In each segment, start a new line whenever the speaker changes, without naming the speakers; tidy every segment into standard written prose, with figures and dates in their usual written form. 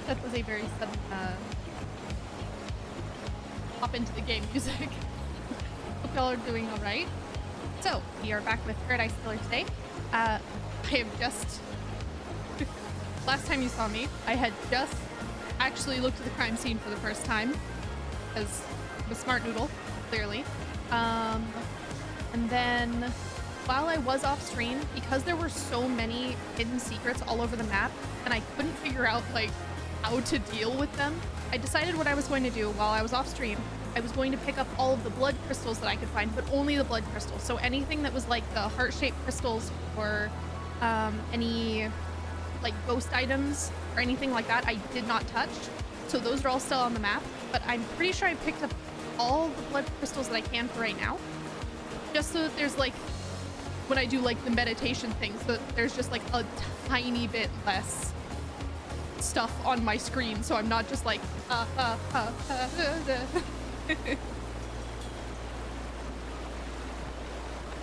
That was a very sudden hop into the game music. Hope y'all are doing all right. So we are back with Paradise Killer today. I have just last time you saw me, I had just actually looked at the crime scene for the first time because I'm a smart noodle, clearly. And then while I was off stream, because there were so many hidden secrets all over the map and I couldn't figure out like how to deal with them, I decided what I was going to do while I was off stream. I was going to pick up all of the blood crystals that I could find, but only the blood crystals. So anything that was like the heart-shaped crystals or any like ghost items or anything like that, I did not touch. So those are all still on the map, but I'm pretty sure I picked up all the blood crystals that I can for right now. Just so that there's like, when I do like the meditation things, so that there's just like a tiny bit less stuff on my screen. So I'm not just like,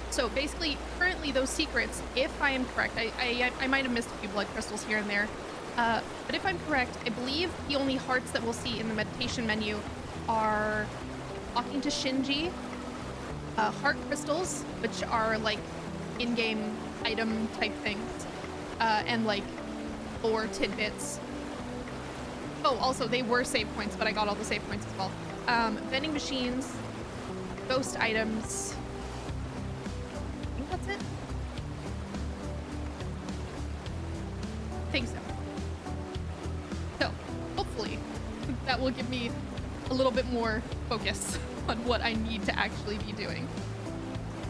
So basically, currently those secrets, if I am correct, I might have missed a few blood crystals here and there, but if I'm correct, I believe the only hearts that we'll see in the meditation menu are talking to Shinji, heart crystals, which are like in-game item type things, and like lore tidbits. Oh, also they were save points, but I got all the save points as well. Vending machines, ghost items. I think that's it. I think so. So, hopefully, that will give me a little bit more focus on what I need to actually be doing.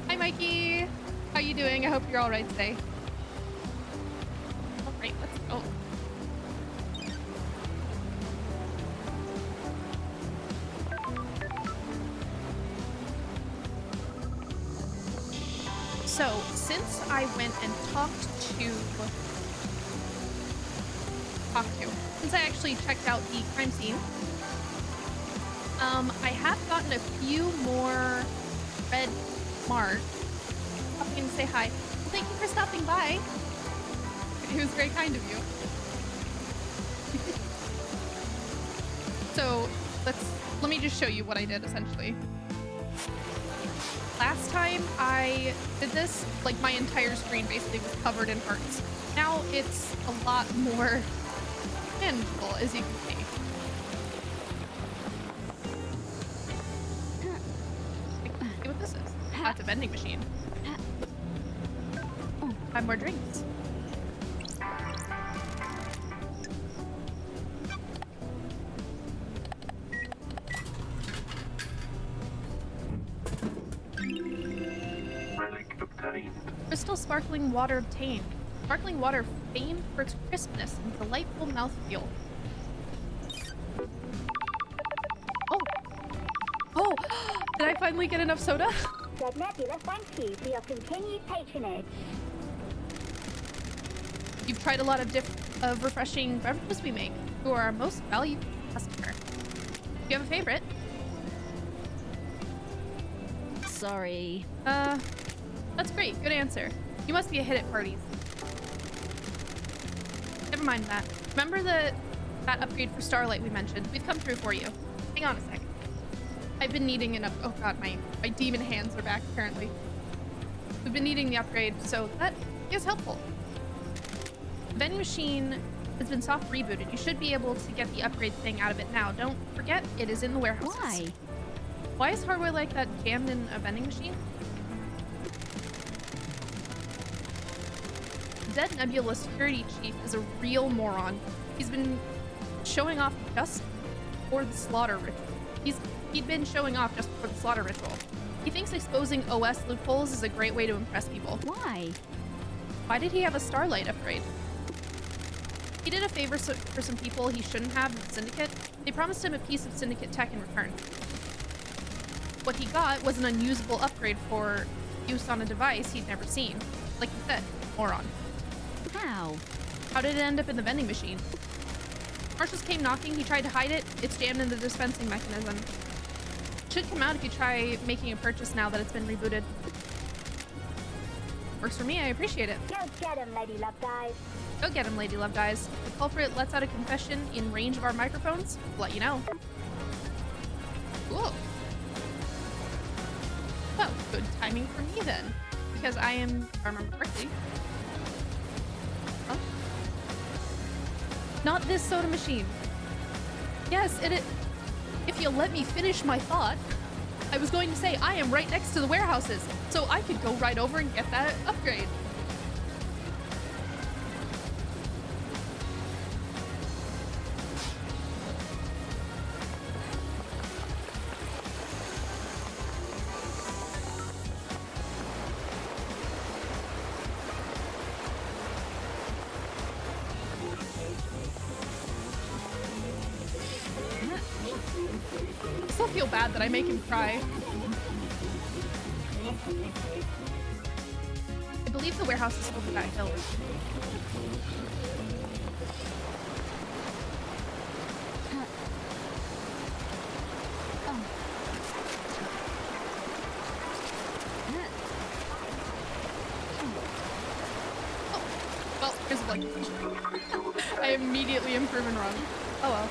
Hi, Mikey. How you doing? I hope you're all right today. All right, let's go. So, since I went and since I actually checked out the crime scene, I have gotten a few more red marks. Popping in to say hi. Well, thank you for stopping by. It was very kind of you. So, let me just show you what I did, essentially. Last time I did this, like my entire screen basically was covered in hearts. Now it's a lot more manageable, as you can see. See what this is? That's a vending machine. Oh, 5 more drinks. Crystal sparkling water obtained. Sparkling water famed for its crispness and delightful mouthfeel. Oh! Oh! Did I finally get enough soda?
Red Nebula, thank you for your continued patronage.
You've tried a lot of refreshing beverages we make. You are our most valued customer. Do you have a favorite?
Sorry.
That's great. Good answer. You must be a hit at parties. Never mind that. Remember that upgrade for Starlight we mentioned? We've come through for you. Hang on a sec. I've been needing an oh god, my demon hands are back apparently. We've been needing the upgrade, so that is helpful. The vending machine has been soft rebooted. You should be able to get the upgrade thing out of it now. Don't forget, it is in the warehouse.
Why?
Why is hardware like that jammed in a vending machine? Dead Nebula security chief is a real moron. He's been showing off just for the slaughter ritual. He'd been showing off just for the slaughter ritual. He thinks exposing OS loopholes is a great way to impress people.
Why?
Why did he have a Starlight upgrade? He did a favor for some people he shouldn't have in the Syndicate. They promised him a piece of Syndicate tech in return. What he got was an unusable upgrade for use on a device he'd never seen. Like you said, moron.
How?
How did it end up in the vending machine? Marshals came knocking, he tried to hide it. It's jammed in the dispensing mechanism. It should come out if you try making a purchase now that it's been rebooted. Works for me, I appreciate it.
Go get him, Lady Love Dive.
Go get him, Lady Love Dies. If the culprit lets out a confession in range of our microphones, we'll let you know. Cool. Well, good timing for me then. Because I am, if I remember correctly. Huh? Not this soda machine. Yes, if you let me finish my thought, I was going to say I am right next to the warehouses, so I could go right over and get that upgrade. I still feel bad that I make him cry. I believe the warehouse is over that hill. Oh, well, here's a blank. I immediately am proven wrong. Oh well.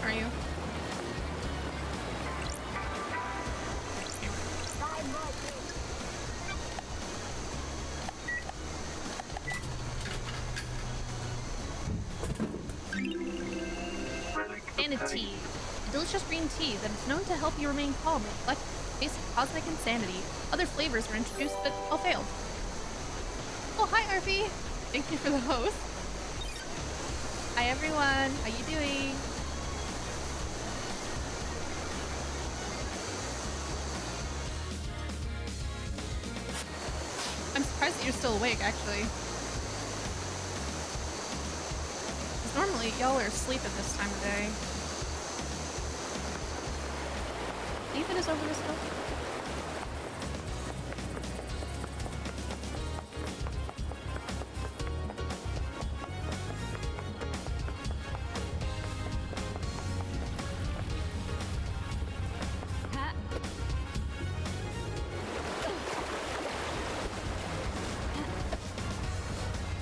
Are you? Sanity. Delicious green tea that is known to help you remain calm and reflect the taste of cosmic insanity. Other flavors were introduced but all failed. Oh, hi, Arfie. Thank you for the host. Hi, everyone. How you doing? I'm surprised that you're still awake, actually. Because normally, y'all are asleep at this time of day. Ethan is over this hill.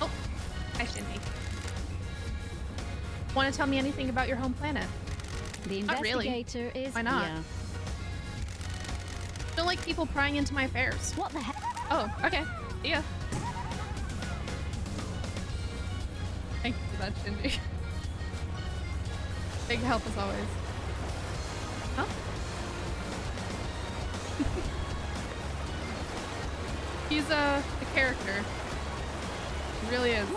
Oh, hi, Shindy. Want to tell me anything about your home planet?
The
Not really.
investigator is
Why not?
here.
Don't like people prying into my affairs.
What the heck?
Oh, okay. See ya. Thank you for that, Shindy. Big help as always. Huh? He's a character. He really is.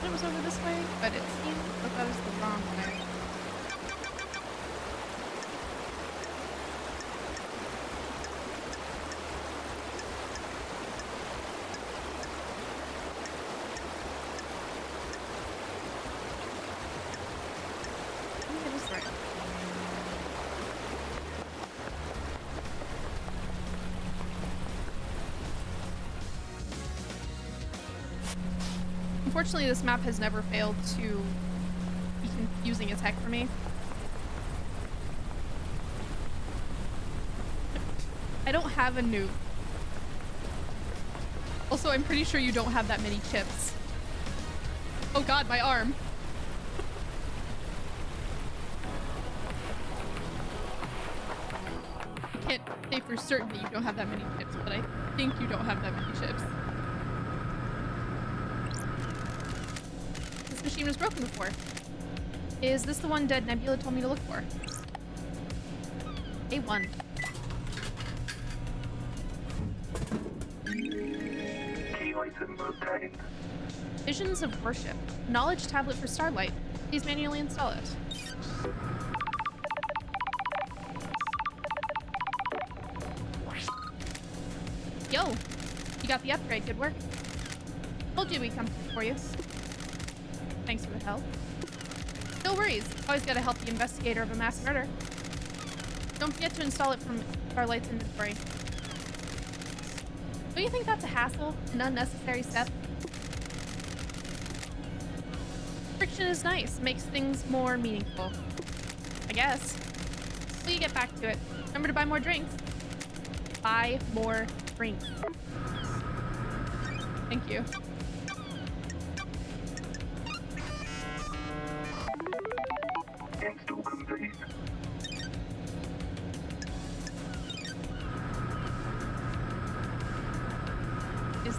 It was over this way, but it seems that that is the wrong way. I think it is right. Unfortunately, this map has never failed to be confusing as heck for me. I don't have a nuke. Also, I'm pretty sure you don't have that many chips. Oh god, my arm. Can't say for certain that you don't have that many chips, but I think you don't have that many chips. This machine was broken before. Is this the one Dead Nebula told me to look for? A1.
Key item obtained.
Visions of Worship. Knowledge tablet for Starlight. Please manually install it. Yo! You got the upgrade. Good work. Told you we'd come through for you. Thanks for the help. No worries. Always gotta help the investigator of a mass murder. Don't forget to install it from Starlight's inventory. Don't you think that's a hassle? An unnecessary step? Friction is nice. Makes things more meaningful. I guess. Will you get back to it? Remember to buy more drinks. Buy more drinks. Thank you.
Install complete.
Is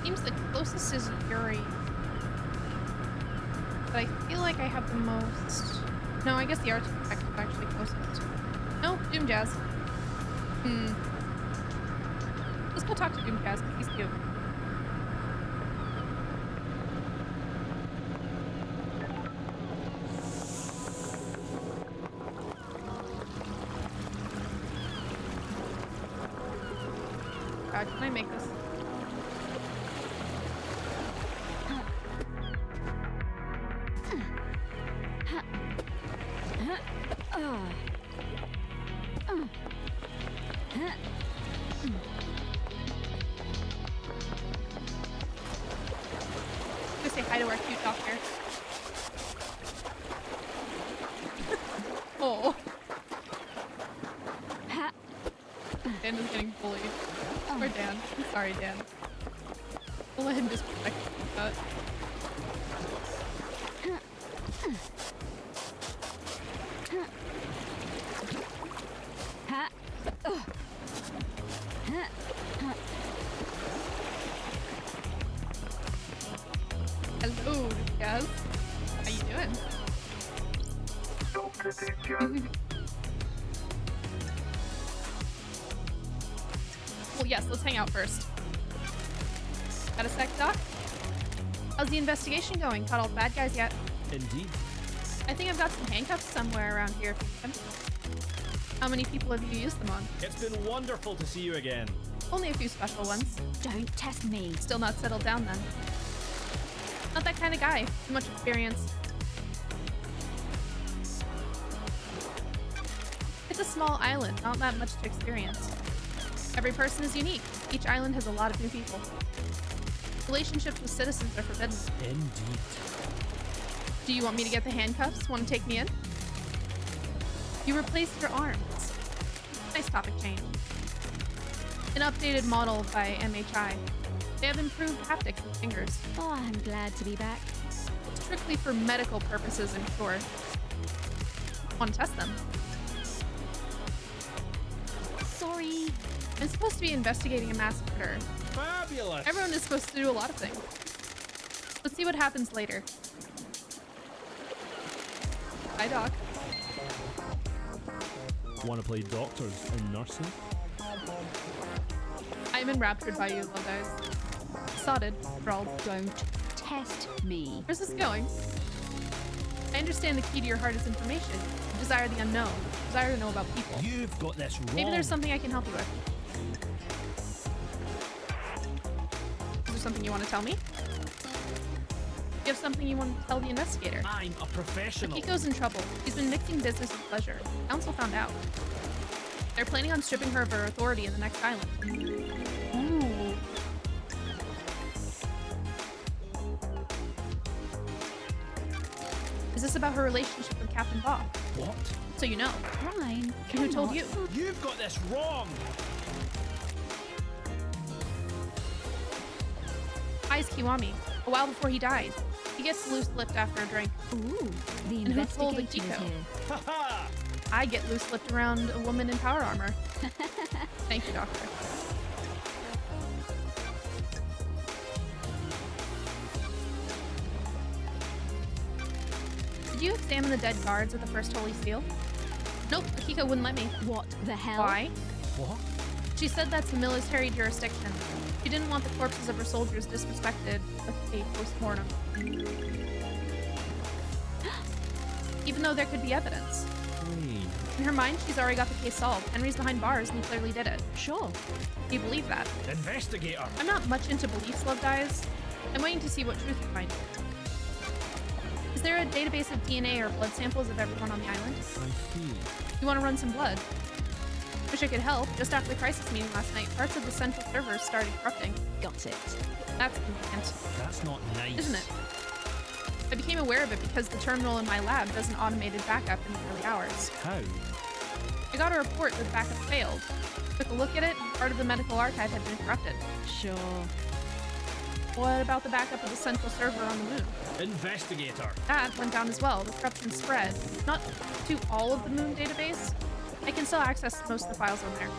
seems the closest is Yuri. But I feel like I have the most. No, I guess the artifact is actually closest. No, Doom Jazz. Let's go talk to Doom Jazz because he's cute. God, can I make this? Let's say hi to our cute doctor. Oh. Dan is getting bullied. Poor Dan. I'm sorry, Dan. We'll let him disrespect you like that. Hello, Jazz. How you doing?
Stop getting Jazz.
Well, yes, let's hang out first. Got a sec, Doc? How's the investigation going? Caught all the bad guys yet?
Indeed.
I think I've got some handcuffs somewhere around here. If you need them. How many people have you used them on?
It's been wonderful to see you again.
Only a few special ones.
Don't test me.
Still not settled down then. Not that kind of guy. Too much experience. It's a small island, not that much to experience. Every person is unique. Each island has a lot of new people. Relationships with citizens are forbidden.
Indeed.
Do you want me to get the handcuffs? Want to take me in? You replaced your arms. Nice topic change. An updated model by MHI. They have improved haptics with fingers.
Oh, I'm glad to be back.
Strictly for medical purposes, I'm sure. Want to test them?
Sorry.
I'm supposed to be investigating a mass murder.
Fabulous.
Everyone is supposed to do a lot of things. Let's see what happens later. Hi, Doc.
Want to play doctors and nurses?
I'm enraptured by you, love guys. Sodded, drawled.
Don't test me.
Where's this going? I understand the key to your heart is information. You desire the unknown. You desire to know about people.
You've got this wrong.
Maybe there's something I can help you with. Is there something you want to tell me? You have something you want to tell the investigator?
I'm a professional.
Akiko's in trouble. He's been mixing business with pleasure. Council found out. They're planning on stripping her of her authority in the next island. Ooh. Is this about her relationship with Captain Bob?
What?
So you know.
Ryan,
And who told you?
You've got this wrong.
Hi's Kiwami. A while before he died. He gets loose lipped after a drink.
Ooh, the
And who told
investigator is
Akiko?
here.
Ha ha!
I get loose lipped around a woman in power armor. Thank you, Doctor. Did you examine the dead guards at the First Holy Seal? Nope, Akiko wouldn't let me.
What the hell?
Why?
What?
She said that's a military jurisdiction. She didn't want the corpses of her soldiers disrespected with a post-mortem. Even though there could be evidence.
Wait.
In her mind, she's already got the case solved. Henry's behind bars and he clearly did it.
Sure.
Do you believe that?
Investigator.
I'm not much into beliefs, love guys. I'm waiting to see what truth you find. Is there a database of DNA or blood samples of everyone on the island?
I see.
You want to run some blood? Wish I could help. Just after the crisis meeting last night, parts of the central servers started corrupting.
Got it.
That's convenient,
That's not nice.
isn't it? I became aware of it because the terminal in my lab does an automated backup in the early hours.
How?
I got a report that the backup failed. Took a look at it, and part of the medical archive had been corrupted.
Sure.
What about the backup of the central server on the moon?
Investigator.
That went down as well. The corruption spread. Not to all of the moon database. I can still access most of the files on there.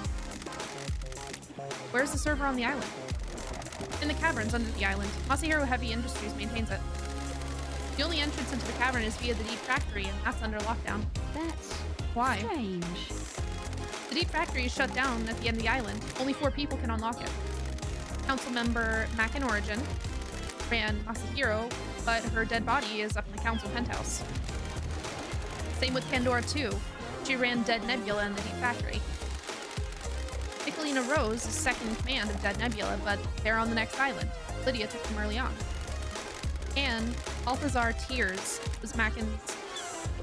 Where's the server on the island? In the caverns under the island. Masahiro Heavy Industries maintains it. The only entrance into the cavern is via the deep factory, and that's under lockdown.
That's
Why?
strange.
The deep factory is shut down at the end of the island. Only 4 people can unlock it. Council member Mackin Origin ran Masahiro, but her dead body is up in the council penthouse. Same with Pandora 2. She ran Dead Nebula in the deep factory. Nicolina Rose is second in command of Dead Nebula, but they're on the next island. Lydia took them early on. And Balthazar Tears was Mackin's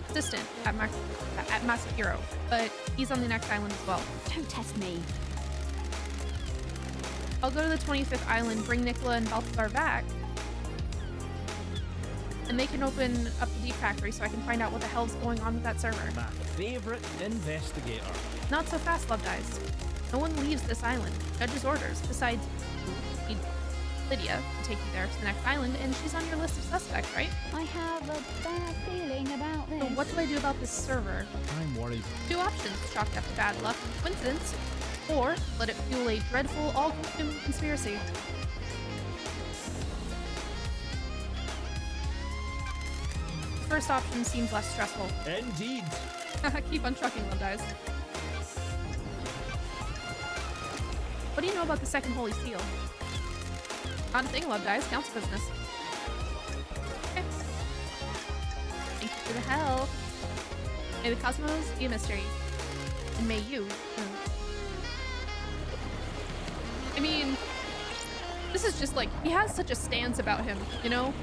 assistant at Masahiro, but he's on the next island as well.
Don't test me.
I'll go to the 25th island, bring Nicola and Balthazar back, and they can open up the deep factory so I can find out what the hell's going on with that server.
My favorite investigator.
Not so fast, Love Dies. No one leaves this island. Judge's orders. Besides, you need Lydia to take you there to the next island, and she's on your list of suspects, right?
I have a bad feeling about this.
So what do I do about this server?
I'm worried.
2 options. Chalk up to bad luck and coincidence, or let it fuel a dreadful, all-consuming conspiracy. First option seems less stressful.
Indeed.
Keep on trucking, Love Dies. What do you know about the second Holy Seal? Not a thing, Love Dies. Council business. Okay. Thank you for the help. May the cosmos be a mystery. And may you. I mean, this is just like, he has such a stance about him, you know?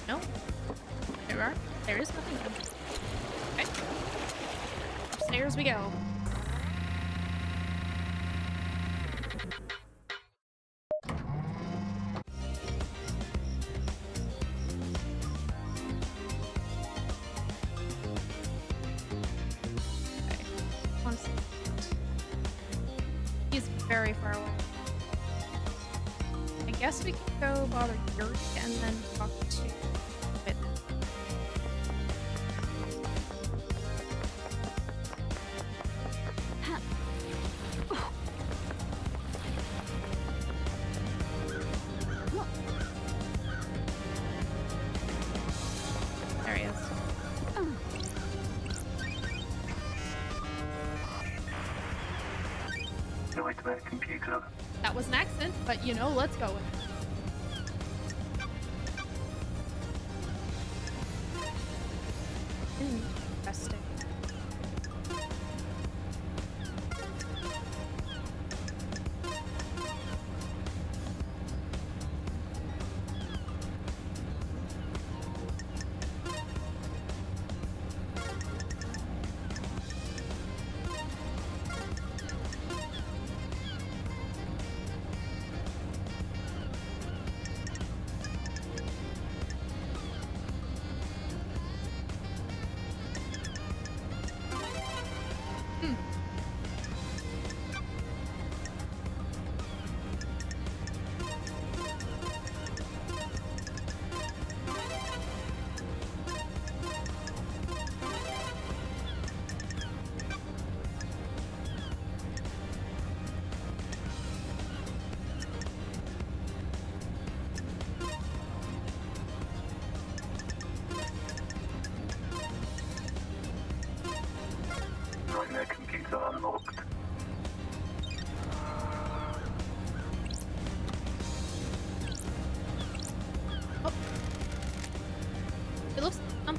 No. There is nothing. Okay. Upstairs we go. Okay. Honestly, he's very far away. I guess we can go bother Yuri and then talk to Witness. There he is.
Nightmare computer.
That was an accident, but you know, let's go with it. Interesting.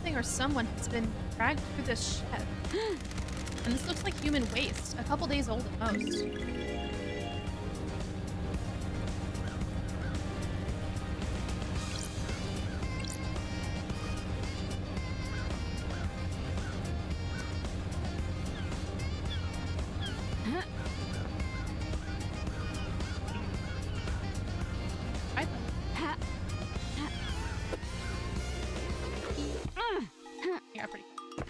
something or someone has been dragged through this shed. And this looks like human waste, a couple days old at most. Yeah, pretty cool.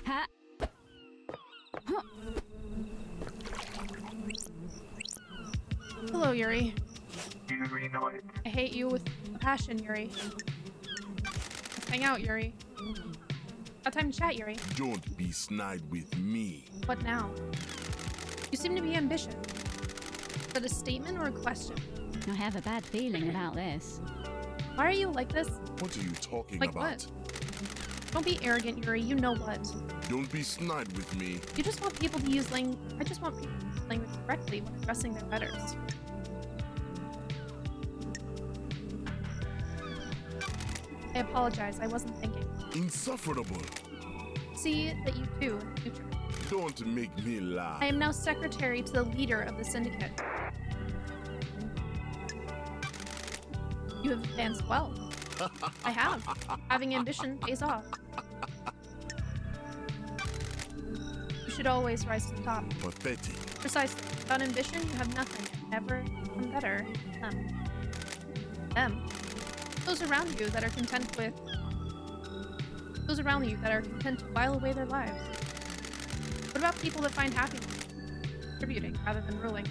Hello, Yuri.
You know it.
I hate you with a passion, Yuri. Let's hang out, Yuri. Got time to chat, Yuri.
Don't be snide with me.
What now? You seem to be ambitious. Is that a statement or a question?
I have a bad feeling about this.
Why are you like this?
What are you talking
Like
about?
what? Don't be arrogant, Yuri. You know what.
Don't be snide with me.
You just want people to use language. I just want people to use language correctly when addressing their betters. I apologize. I wasn't thinking.
Insufferable.
See that you too in the future.
Don't make me laugh.
I am now secretary to the leader of the syndicate. You have advanced well. I have. Having ambition pays off. You should always rise to the top.
Pathetic.
Precisely. Without ambition, you have nothing. Never become better than them. Those around you that are content with... Those around you that are content to while away their lives. What about people that find happiness contributing rather than ruling?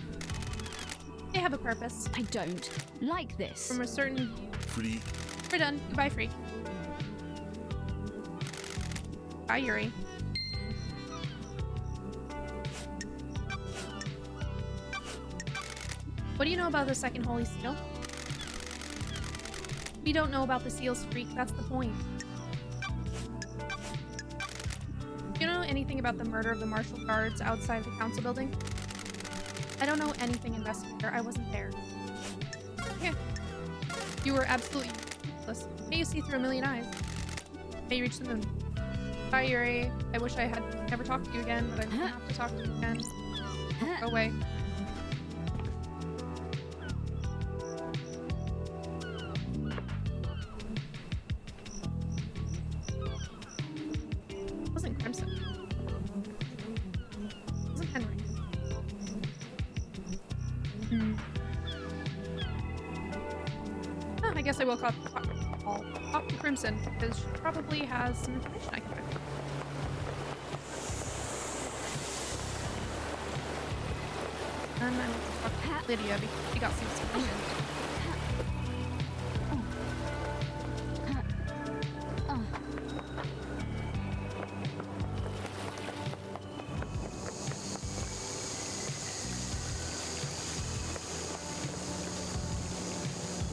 They have a purpose.
I don't like this.
From a certain view.
Free.
We're done. Goodbye, freak. Bye, Yuri. What do you know about the second holy seal? We don't know about the seals, freak. That's the point. Do you know anything about the murder of the martial guards outside the council building? I don't know anything, investigator. I wasn't there. Yeah. You were absolutely useless. May you see through a million eyes. May you reach the moon. Bye, Yuri. I wish I had never talked to you again, but I don't have to talk to you again. Go away. It wasn't Crimson. It wasn't Henry. Oh, I guess I will talk to Crimson because she probably has some information I can find. And I will talk to Lydia because she got some information.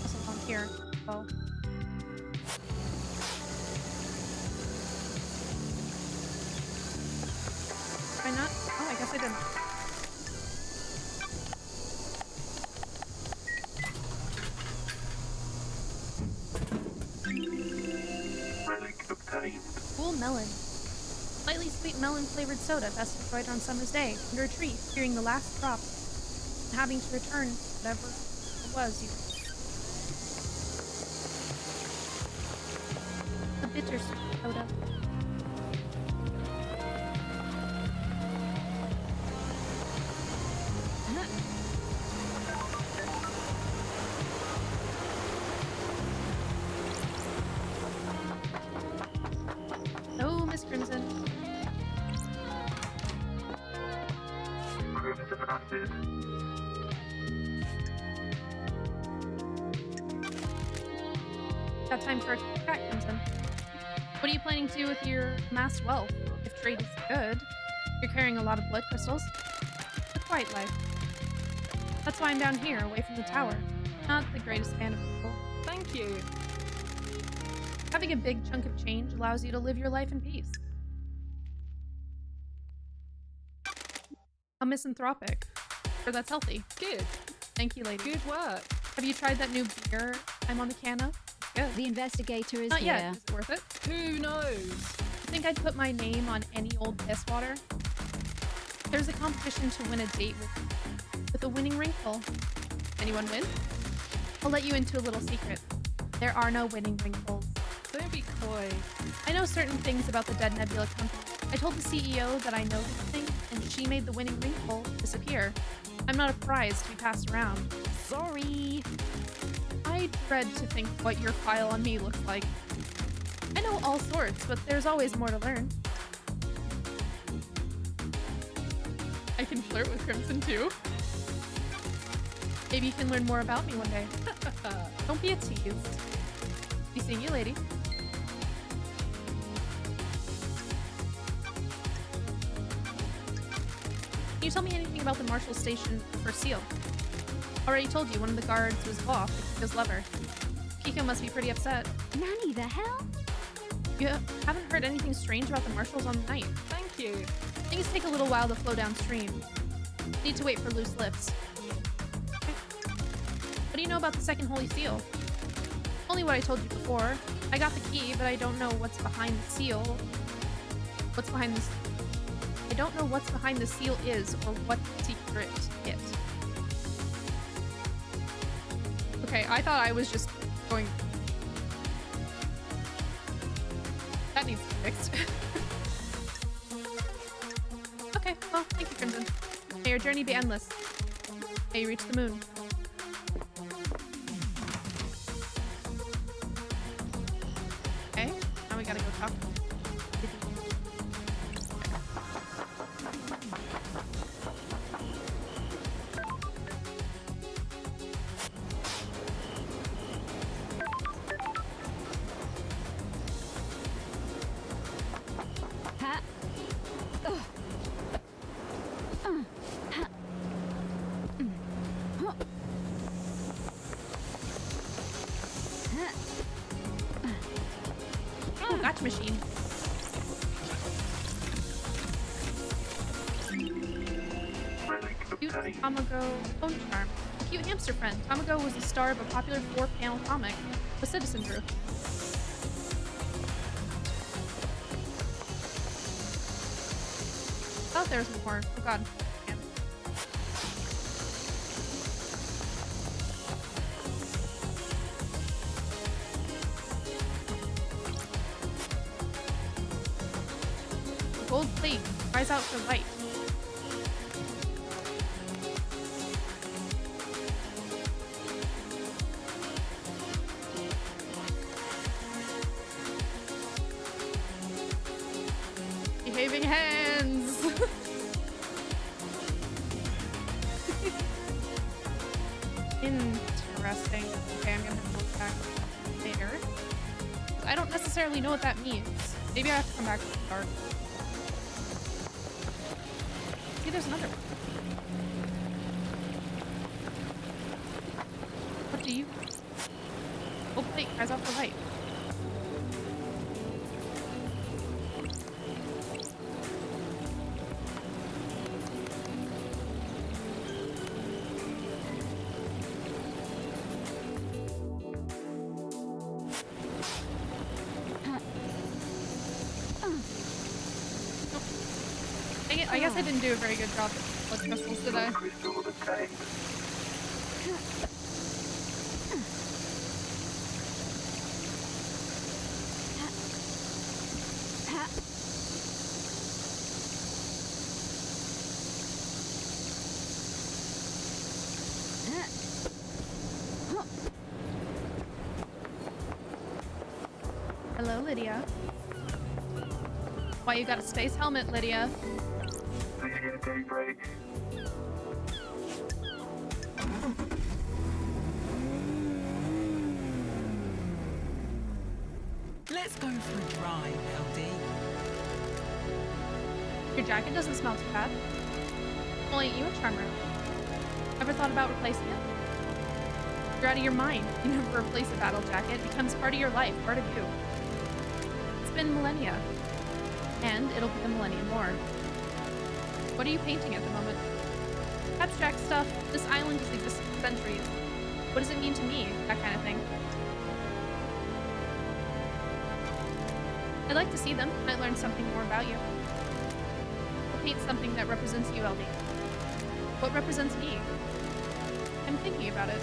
Also on here. Oh. Why not? Oh, I guess I didn't.
Relic obtained.
Cool melon. Slightly sweet melon flavored soda best enjoyed on summer's day under a tree, hearing the last drop and having to return whatever it was you. The bittersweet soda. Oh, Miss Crimson.
Crimson acid.
Got time for a chat, Crimson. What are you planning to do with your amassed wealth? If trade is good, you're carrying a lot of blood crystals. A quiet life. That's why I'm down here, away from the tower. Not the greatest fan of people.
Thank you.
Having a big chunk of change allows you to live your life in peace. I'm misanthropic. Sure, that's healthy.
Good.
Thank you, lady.
Good work.
Have you tried that new beer I'm on the can of? Good.
The investigator is
Not
here.
yet. Is it worth it?
Who knows?
I think I'd put my name on any old piss water? There's a competition to win a date with a winning wrinkle. Anyone win? I'll let you into a little secret. There are no winning wrinkles.
Don't be coy.
I know certain things about the Dead Nebula company. I told the CEO that I know these things, and she made the winning wrinkle disappear. I'm not a prize to be passed around.
Sorry.
I dread to think what your file on me looks like. I know all sorts, but there's always more to learn. I can flirt with Crimson too. Maybe you can learn more about me one day. Don't be a tease. Be seeing you, lady. Can you tell me anything about the Marshal Station for Seal? Already told you, one of the guards was off with his lover. Kiko must be pretty upset.
Nanny, the hell?
You haven't heard anything strange about the Marshals on the night.
Thank you.
Things take a little while to flow downstream. Need to wait for loose lips. Okay. What do you know about the second Holy Seal? Only what I told you before. I got the key, but I don't know what's behind the seal. What's behind this? I don't know what's behind the seal is, or what secret it. Okay, I thought I was just going... That needs to be fixed. Okay, well, thank you, Crimson. May your journey be endless. May you reach the moon. Okay, now we gotta go talk.
Ha. Ugh. Ha. Huh. Ha.
Oh, gotcha machine.
Relic
Cute
obtained.
Tamago phone charm. Cute hamster friend. Tamago was the star of a popular 4-panel comic, The Citizen Group. I thought there was more. Oh god. Damn. The gold plate cries out for light. Behaving hands! Interesting. Okay, I'm gonna have to look back there. I don't necessarily know what that means. Maybe I have to come back to the dark. See, there's another one. What do you... Oh, plate cries out for light. I guess I didn't do a very good job with crystals, did I?
Crystal obtained.
Ha.
Hello, Lydia. Why you got a space helmet, Lydia?
See you at daybreak.
Let's go for a drive, LD.
Your jacket doesn't smell too bad. Well, ain't you a charmer? Ever thought about replacing it? You're out of your mind. You never replace a battle jacket. It becomes part of your life, part of you. It's been millennia. And it'll be a millennia more. What are you painting at the moment? Abstract stuff. This island has existed for centuries. What does it mean to me? That kind of thing. I'd like to see them. Might learn something more about you. I'll paint something that represents you, LD. What represents me? I'm thinking about it.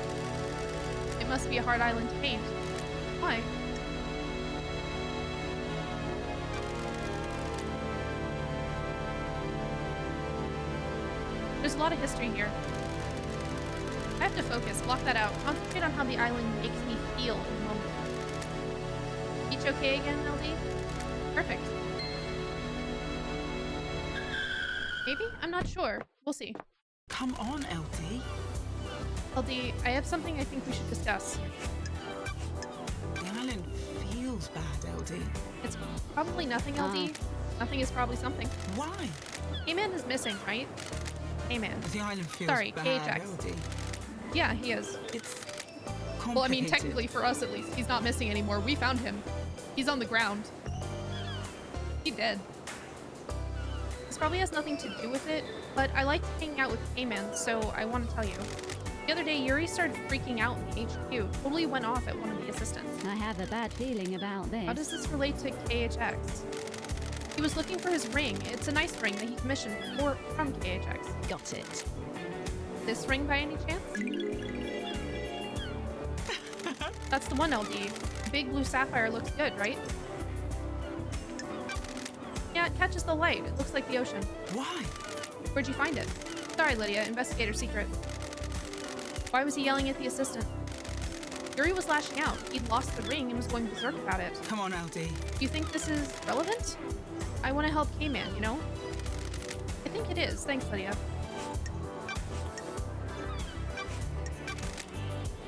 It must be a hard island to paint. Why? There's a lot of history here. I have to focus, block that out, concentrate on how the island makes me feel in the moment. Each okay again, LD? Perfect. Maybe? I'm not sure. We'll see.
Come on, LD.
LD, I have something I think we should discuss.
The island feels bad, LD.
It's probably nothing, LD. Nothing is probably something.
Why?
K-Man is missing, right? K-Man.
The island feels
Sorry,
bad,
KHX.
LD.
Yeah, he is.
It's
Well, I mean,
complicated.
technically for us at least, he's not missing anymore. We found him. He's on the ground. He's dead. This probably has nothing to do with it, but I liked hanging out with K-Man, so I want to tell you. The other day, Yuri started freaking out in the HQ. Totally went off at one of the assistants.
I have a bad feeling about this.
How does this relate to KHX? He was looking for his ring. It's a nice ring that he commissioned from KHX.
Got it.
This ring by any chance? That's the one, LD. Big blue sapphire looks good, right? Yeah, it catches the light. It looks like the ocean.
Why?
Where'd you find it? Sorry, Lydia. Investigator secret. Why was he yelling at the assistant? Yuri was lashing out. He'd lost the ring and was going berserk about it.
Come on, LD.
Do you think this is relevant? I want to help K-Man, you know? I think it is. Thanks, Lydia.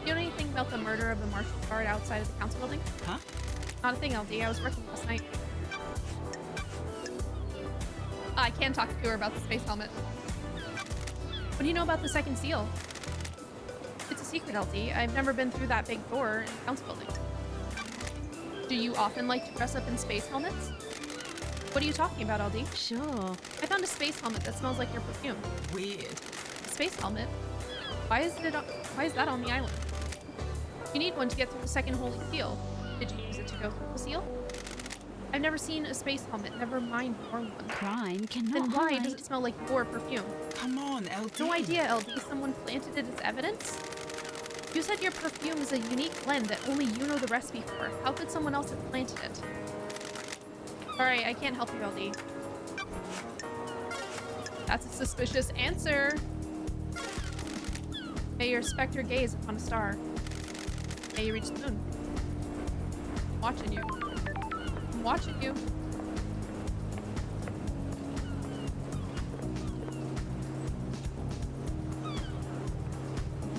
Do you know anything about the murder of the marshal guard outside of the council building?
Huh?
Not a thing, LD. I was working last night. I can talk to her about the space helmet. What do you know about the second seal? It's a secret, LD. I've never been through that big door in the council building. Do you often like to dress up in space helmets? What are you talking about, LD?
Sure.
I found a space helmet that smells like your perfume.
Weird.
A space helmet? Why is that on the island? You need one to get through the second holy seal. Did you use it to go through the seal? I've never seen a space helmet, never mind your one.
Crime cannot
Then why
hide.
does it smell like your perfume?
Come on, LD.
No idea, LD. Someone planted it as evidence? You said your perfume is a unique blend that only you know the recipe for. How could someone else have planted it? Sorry, I can't help you, LD. That's a suspicious answer. May your specter gaze upon a star. May you reach the moon. I'm watching you. I'm watching you.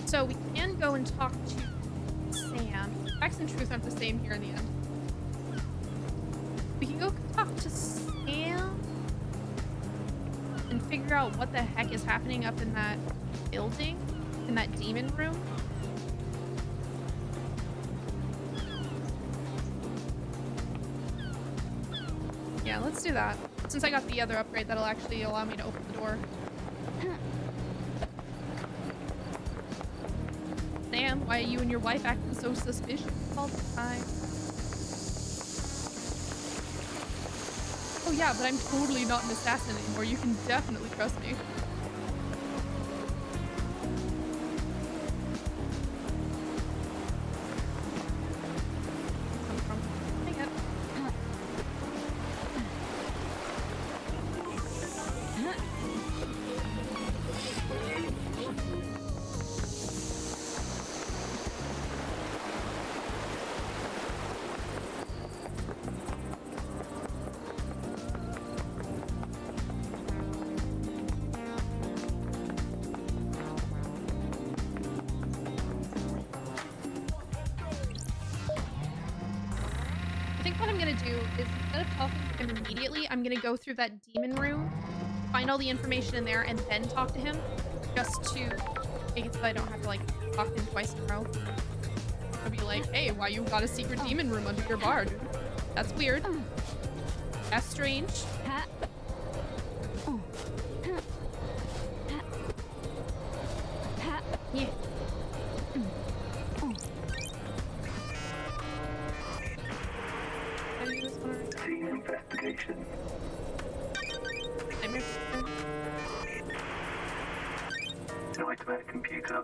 So we can go and talk to Sam. Facts and truth aren't the same here in the end. We can go talk to Sam and figure out what the heck is happening up in that building, in that demon room. Yeah, let's do that. Since I got the other upgrade, that'll actually allow me to open the door. Sam, why are you and your wife acting so suspicious all the time? Oh yeah, but I'm totally not an assassin anymore. You can definitely trust me. Come from? Dang it. I think what I'm gonna do is instead of talking to him immediately, I'm gonna go through that demon room, find all the information in there, and then talk to him, just to make it so I don't have to like talk to him twice in a row. I'll be like, hey, why you got a secret demon room under your bar, dude? That's weird. That's strange.
Ha. Oh. Ha. Ha. Ha.
Yeah.
Oh.
Did I do this one already?
Nightmare computer.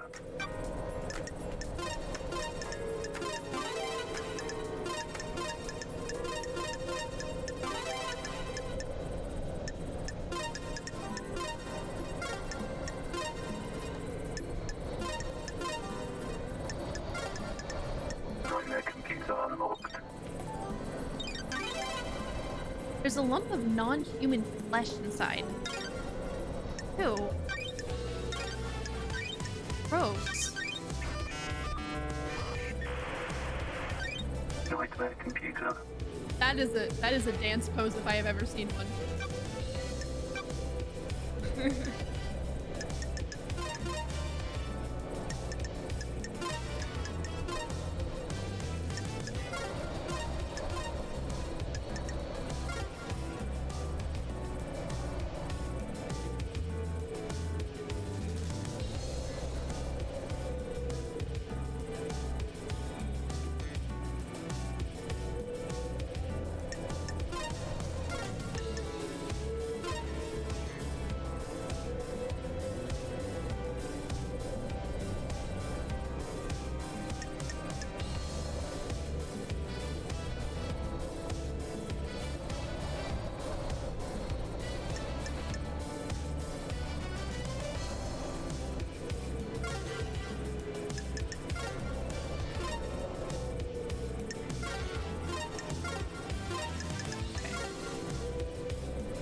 Nightmare computer unlocked.
There's a lump of non-human flesh inside. Ew. Gross.
Nightmare computer.
That is a dance pose if I have ever seen one.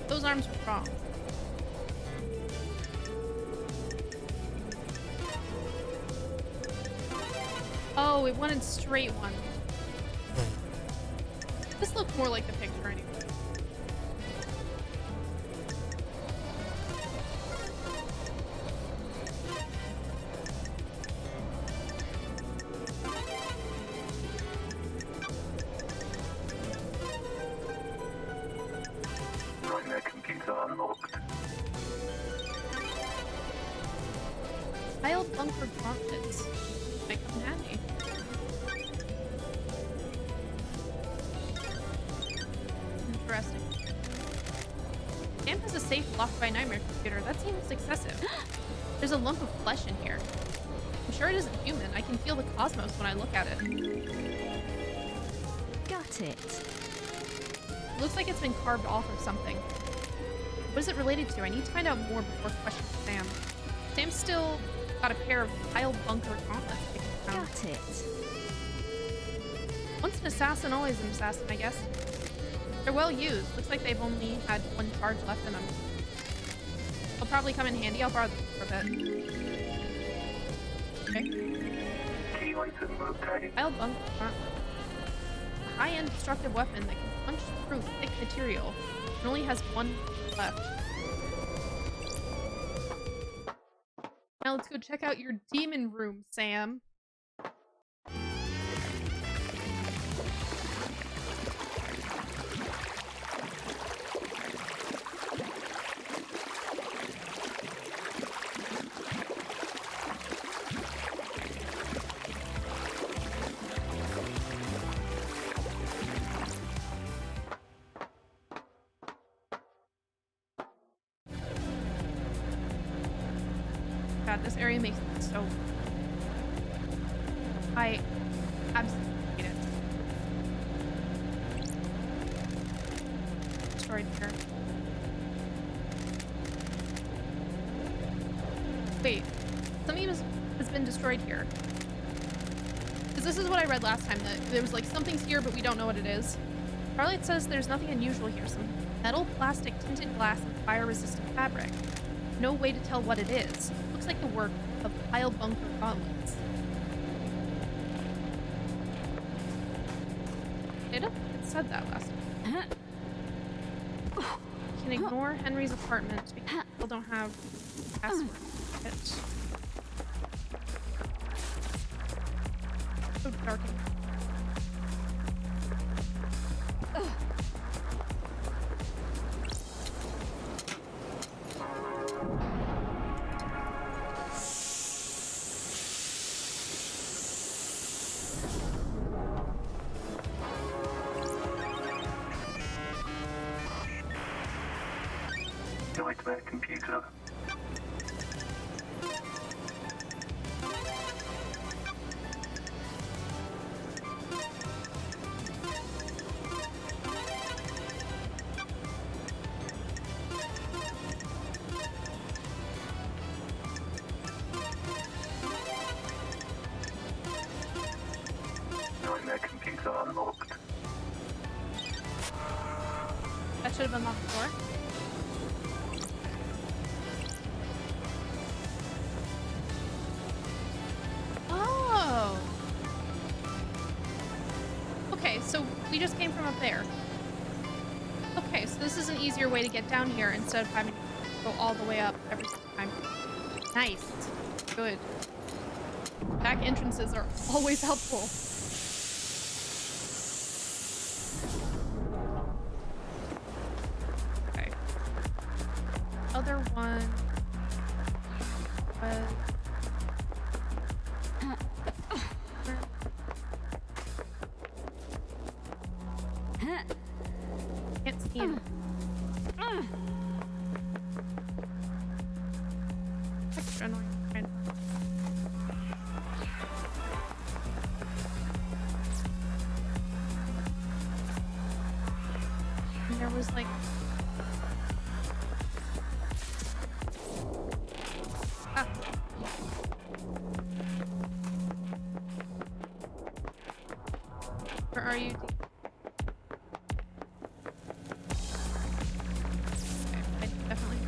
Those arms were wrong. Oh, it wanted straight ones. This looked more like the picture anyway.
Nightmare computer unlocked.
Tiled bunker gauntlets. Might come in handy. Interesting. Camp has a safe locked by Nightmare computer. That seems excessive. There's a lump of flesh in here. I'm sure it isn't human. I can feel the cosmos when I look at it.
Got it.
It looks like it's been carved off of something. What is it related to? I need to find out more before questioning Sam. Sam's still got a pair of tiled bunker gauntlets.
Got it.
Once an assassin, always an assassin, I guess. They're well used. Looks like they've only had one charge left in them. They'll probably come in handy. I'll borrow them for a bit. Okay.
Key item obtained.
Tiled bunker gauntlet. A high-end destructive weapon that can punch through thick material. It only has one left. Now let's go check out your demon room, Sam. God, this area makes me so... I absolutely hate it. Destroyed here. Wait, something has been destroyed here. Because this is what I read last time, that there was like something's here but we don't know what it is. Starlight says there's nothing unusual here. Some metal, plastic, tinted glass, and fire-resistant fabric. No way to tell what it is. Looks like the work of tiled bunker gauntlets. It said that last time. You can ignore Henry's apartment because people don't have password. So dark.
Nightmare computer.
Okay, so we just came from up there. Okay, so this is an easier way to get down here instead of having to go all the way up every time. Nice. Good. Back entrances are always helpful. Okay. Other one was... Can't see him. Extra annoying. And there was like... Ah. Where are you? Okay, I definitely...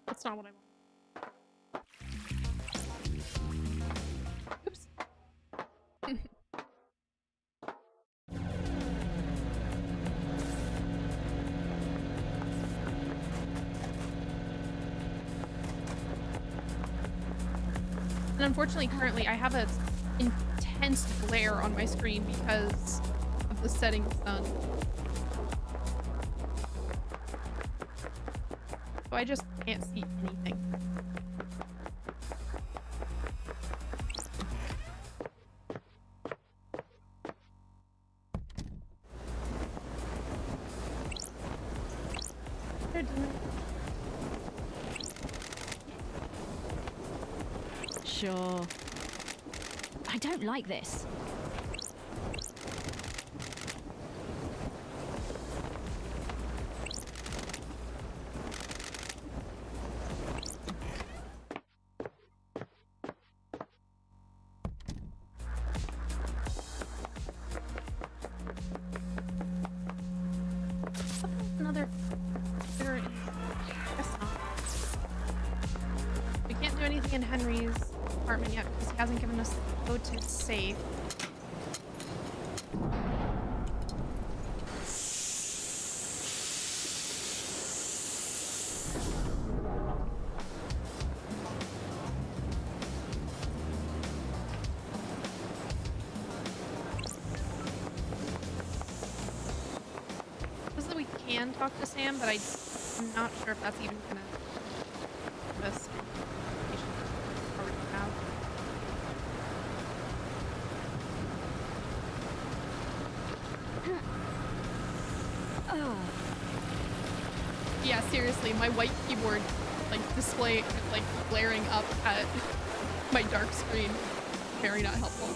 That's not what I want. Oops. And unfortunately, currently, I have a intense glare on my screen because of the setting sun. So I just can't see anything. They're doing-
Sure. I don't like this.
Another... Guess not. We can't do anything in Henry's apartment yet because he hasn't given us the code to his safe. Says that we can talk to Sam, but I'm not sure if that's even gonna give us information we already have. Yeah, seriously, my white keyboard, like, display, like, glaring up at my dark screen. Very not helpful.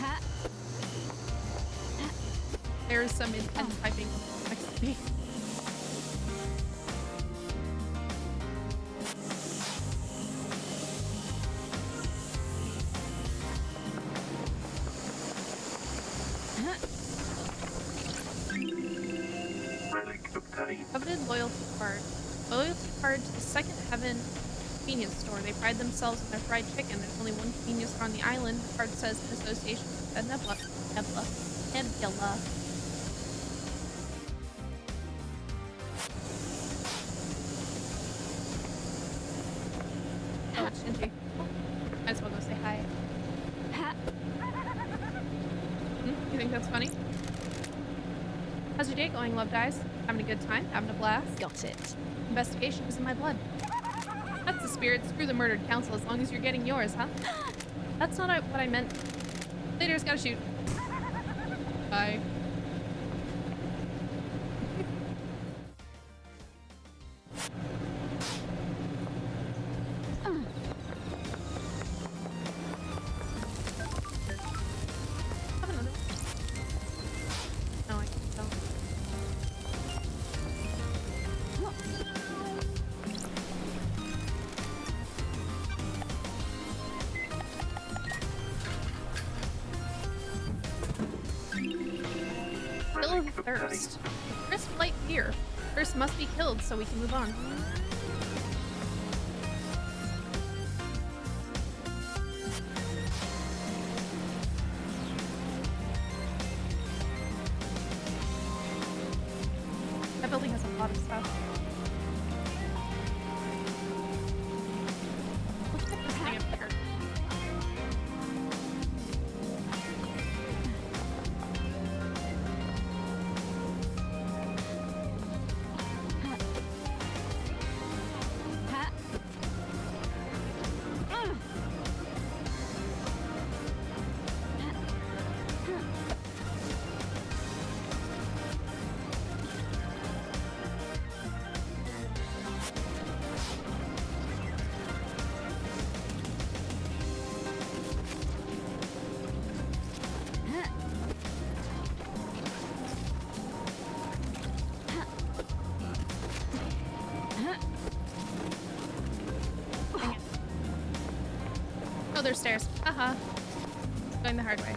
Ha.
There's some intense typing next to me.
Relic obtained.
Coveted loyalty card. Loyalty card to the Second Heaven convenience store. They pride themselves on their fried chicken. There's only one convenience store on the island. The card says in association with Nebula. Nebula. Oh, it's Shinji. Might as well go say hi.
Ha.
You think that's funny? How's your day going, love guys? Having a good time? Having a blast?
Got it.
Investigation is in my blood. That's the spirit. Screw the murdered council as long as you're getting yours, huh? That's not what I meant. Later's gotta shoot. Bye. Have another. No, I can't tell. Kill the thirst. Crisp light beer. Thirst must be killed so we can move on. That building has a lot of stuff. Let's check this thing up here.
Ha.
Oh, there's stairs. Haha. Going the hard way.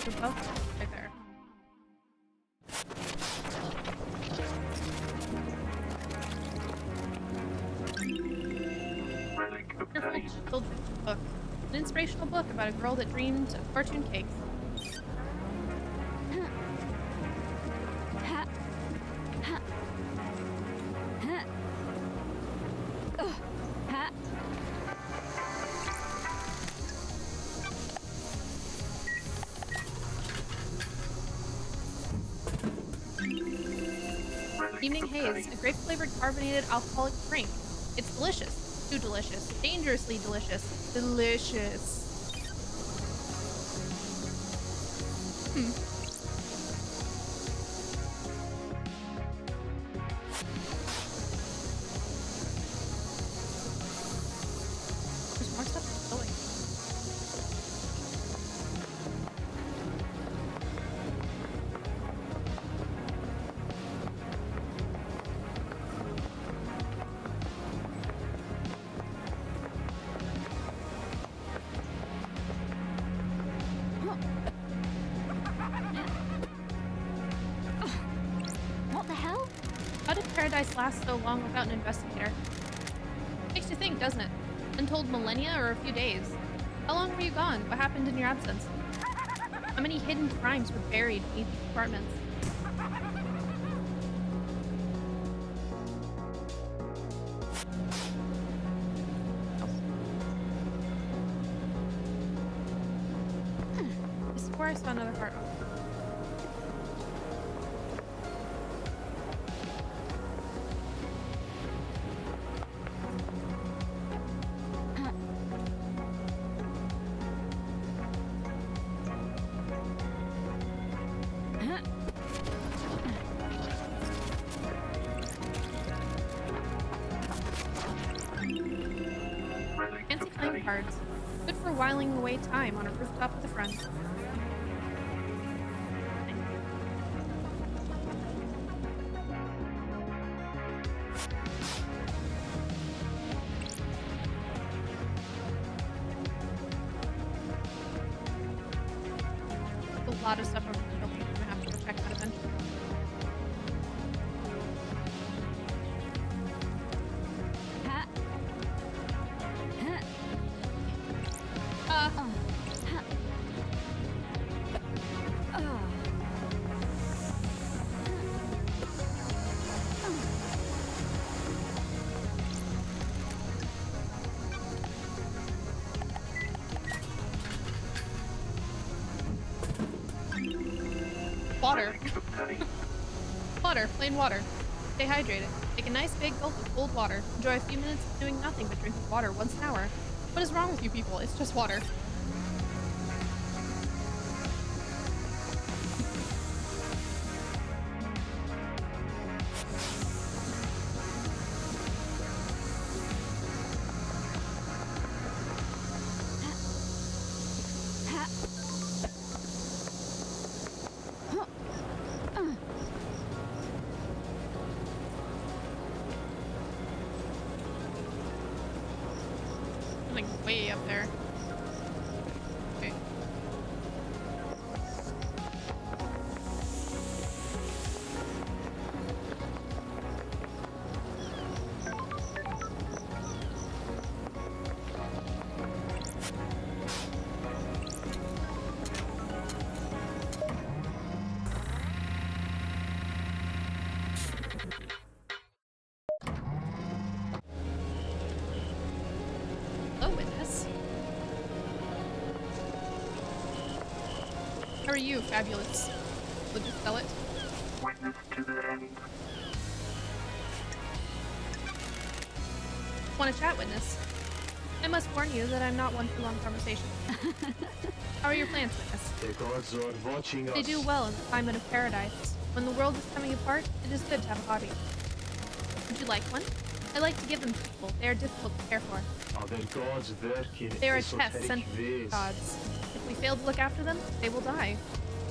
We're both right there.
Relic
Careful,
obtained.
children's book. An inspirational book about a girl that dreamed of fortune cakes.
Ha. Ha. Ha. Ugh. Ha.
Relic
Evening Haze,
obtained.
a grape-flavored carbonated alcoholic drink. It's delicious. Too delicious. Dangerously delicious. Delicious. There's more stuff going.
What the hell?
How did paradise last so long without an investigator? Makes you think, doesn't it? Untold millennia or a few days? How long were you gone? What happened in your absence? How many hidden crimes were buried beneath the apartments? I swore I saw another heart.
Huh?
Relic
Fancy playing
obtained.
cards. Good for whiling away time on a rooftop with a friend. A lot of stuff over the building. I'm gonna have to go check that eventually.
Ha. Ha.
Uh,
Ha. Oh.
water.
Relic obtained.
Water. Plain water. Stay hydrated. Take a nice big gulp of cold water. Enjoy a few minutes of doing nothing but drinking water once an hour. What is wrong with you people? It's just water.
Ha. Huh.
Something way up there. Okay. How are you, fabulous? We'll just sell it.
Witness to the end.
Want to chat, witness? I must warn you that I'm not one for long conversation. How are your plants, witness?
The gods are watching us.
They do well in the climate of paradise. When the world is coming apart, it is good to have a hobby. Would you like one? I like to give them to people. They are difficult to care for.
Are the gods working
They are a
esoteric
test sent from
ways?
gods. If we fail to look after them, they will die.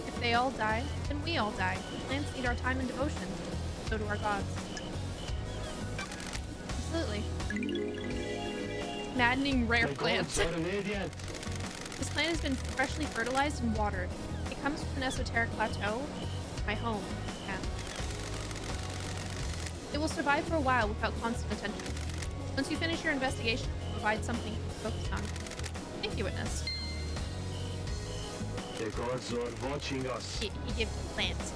If they all die, then we all die. Plants need our time and devotion. So do our gods. Absolutely. Maddening rare
The
plants.
gods are radiant.
This plant has been freshly fertilized and watered. It comes from an esoteric plateau. My home. Yeah. It will survive for a while without constant attention. Once you finish your investigation, it will provide something you can focus on. Thank you, witness.
The gods are watching us.
He gives you plants.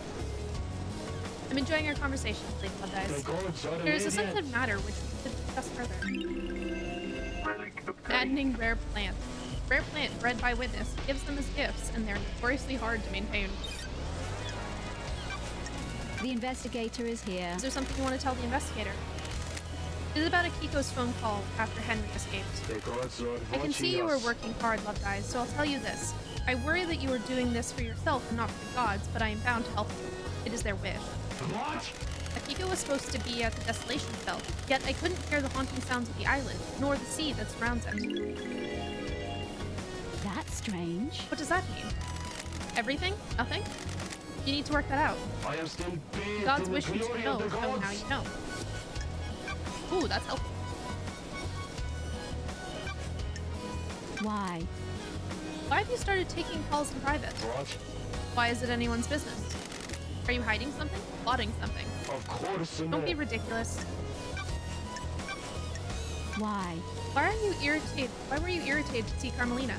I'm enjoying our conversation, Lady Blood
The
Eyes.
gods are
There is a
radiant.
sensitive matter which we should discuss further.
Relic obtained.
Maddening rare plants. Rare plant bred by witness gives them as gifts, and they're notoriously hard to maintain.
The investigator is here.
Is there something you want to tell the investigator? It is about Akiko's phone call after Henry escaped.
The gods are watching
I can see you were
us.
working hard, Loved Eyes, so I'll tell you this. I worry that you are doing this for yourself and not for the gods, but I am bound to help you. It is their wish.
What?
Akiko was supposed to be at the Desolation Cell, yet I couldn't hear the haunting sounds of the island, nor the sea that surrounds it.
That's strange.
What does that mean? Everything? Nothing? You need to work that out.
I am still bathed
Gods
in
wish
the
you to
glory
know,
of the
so
gods.
now you know. Ooh, that's helpful.
Why?
Why have you started taking calls in private?
What?
Why is it anyone's business? Are you hiding something? Plotting something?
Of course
Don't be
not.
ridiculous.
Why?
Why are you irritated? Why were you irritated to see Carmelina?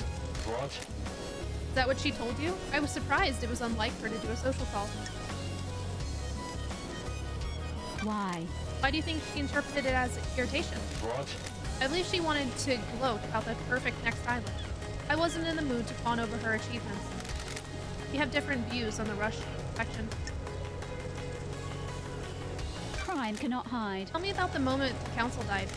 What?
Is that what she told you? I was surprised it was unlike her to do a social call.
Why?
Why do you think she interpreted it as irritation?
What?
I believe she wanted to gloat about the perfect next island. I wasn't in the mood to fawn over her achievements. You have different views on the rush section.
Crime cannot hide.
Tell me about the moment the council died.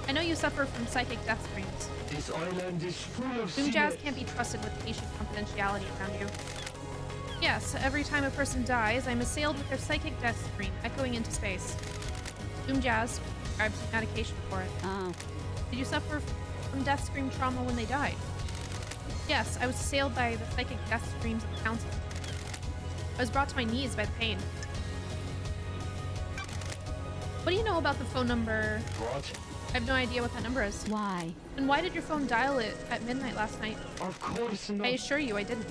I know you suffer from psychic death screams.
This island is full of
Doom Jazz
secrets.
can't be trusted with patient confidentiality around you. Yes, every time a person dies, I'm assailed with their psychic death scream echoing into space. Doom Jazz prescribes medication for it.
Ah,
Did you suffer from death scream trauma when they died? Yes, I was assailed by the psychic death screams of the council. I was brought to my knees by the pain. What do you know about the phone number?
What?
I have no idea what that number is.
why?
Then why did your phone dial it at midnight last night?
Of course not.
I assure you I didn't.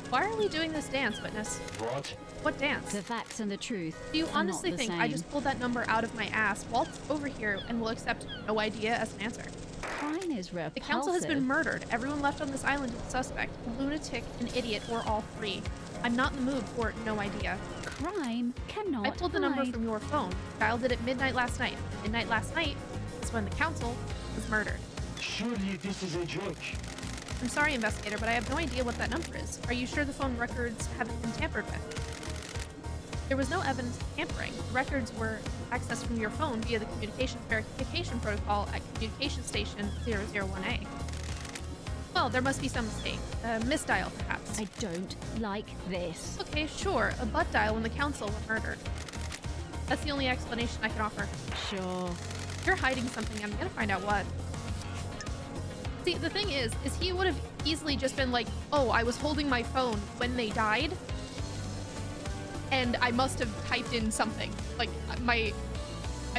Why are we doing this dance, witness?
What?
What dance?
The facts and the truth.
Do you
are
honestly
not the
think
same.
I just pulled that number out of my ass, waltzed over here, and will accept no idea as an answer?
Crime is repulsive.
The council has been murdered. Everyone left on this island is a suspect. A lunatic, an idiot, or all three. I'm not in the mood for no idea.
Crime cannot
I pulled the number
hide.
from your phone, dialed it at midnight last night. Midnight last night is when the council was murdered.
Surely this is a joke.
I'm sorry, investigator, but I have no idea what that number is. Are you sure the phone records haven't been tampered with? There was no evidence of tampering. The records were accessed from your phone via the communications verification protocol at communication station 001A. Well, there must be some mistake. A misdial, perhaps.
I don't like this.
Okay, sure. A butt dial when the council were murdered. That's the only explanation I can offer.
Sure.
You're hiding something. I'm gonna find out what. See, the thing is he would have easily just been like, oh, I was holding my phone when they died, and I must have typed in something. Like, I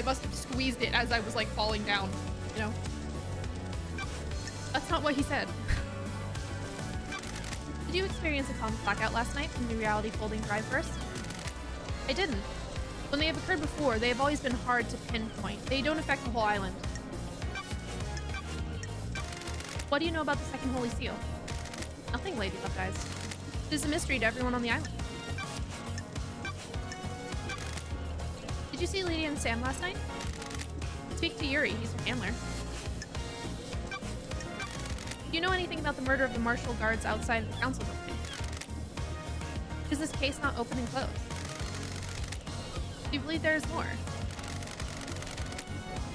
must have squeezed it as I was, like, falling down, you know? That's not what he said. Did you experience a common blackout last night from the reality folding drive burst? I didn't. When they have occurred before, they have always been hard to pinpoint. They don't affect the whole island. What do you know about the second holy seal? Nothing, Lady Love Eyes. It is a mystery to everyone on the island. Did you see Lady and Sam last night? Speak to Yuri, he's your handler. Do you know anything about the murder of the martial guards outside of the council building? Is this case not open and closed? Do you believe there is more?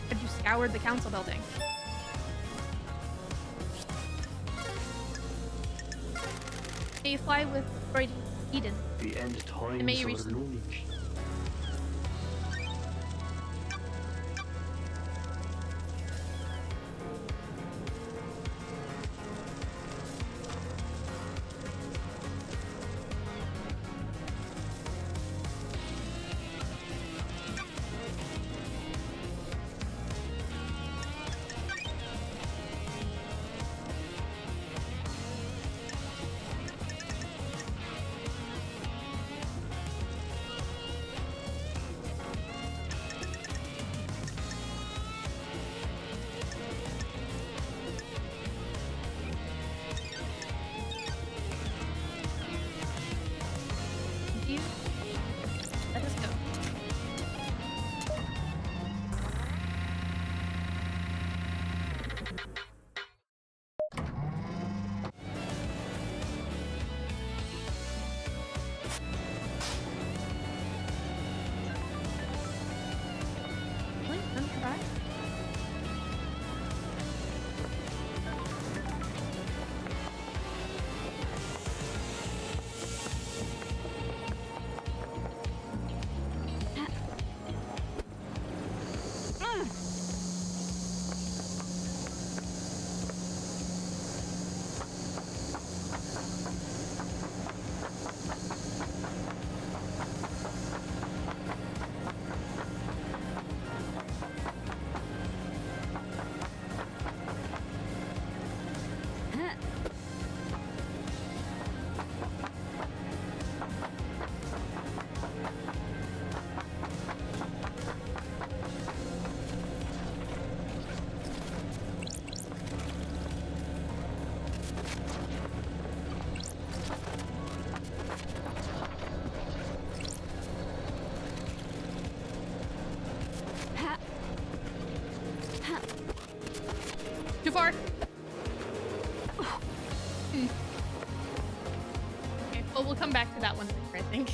Have you scoured the council building? May you fly with Freudian Eden.
The end
And may
times
you
are
reach-
looming.
You? Let us go. Really? None for that? Too far. Okay, well, we'll come back to that one later, I think.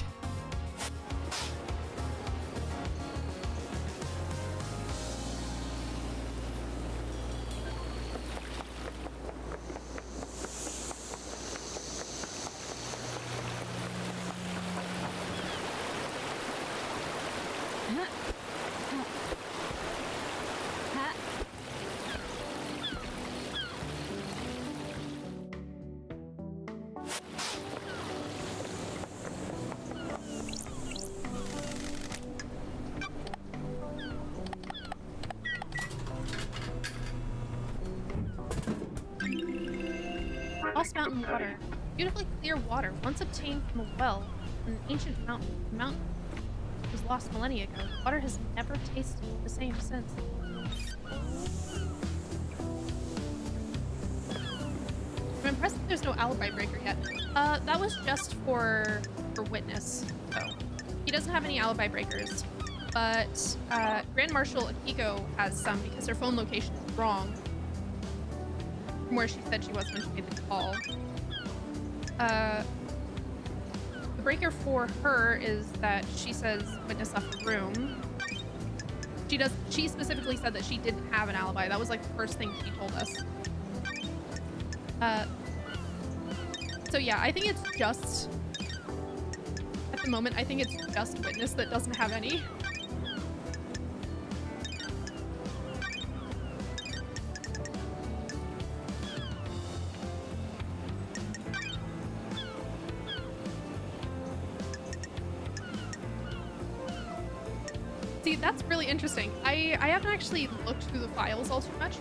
Lost mountain water. Beautifully clear water, once obtained from a well in an ancient mountain. The mountain was lost millennia ago. The water has never tasted the same since. I'm impressed that there's no alibi breaker yet. That was just for witness, though. He doesn't have any alibi breakers, but Grand Marshal Akiko has some because her phone location is wrong from where she said she was when she made the call. The breaker for her is that she says witness left the room. She specifically said that she didn't have an alibi. That was like the first thing she told us. So yeah, I think it's just, at the moment, I think it's just witness that doesn't have any. See, that's really interesting. I haven't actually looked through the files all too much,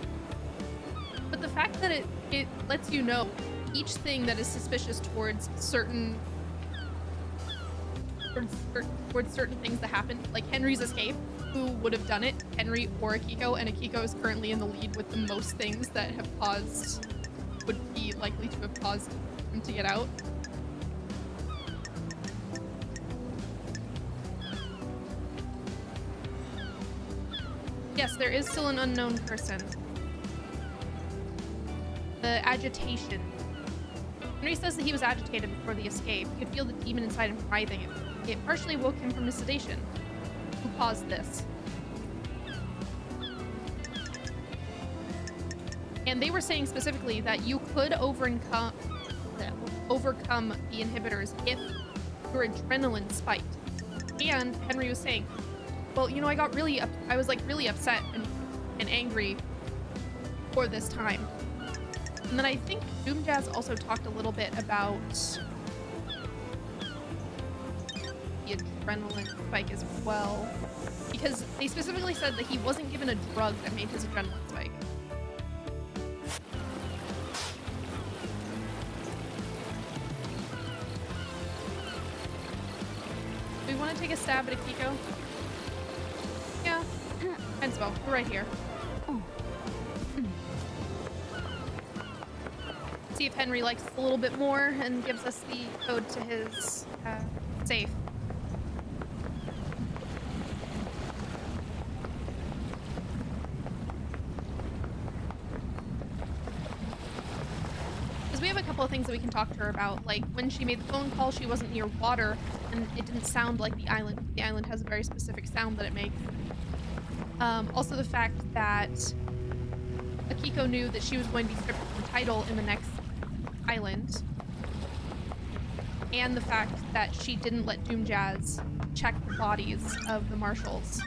but the fact that it lets you know each thing that is suspicious towards certain things that happened, like Henry's escape, who would have done it, Henry or Akiko, and Akiko is currently in the lead with the most things that would be likely to have caused him to get out. Yes, there is still an unknown person. The agitation. Henry says that he was agitated before the escape. He could feel the demon inside him writhing. It partially woke him from his sedation. Who caused this? And they were saying specifically that you could overcome the inhibitors if your adrenaline spiked. And Henry was saying, well, you know, I was like really upset and angry for this time. And then I think Doom Jazz also talked a little bit about the adrenaline spike as well. Because they specifically said that he wasn't given a drug that made his adrenaline spike. Do we want to take a stab at Akiko? Yeah, might as well. We're right here. See if Henry likes a little bit more and gives us the code to his safe. Because we have a couple of things that we can talk to her about. Like, when she made the phone call, she wasn't near water, and it didn't sound like the island. The island has a very specific sound that it makes. Also the fact that Akiko knew that she was going to be stripped of the title in the next island, and the fact that she didn't let Doom Jazz check the bodies of the marshals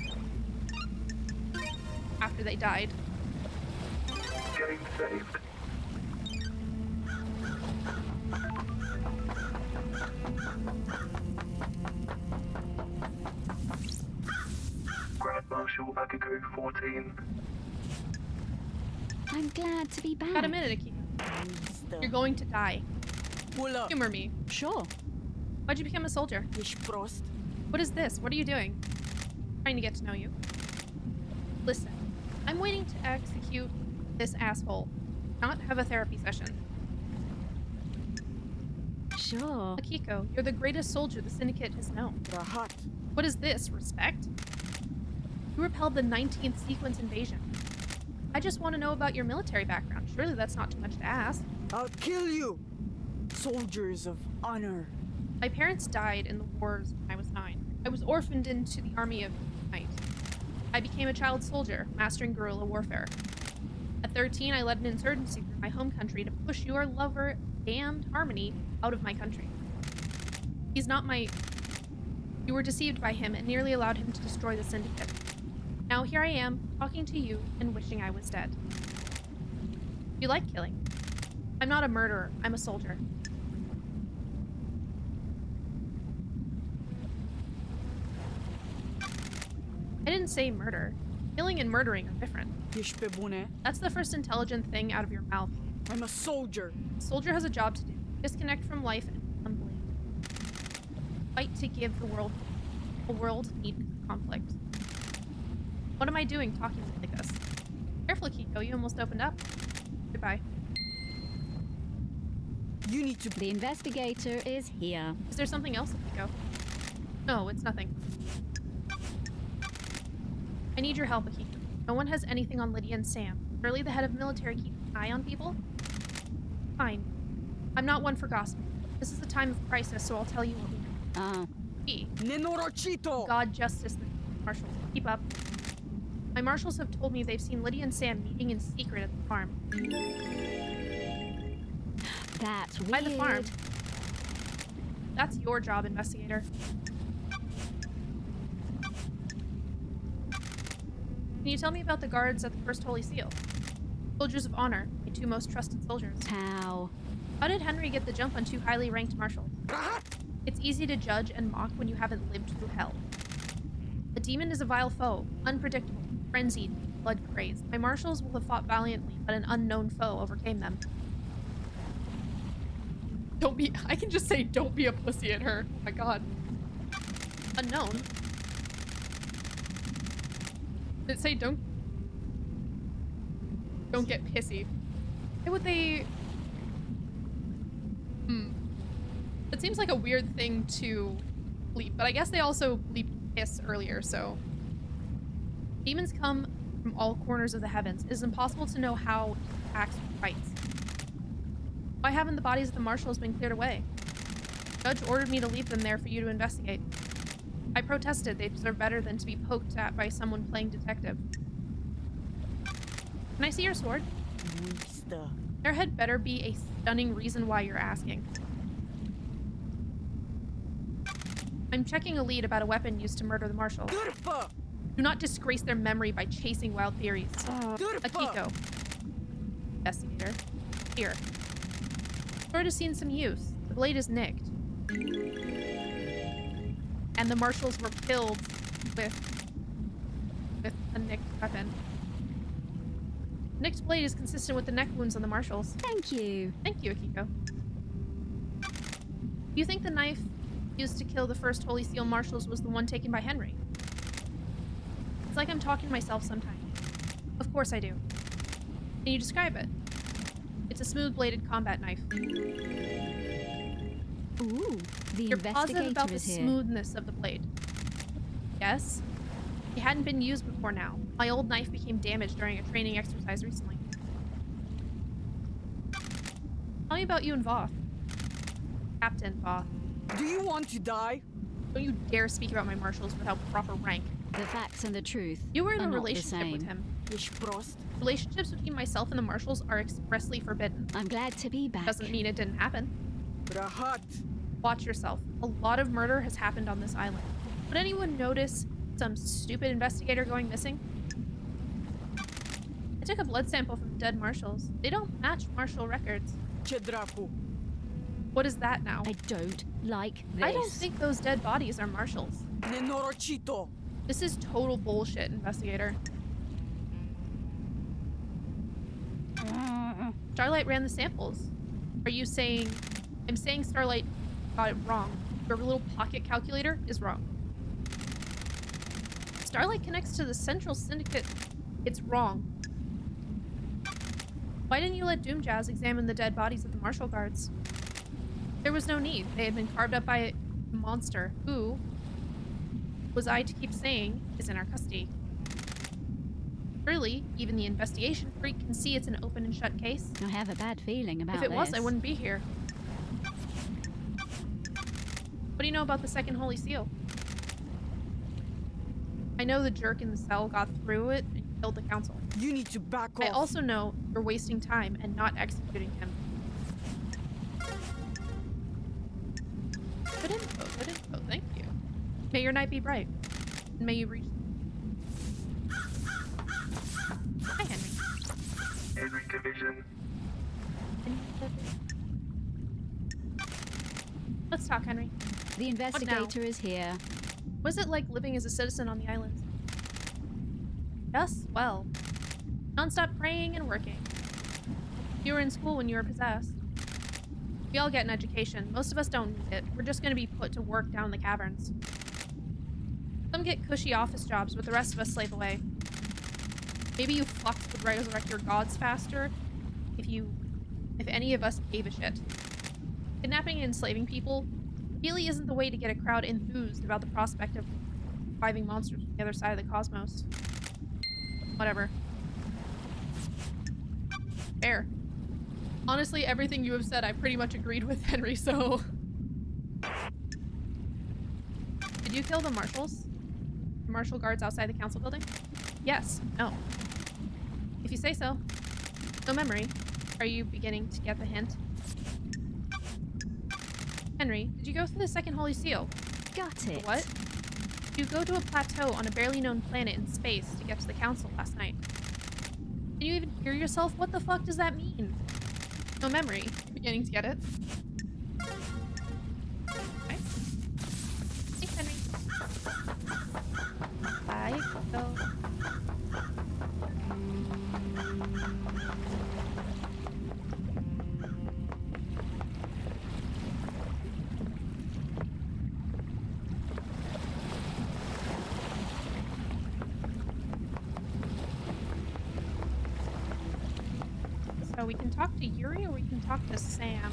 after they died.
Game saved. Grand Marshal Akiko 14.
I'm glad to be back.
Got a minute, Akiko. You're going to die. Humor me.
Sure.
Why'd you become a soldier? What is this? What are you doing? Trying to get to know you. Listen, I'm waiting to execute this asshole, not have a therapy session.
Sure.
Akiko, you're the greatest soldier the Syndicate has known. What is this? Respect? You repelled the 19th sequence invasion. I just want to know about your military background. Surely that's not too much to ask.
I'll kill you! Soldiers of honor.
My parents died in the wars when I was 9. I was orphaned into the army of night. I became a child soldier, mastering guerrilla warfare. At 13, I led an insurgency through my home country to push your lover, damned Harmony, out of my country. He's not my... You were deceived by him and nearly allowed him to destroy the Syndicate. Now here I am, talking to you and wishing I was dead. You like killing. I'm not a murderer, I'm a soldier. I didn't say murder. Killing and murdering are different. That's the first intelligent thing out of your mouth.
I'm a soldier.
A soldier has a job to do. Disconnect from life and unbelieve. Fight to give the world a world neat conflict. What am I doing talking like this? Careful, Akiko, you almost opened up. Goodbye.
You need to...
The investigator is here.
Is there something else, Akiko? No, it's nothing. I need your help, Akiko. No one has anything on Lydia and Sam. Surely the head of military keeps an eye on people? Fine. I'm not one for gossip. This is a time of crisis, so I'll tell you what we know. B.
Nenorochito!
God, justice, the marshals. Keep up. My marshals have told me they've seen Lydia and Sam meeting in secret at the farm.
That's weird.
By the farm. That's your job, investigator. Can you tell me about the guards at the First Holy Seal? Soldiers of honor, my 2 most trusted soldiers.
How?
How did Henry get the jump on 2 highly ranked marshals? It's easy to judge and mock when you haven't lived through hell. The demon is a vile foe, unpredictable, frenzied, blood-crazed. My marshals will have fought valiantly, but an unknown foe overcame them. I can just say, don't be a pussy at her. Oh my god. Unknown? Did it say don't get pissy? Why would they... It seems like a weird thing to bleep, but I guess they also bleeped piss earlier, so... Demons come from all corners of the heavens. It is impossible to know how it acts or fights. Why haven't the bodies of the marshals been cleared away? Judge ordered me to leave them there for you to investigate. I protested. They deserve better than to be poked at by someone playing detective. Can I see your sword?
Mister.
There had better be a stunning reason why you're asking. I'm checking a lead about a weapon used to murder the marshals.
Durpa!
Do not disgrace their memory by chasing wild theories.
Durpa!
Akiko. Investigator. Here. Sword has seen some use. The blade is nicked. And the marshals were killed with a nicked weapon. Nicked blade is consistent with the neck wounds on the marshals.
Thank you.
Thank you, Akiko. Do you think the knife used to kill the first Holy Seal marshals was the one taken by Henry? It's like I'm talking to myself sometimes. Of course I do. Can you describe it? It's a smooth-bladed combat knife.
Ooh, the
You're positive
investigator
about the
is here.
smoothness of the blade. Yes? It hadn't been used before now. My old knife became damaged during a training exercise recently. Tell me about you and Voth. Captain Voth.
Do you want to die?
Don't you dare speak about my marshals without proper rank.
The facts and the truth.
You were in
are
a
not the
relationship with
same.
him.
Geschprost.
Relationships between myself and the marshals are expressly forbidden.
I'm glad to be back.
Doesn't mean it didn't happen.
Rahat.
Watch yourself. A lot of murder has happened on this island. Would anyone notice some stupid investigator going missing? I took a blood sample from the dead marshals. They don't match marshal records.
Chedraku.
What is that now?
I don't like this.
I don't think those dead bodies are marshals.
Nenorochito.
This is total bullshit, investigator. Starlight ran the samples. Are you saying... I'm saying Starlight got it wrong. Your little pocket calculator is wrong. Starlight connects to the Central Syndicate. It's wrong. Why didn't you let Doomjazz examine the dead bodies of the Marshal Guards? There was no need. They had been carved up by a monster who, was I to keep saying, is in our custody. Surely, even the investigation freak can see it's an open and shut case.
I have a bad feeling about
If it was, I
this.
wouldn't be here. What do you know about the second Holy Seal? I know the jerk in the cell got through it and killed the council.
You need to back off.
I also know you're wasting time and not executing him. Good info, thank you. May your night be bright. And may you reach... Hi, Henry.
Henry Division.
Let's talk, Henry.
The investigator is here.
What is it like living as a citizen on the island? Yes, well. Non-stop praying and working. You were in school when you were possessed. We all get an education. Most of us don't need it. We're just going to be put to work down in the caverns. Some get cushy office jobs, but the rest of us slave away. Maybe you fucks would resurrect your gods faster if any of us gave a shit. Kidnapping and enslaving people really isn't the way to get a crowd enthused about the prospect of reviving monsters from the other side of the cosmos. Whatever. Fair. Honestly, everything you have said, I pretty much agreed with, Henry, so... Did you kill the marshals? The marshal guards outside the council building? Yes. No. If you say so. No memory. Are you beginning to get the hint? Henry, did you go through the second Holy Seal?
Got it.
What? You go to a plateau on a barely known planet in space to get to the council last night. Can you even hear yourself? What the fuck does that mean? No memory. You're beginning to get it. Okay. Thanks, Henry. Bye. Go. So we can talk to Yuri or we can talk to Sam.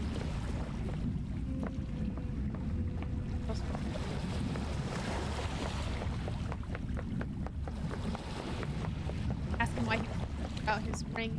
Ask him why he about his ring.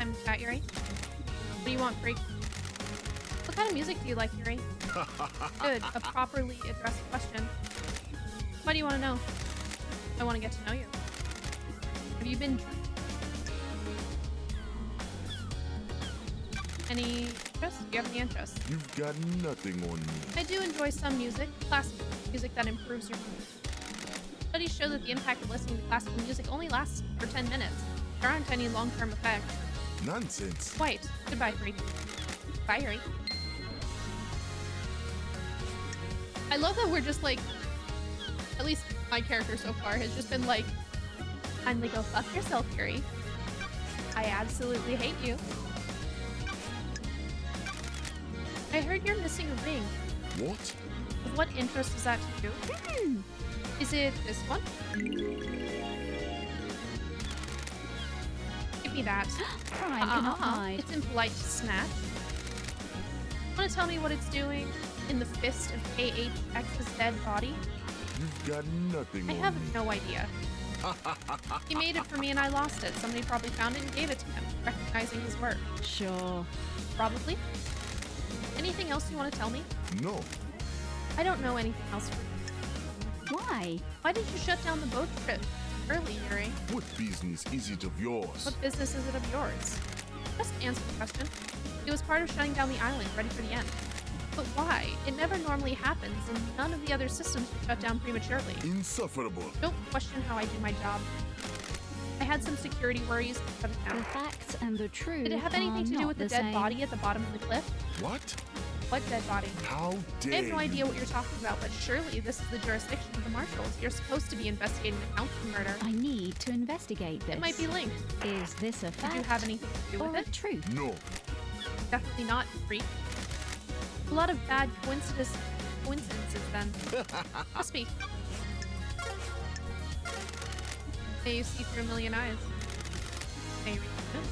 time to chat, Yuri? What do you want, freak? What kind of music do you like, Yuri? Good, a properly addressed question. Why do you want to know? I want to get to know you. Have you been... Any interest? Do you have any interest?
You've got nothing on me.
I do enjoy some music, classical music that improves your mood. Studies show that the impact of listening to classical music only lasts for 10 minutes. There aren't any long-term effects.
Nonsense.
Quite. Goodbye, freak. Bye, Yuri. I love that we're just like, at least my character so far has just been like, kindly go fuck yourself, Yuri. I absolutely hate you. I heard you're missing a ring.
What?
Of what interest is that to you? Is it this one? Give me that.
Pride cannot hide.
It's impolite to snatch. Want to tell me what it's doing in the fist of KHX's dead body?
You've got nothing
I
on
have
me.
no idea. He made it for me and I lost it. Somebody probably found it and gave it to him, recognizing his work.
Sure.
Probably. Anything else you want to tell me?
No.
I don't know anything else for you.
Why?
Why did you shut down the boat trip early, Yuri?
What business is it of yours?
What business is it of yours? Just answer the question. It was part of shutting down the island, ready for the end. But why? It never normally happens, and none of the other systems were shut down prematurely.
Insufferable.
Don't question how I do my job. I had some security worries, but it
The
happened.
facts and the truth
Did it have anything
are
to do
not
with the dead
same.
body at the bottom of the cliff?
What?
What dead body?
How dare
I have no
you?
idea what you're talking about, but surely this is the jurisdiction of the marshals. You're supposed to be investigating the council murder.
I need to investigate this.
It might be linked.
Is this a
Did
fact
you have anything to do
or
with
a
it?
truth?
No.
Definitely not, freak. A lot of bad coincidences then. Must be. May you see through a million eyes. May you read it.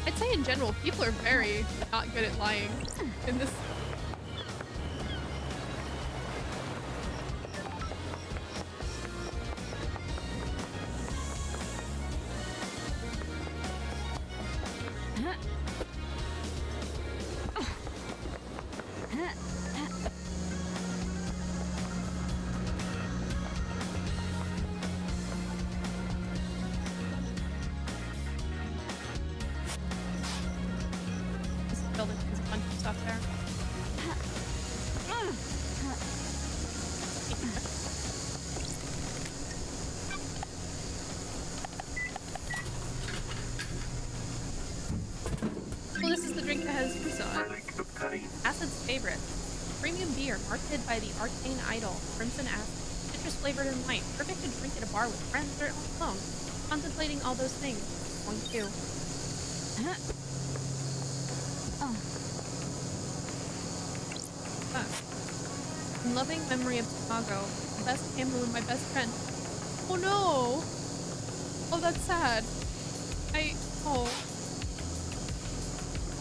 I'd say in general, people are very not good at lying in this. Just building a bunch of stuff there. Well, this is the drink that has Rusa on it.
Relic obtained.
Acid's favorite. Premium beer marketed by the arcane idol, Crimson Acid. Citrus flavored and light. Perfect to drink at a bar with friends or alone. Contemplating all those things. One cue. In loving memory of Chicago, the best Camu and my best friend. Oh no! Oh, that's sad. Oh.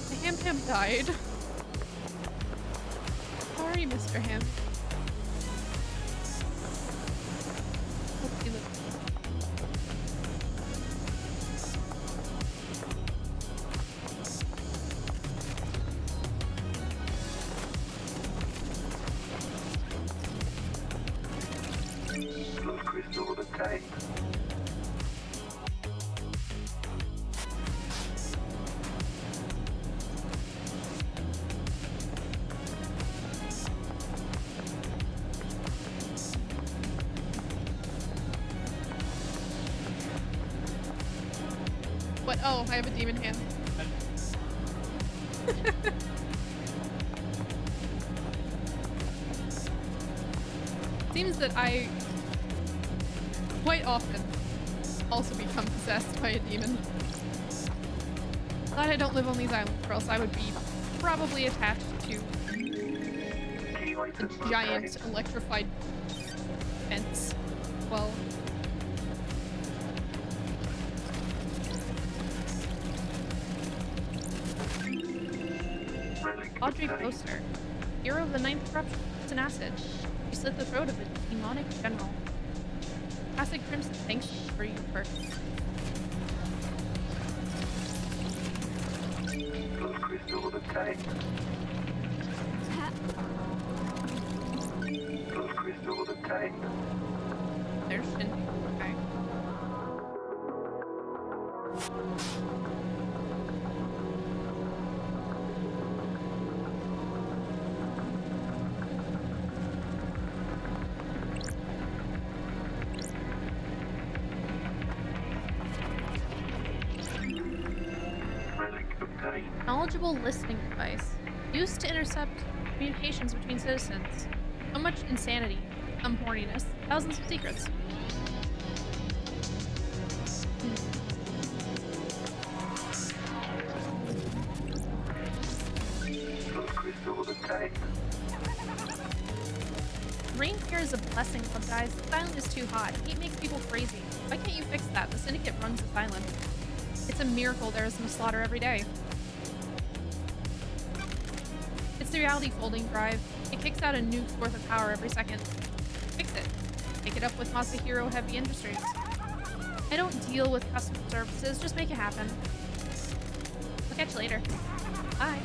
The Ham died. Sorry, Mr. Ham. Hope you live.
Slot crystal obtained.
What? Oh, I have a demon hand. Seems that I quite often also become possessed by a demon. Glad I don't live on these islands, or else I would be probably attached to
Key items
giant
obtained.
electrified vents. Well,
Relic
Audrey
obtained.
Poster, hero of the Ninth Corruption. It's an acid. She slit the throat of a demonic general. Classic Crimson thanks you for your perks.
Blood crystal obtained. Blood crystal obtained.
There's Shindy. Okay.
Relic obtained.
Knowledgeable listening device. Used to intercept communications between citizens. So much insanity, some horniness, thousands of secrets.
Blood crystal obtained.
Rain here is a blessing, club guys. The island is too hot. Heat makes people crazy. Why can't you fix that? The Syndicate runs this island. It's a miracle there isn't a slaughter every day. It's the reality folding drive. It kicks out a nuke's worth of power every second. Fix it. Take it up with Masahiro Heavy Industries. I don't deal with customer services, just make it happen. I'll catch you later. Bye.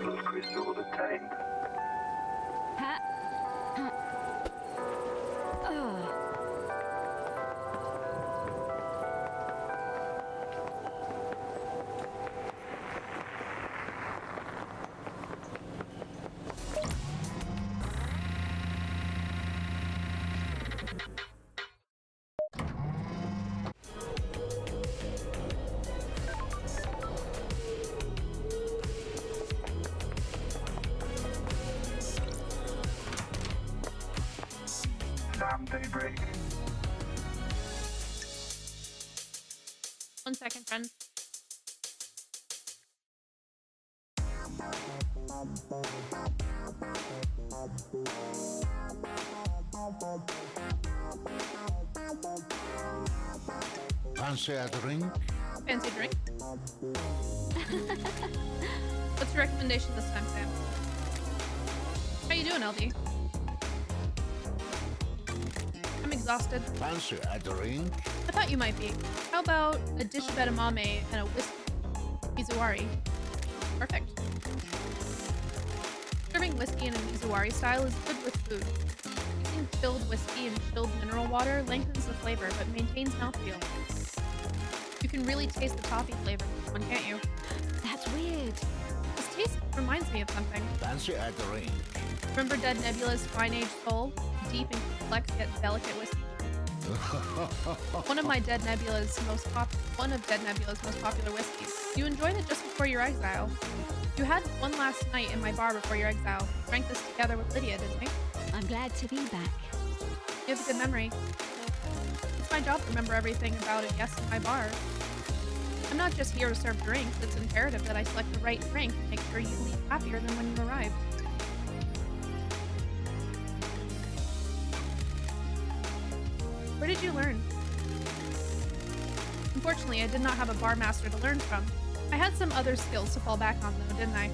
Blood crystal obtained. Sam daybreak.
1 second, friend.
Fancy a drink?
Fancy drink? What's your recommendation this time, Sam? How you doing, LD? I'm exhausted.
Fancy a drink?
I thought you might be. How about a dish of edamame and a whiskey? Mizuwari. Perfect. Serving whiskey in a Mizuwari style is good with food. Mixing chilled whiskey and chilled mineral water lengthens the flavor but maintains mouthfeel. You can really taste the toffee flavor in this one, can't you?
That's weird.
This taste reminds me of something.
Fancy a drink?
Remember Dead Nebula's Fine Age Soul? Deep and complex yet delicate whiskey. One of Dead Nebula's most popular whiskeys. You enjoyed it just before your exile. You had one last night in my bar before your exile. We drank this together with Lydia, didn't we?
I'm glad to be back.
You have a good memory. It's my job to remember everything about a guest in my bar. I'm not just here to serve drinks. It's imperative that I select the right drink and make sure you leave happier than when you arrived. Where did you learn? Unfortunately, I did not have a bar master to learn from. I had some other skills to fall back on though, didn't I?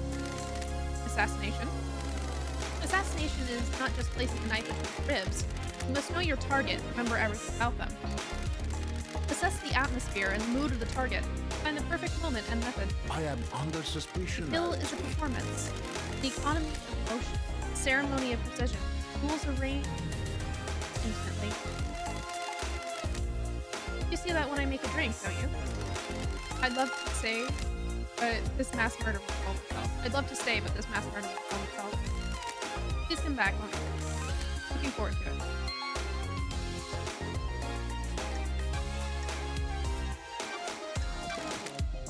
Assassination. Assassination is not just placing a knife into the ribs. You must know your target, remember everything about them. Assess the atmosphere and the mood of the target. Find the perfect moment and method.
I am under suspicion.
Skill is a performance. The economy of motion. Ceremony of precision. Tools arranged instantly. You see that when I make a drink, don't you? I'd love to say, but this mass murder will solve itself. I'd love to stay, but this mass murder will solve itself. Please come back on it. Looking forward to it.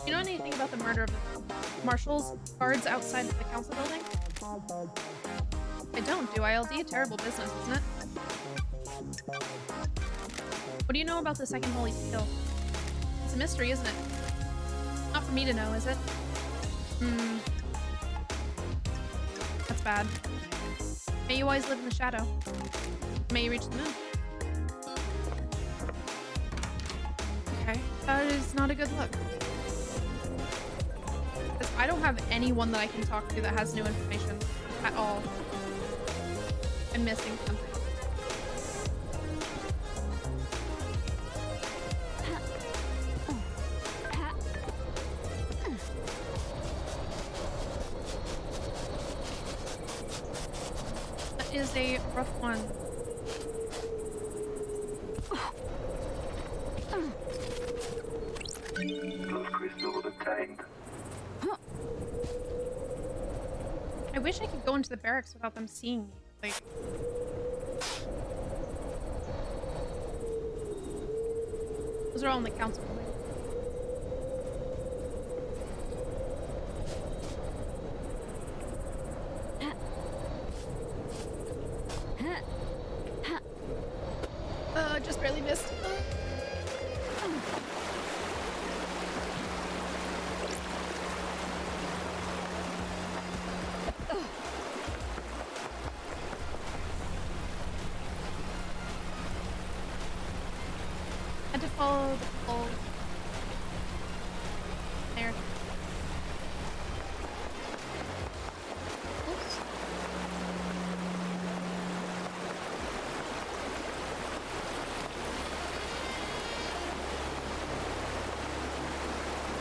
You know anything about the murder of the marshals guards outside of the council building? I don't, do I, LD? Terrible business, isn't it? do you know about the second holy seal? It's a mystery, isn't it? Not for me to know, is it? Hmm. That's bad. May you always live in the shadow. May you reach the moon. Okay, that is not a good look. Because I don't have anyone that I can talk to that has new information at all. I'm missing something. That is a rough one.
Blood crystal obtained.
I wish I could go into the barracks without them seeing me. Like, those are all in the council building. Just barely missed. Had to follow the full there. Oops.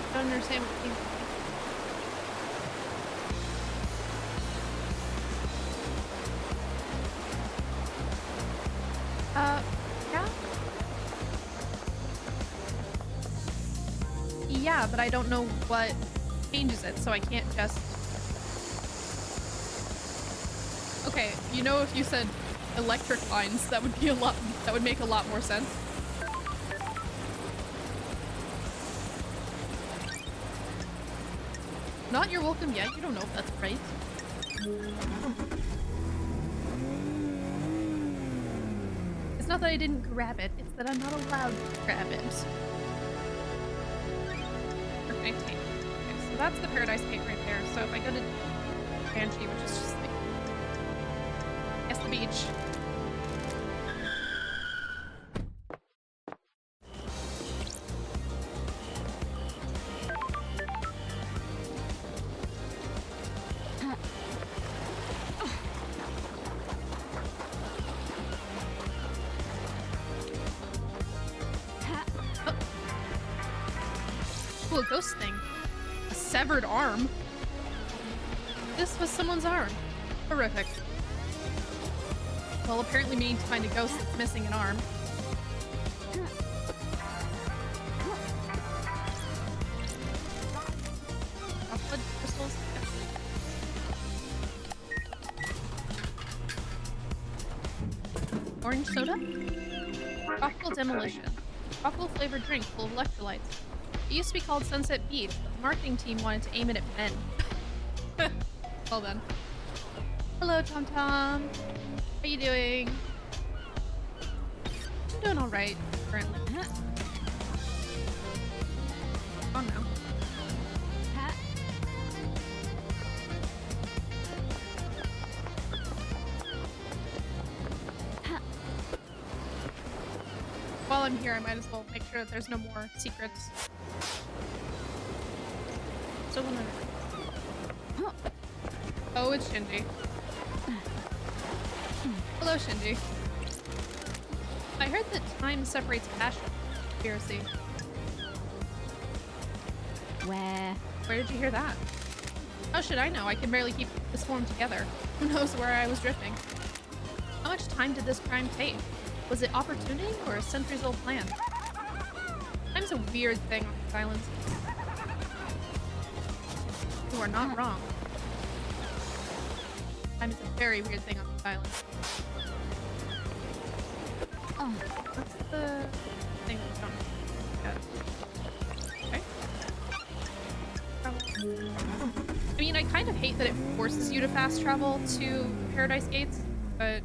I don't understand what you mean. Yeah? Yeah, but I don't know what changes it, so I can't just... Okay, you know, if you said electric lines, that would be a lot, that would make a lot more sense. Not you're welcome yet, you don't know if that's right. It's not that I didn't grab it, it's that I'm not allowed to grab it. Or can I take it? Okay, so that's the Paradise Gate right there. So if I go to Banshee, which is just like... Yes, the beach. A ghost thing. A severed arm. This was someone's arm. Horrific. Well, apparently we need to find a ghost that's missing an arm. Blood crystals? Yeah. Orange soda? Tropical demolition. Tropical flavored drink full of electrolytes. It used to be called Sunset Beach, but the marketing team wanted to aim it at men. Well then. Hello, Tom Tom. How you doing? I'm doing alright, currently. Oh no. While I'm here, I might as well make sure that there's no more secrets. So oh, it's Shinji. Hello, Shinji. I heard that time separates passion. Conspiracy. Where did you hear that? How should I know? I can barely keep this form together. Who knows where I was drifting? How much time did this crime take? Was it opportunity or a centuries-old plan? Time's a weird thing on these islands. You are not wrong. Time is a very weird thing on this island. Oh, what's the thing we don't get? Okay. I mean, I kind of hate that it forces you to fast travel to Paradise Gates, but...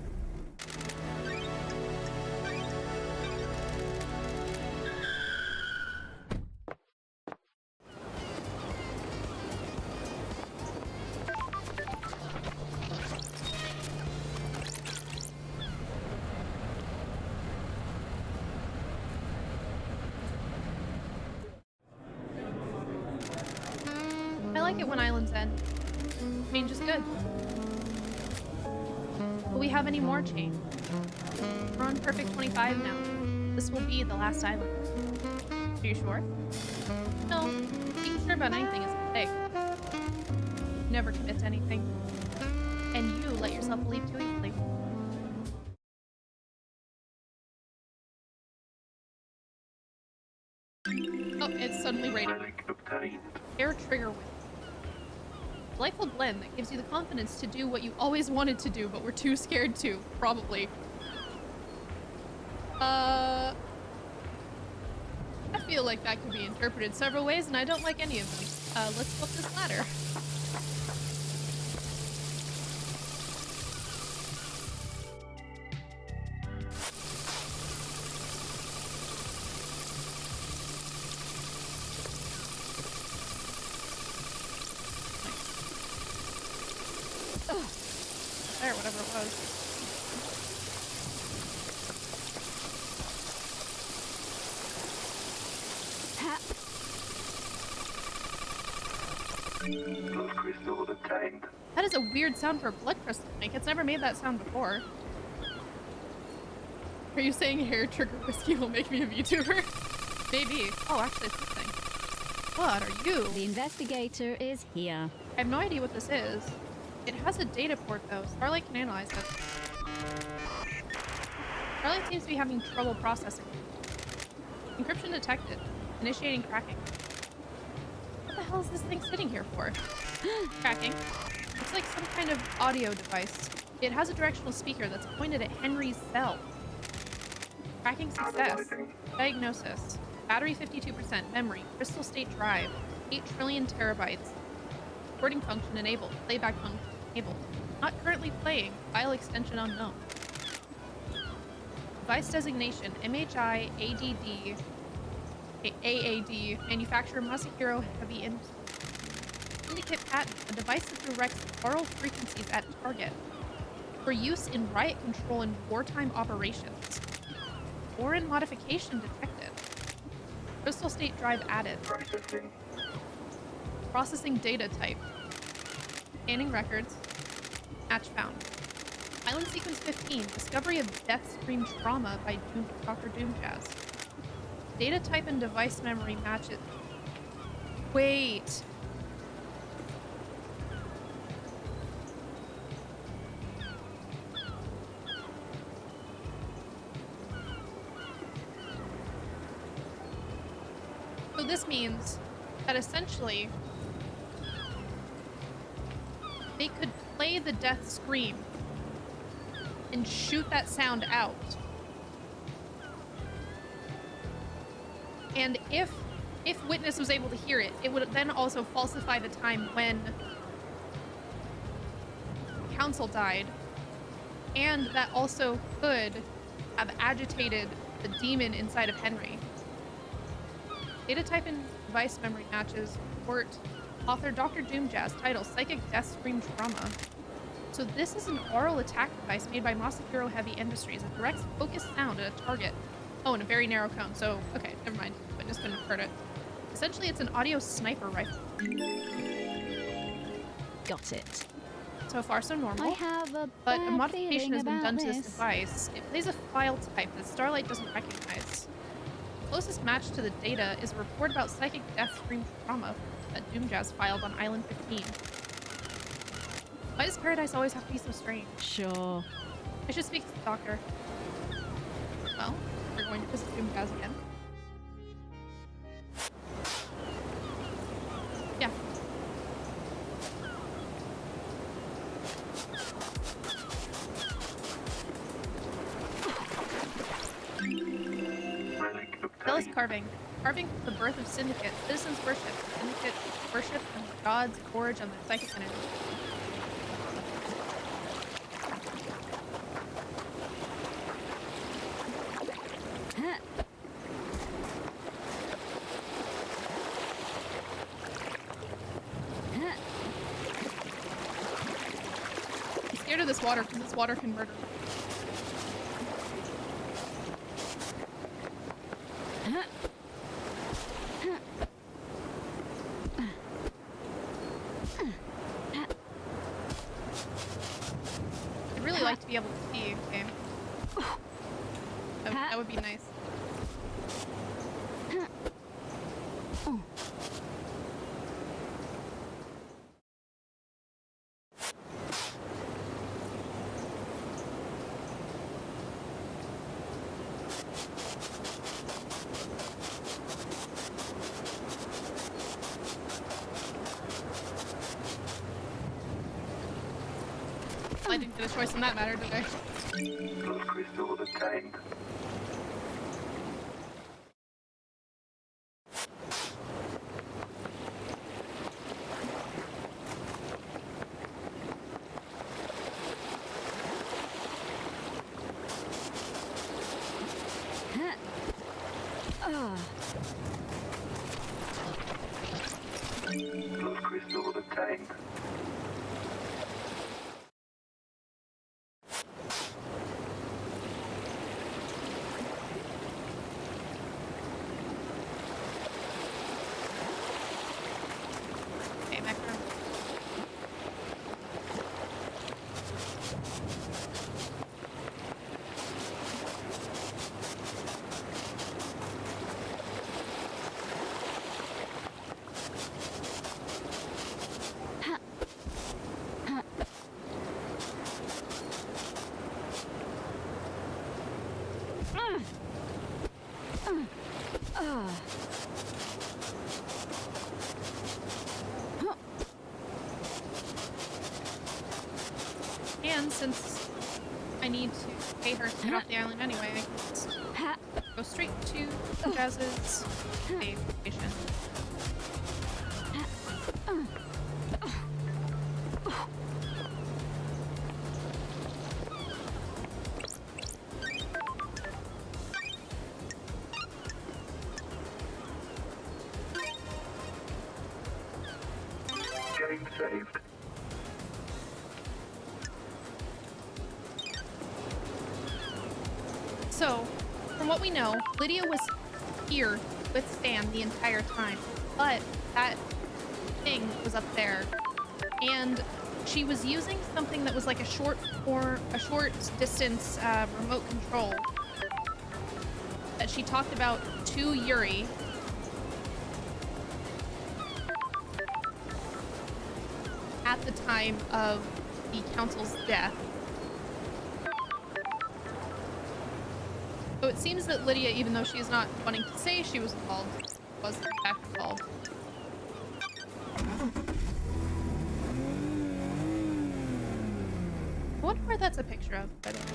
like it when islands end. Change is good. Will we have any more change? We're on perfect 25 now. This will be the last island. Are you sure? No, being sure about anything is a mistake. Never commit to anything. And you let yourself believe too easily. Oh, it's suddenly raining.
Relic obtained.
Air trigger whip. Delightful blend that gives you the confidence to do what you always wanted to do, but were too scared to, probably. I feel like that could be interpreted several ways, and I don't like any of them. Let's flip this ladder. There, whatever it was.
Blood crystal obtained.
That is a weird sound for a blood crystal to make. It's never made that sound before. Are you saying hair trigger whiskey will make me a VTuber? Maybe. Oh, actually, it's this thing. What are you?
The investigator is here.
I have no idea what this is. It has a data port, though. Starlight can analyze it. Starlight seems to be having trouble processing. Encryption detected. Initiating cracking. What the hell is this thing sitting here for? Cracking. It's like some kind of audio device. It has a directional speaker that's pointed at Henry's cell. Tracking success. Diagnosis. Battery 52%. Memory. Crystal state drive. 8 trillion terabytes. Recording function enabled. Playback function enabled. Not currently playing. File extension unknown. Device designation. MHI ADD. AAD. Manufacturer Masahiro Heavy Industries. Syndicate patent. A device that directs aural frequencies at target. For use in riot control and wartime operations. Foreign modification detected. Crystal state drive added.
Processing.
Processing data type. Scanning records. Match found. Island sequence 15. Discovery of death scream trauma by Dr. Doomjazz. Data type and device memory matches. Wait. So this means that essentially they could play the death scream and shoot that sound out. And if Witness was able to hear it, it would then also falsify the time when Council died. And that also could have agitated the demon inside of Henry. Data type and device memory matches. Port. Author Dr. Doomjazz. Title Psychic Death Scream Trauma. So this is an aural attack device made by Masahiro Heavy Industries. It directs focused sound at a target. Oh, in a very narrow cone. So, okay, never mind. Witness couldn't have heard it. Essentially, it's an audio sniper rifle.
Got it.
So far, so normal.
I have a
But
bad
a modification
feeling
has been
about
done to this
this.
device. It plays a file type that Starlight doesn't recognize. The closest match to the data is a report about psychic death scream trauma that Doomjazz filed on Island 15. Why does Paradise always have to be so strange?
Sure.
I should speak to the doctor. Well, we're going to visit Doomjazz again. Yeah.
Relic
Jealous
obtained.
carving. Carving the birth of Syndicate. Citizens worship. Syndicate worship and the gods forge on their psychic energy. I'm scared of this water because this water can murder me. be able to see in game. That would be nice. I didn't get a choice in that matter, did I?
Blood crystal obtained. Blood crystal obtained.
Okay, back around. And since I need to pay her to get off the island anyway, I can just go straight to Jazz's save station.
Game saved.
So, from what we know, Lydia was here with Stan the entire time, but that thing was up there, and she was using something that was like a short distance remote control that she talked about to Yuri. At the time of the council's death. So it seems that Lydia, even though she is not wanting to say she was involved, was in fact involved. I wonder where that's a picture of, by the way.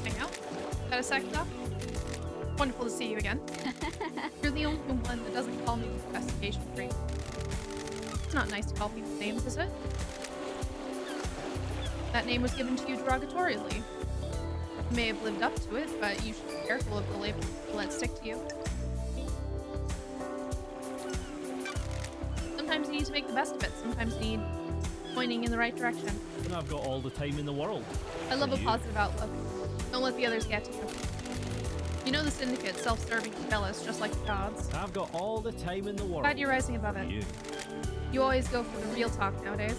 Hang out. Got a sec, Doc? Wonderful to see you again. You're the only one that doesn't call me investigation free. It's not nice to call people names, is it? That name was given to you derogatorily. You may have lived up to it, but you should be careful of the labels you let stick to you. Sometimes you need to make the best of it. Sometimes you need pointing in the right direction.
And I've got all the time in the world.
I love a
You?
positive outlook. Don't let the others get to you. You know the Syndicate, self-serving and jealous, just like the gods.
I've got all the time in the world.
Glad you're rising above it.
You.
You always go for the real talk nowadays.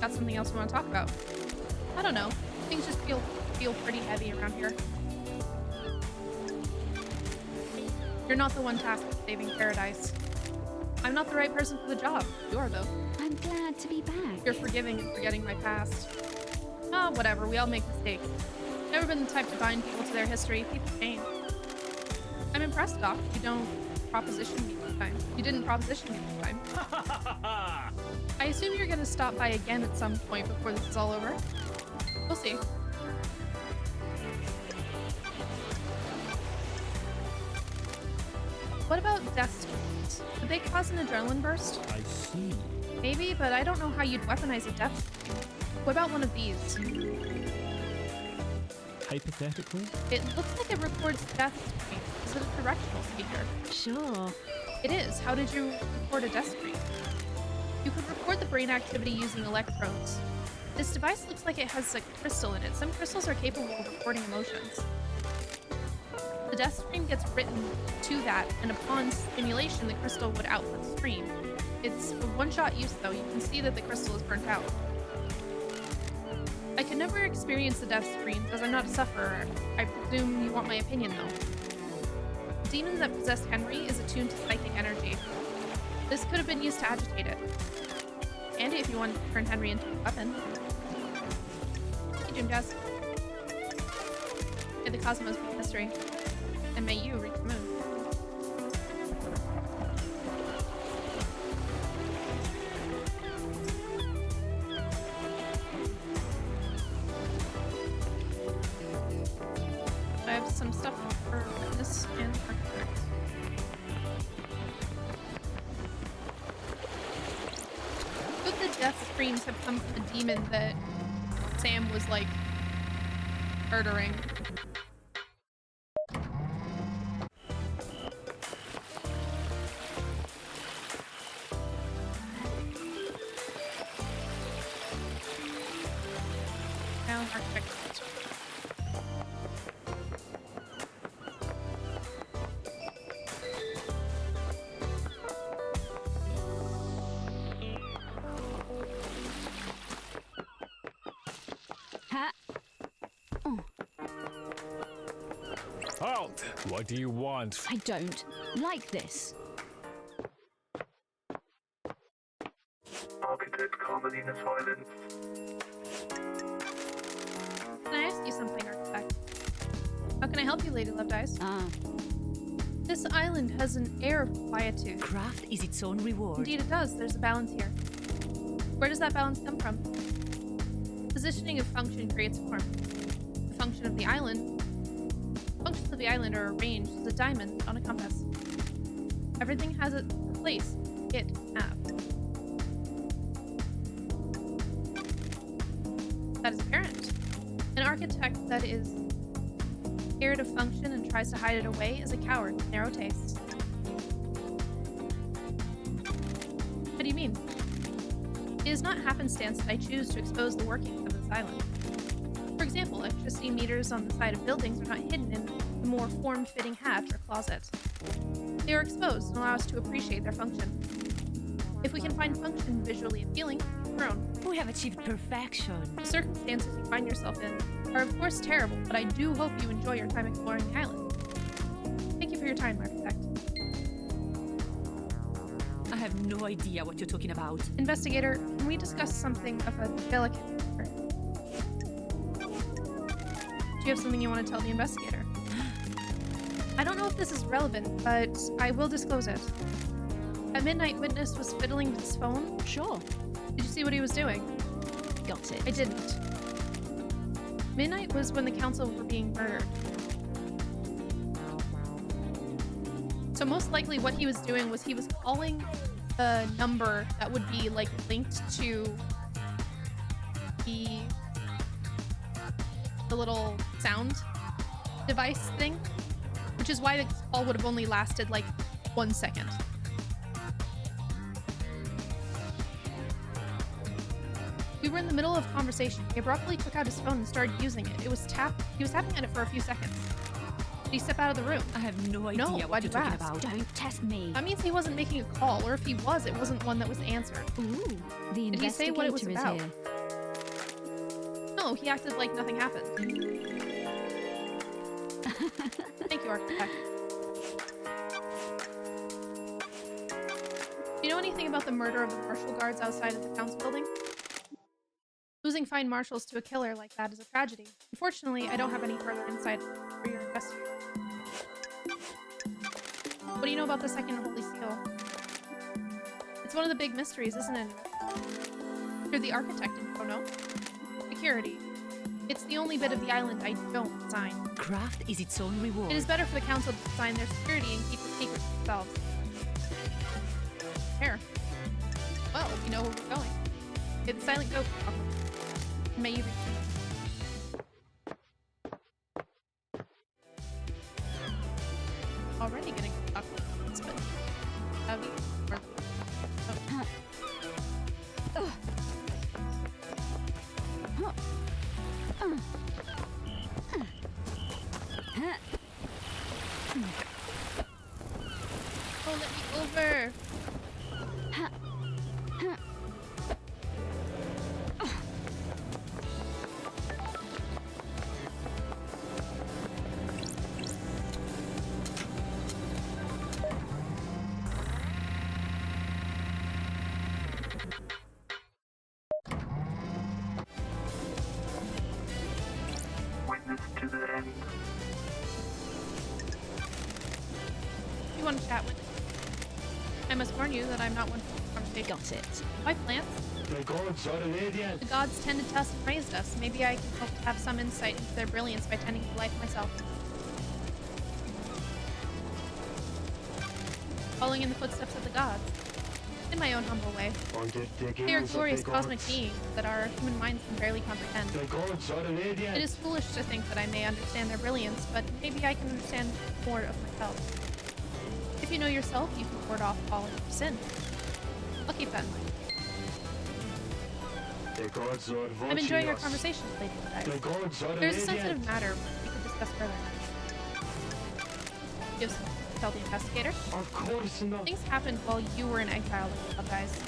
Got something else you want to talk about? I don't know. Things just feel pretty heavy around here. You're not the one tasked with saving paradise. I'm not the right person for the job. You are, though.
I'm glad to be back.
You're forgiving and forgetting my past. Ah, whatever. We all make mistakes. Never been the type to bind people to their history. People change. I'm impressed, Doc. You don't proposition me this time. You didn't proposition me this time. I assume you're gonna stop by again at some point before this is all over. We'll see. What about death screens? Would they cause an adrenaline burst?
I see.
Maybe, but I don't know how you'd weaponize a death screen. What about one of these?
Hypothetically?
It looks like it records death screens. Is it a directional speaker?
Sure.
It is. How did you record a death screen? You could record the brain activity using electrodes. This device looks like it has a crystal in it. Some crystals are capable of recording emotions. The death screen gets written to that, and upon stimulation, the crystal would output the screen. It's a one-shot use, though. You can see that the crystal is burnt out. I could never experience the death screens, as I'm not a sufferer. I presume you want my opinion, though. The demon that possessed Henry is attuned to psychic energy. This could have been used to agitate it. Handy if you wanted to turn Henry into a weapon. Hey, Jim Jazz. May the cosmos be mystery. And may you reach the moon. I have some stuff for witness and architect. Could the death screams have come from the demon that Sam was like murdering? Now architect.
Ha!
Halt! What do you want?
I don't like this.
Architect Carmelina Silence.
Can I ask you something, architect? How can I help you, Lady Loved Eyes? This island has an air of quietude.
Craft is its own reward.
Indeed it does. There's a balance here. Where does that balance come from? Positioning of function creates form. The function of the island. Functions of the island are arranged as a diamond on a compass. Everything has a place it can have. That is apparent. An architect that is scared of function and tries to hide it away is a coward with narrow tastes. What do you mean? It is not happenstance that I choose to expose the workings of this island. For example, electricity meters on the side of buildings are not hidden in the more form-fitting hatch or closet. They are exposed and allow us to appreciate their function. If we can find function visually appealing, we've grown.
We have achieved perfection.
The circumstances you find yourself in are of course terrible, but I do hope you enjoy your time exploring the island. Thank you for your time, architect.
I have no idea what you're talking about.
Investigator, can we discuss something of a delicate nature? Do you have something you want to tell the investigator? I don't know if this is relevant, but I will disclose it. At midnight, Witness was fiddling with his phone.
Sure.
Did you see what he was doing?
Got it.
I didn't. Midnight was when the council were being murdered. So most likely what he was doing was he was calling the number that would be like linked to the little sound device thing, which is why the call would have only lasted like 1 second. We were in the middle of conversation. He abruptly took out his phone and started using it. He was tapping at it for a few seconds. Did he step out of the room?
I have no idea what
why'd
you're
you
talking
ask?
about.
Don't test me.
That means he wasn't making a call, or if he was, it wasn't one that was answered.
Ooh, the
Did he say what it was
investigator is
about?
here.
No, he acted like nothing happened. Thank you, architect. Do you know anything about the murder of the marshal guards outside of the council building? Losing fine marshals to a killer like that is a tragedy. Unfortunately, I don't have any further insight for your investigation. What do you know about the second Holy Seal? It's one of the big mysteries, isn't it? You're the architect and you don't know? Security. It's the only bit of the island I don't design.
Craft is its own reward.
It is better for the council to design their security and keep it secret. ourselves. Here. Well, we know where we're going. It's Silent Goat. May you already getting stuck with this, but have you? Oh, let me over.
Witness to the end.
You want to chat with? I must warn you that I'm not one for conversation.
Got it.
Why plants?
The gods are radiant.
The gods tended to us and raised us. Maybe I can hope to have some insight into their brilliance by tending to life myself. Following in the footsteps of the gods. In my own humble way. They are glorious cosmic beings that our human minds can barely comprehend.
The gods are radiant.
It is foolish to think that I may understand their brilliance, but maybe I can understand more of myself. If you know yourself, you can ward off all of your sin. I'll keep that in mind.
The gods are watching
I'm enjoying our
us.
conversation, Lady
The
Dice.
gods are
There's a
radiant.
sensitive matter we could discuss further. Just tell the investigator.
Of course not.
Things happened while you were in exile, Lady Dice.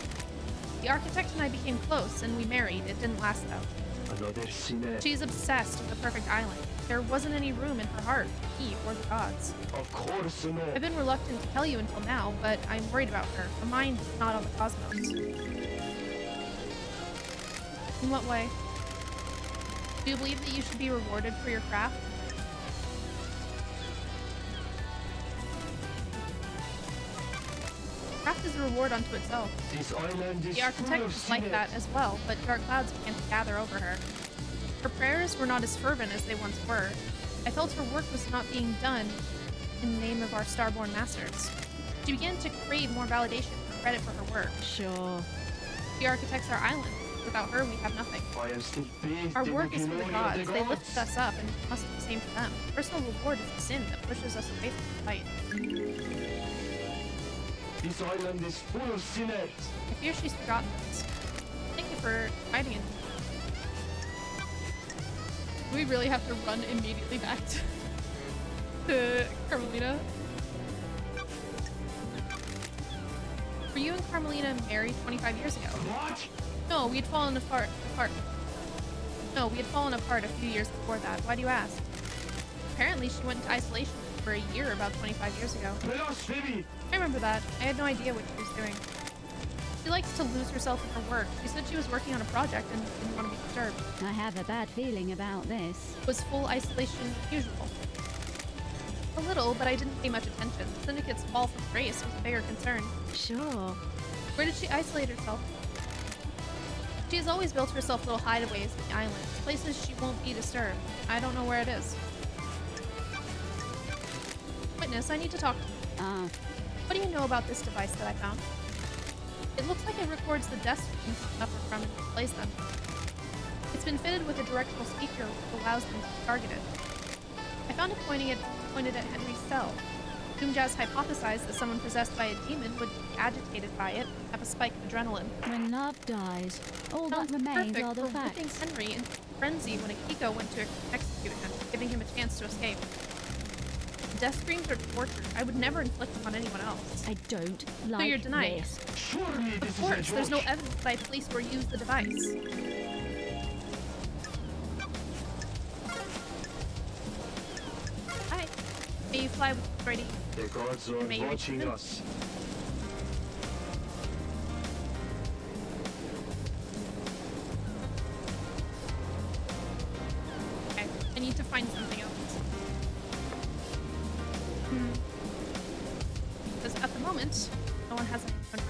The architect and I became close, and we married. It didn't last, though.
Another sinner.
She's obsessed with the perfect island. There wasn't any room in her heart for me or the gods.
Of course
I've
not.
been reluctant to tell you until now, but I'm worried about her. Her mind is not all the cosmos. In what way? Do you believe that you should be rewarded for your craft? Craft is a reward unto itself.
This island is
The architect
full of
was like
sinners.
that as well, but dark clouds began to gather over her. Her prayers were not as fervent as they once were. I felt her work was not being done in the name of our starborn masters. She began to crave more validation and credit for her work.
Sure.
The architects our island. Without her, we have nothing.
I am still bathed
Our
in
work
the
is for the
glory
gods.
of the
They
gods.
lift us up, and we must do the same for them. Personal reward is the sin that pushes us away from the fight.
This island is full of sinners.
I fear she's forgotten us. Thank you for hiding it. We really have to run immediately back to Carmelina. Were you and Carmelina married 25 years ago?
What?
No, we had fallen apart. No, we had fallen apart a few years before that. Why do you ask? Apparently, she went into isolation for a year about 25 years ago.
Blasphemy!
I remember that. I had no idea what she was doing. She likes to lose herself in her work. She said she was working on a project and didn't want to be disturbed.
I have a bad feeling about this.
Was full isolation usual? A little, but I didn't pay much attention. Syndicate's fall from grace was a bigger concern.
Sure.
Where did she isolate herself? She has always built herself little hideaways in the island, places she won't be disturbed. I don't know where it is. Witness, I need to talk.
Ah,
What do you know about this device that I found? It looks like it records the death streams you suffer from and displays them. It's been fitted with a directional speaker which allows them to be targeted. I found it pointed at Henry's cell. Doomjazz hypothesized that someone possessed by a demon would be agitated by it and have a spike of adrenaline.
when love dies, all that
Sounds
remains
perfect
are the
for whipping
facts.
Henry into frenzy when Akiko went to execute him, giving him a chance to escape. Death screams are torture. I would never inflict them on anyone else.
I don't like
you're denying
this.
Surely this
Of course,
is a
there's no
joke.
evidence that I placed or used the device. Hi. May you fly with Brady.
The gods are
May you reach
watching
them.
us.
Okay. I need to find something else. Because at the moment, no one has any fun.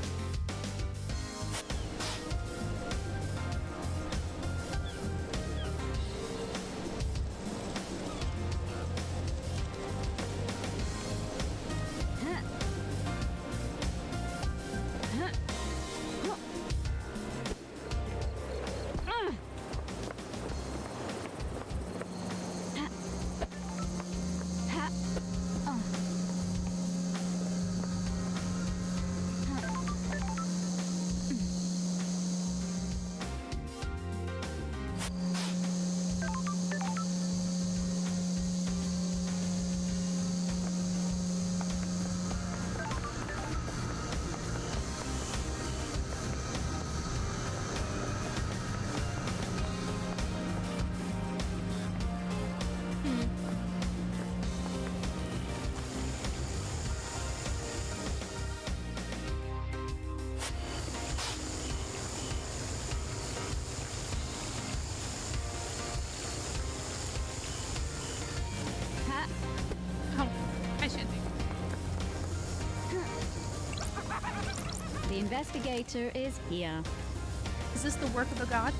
investigator is here.
Is this the work of a god?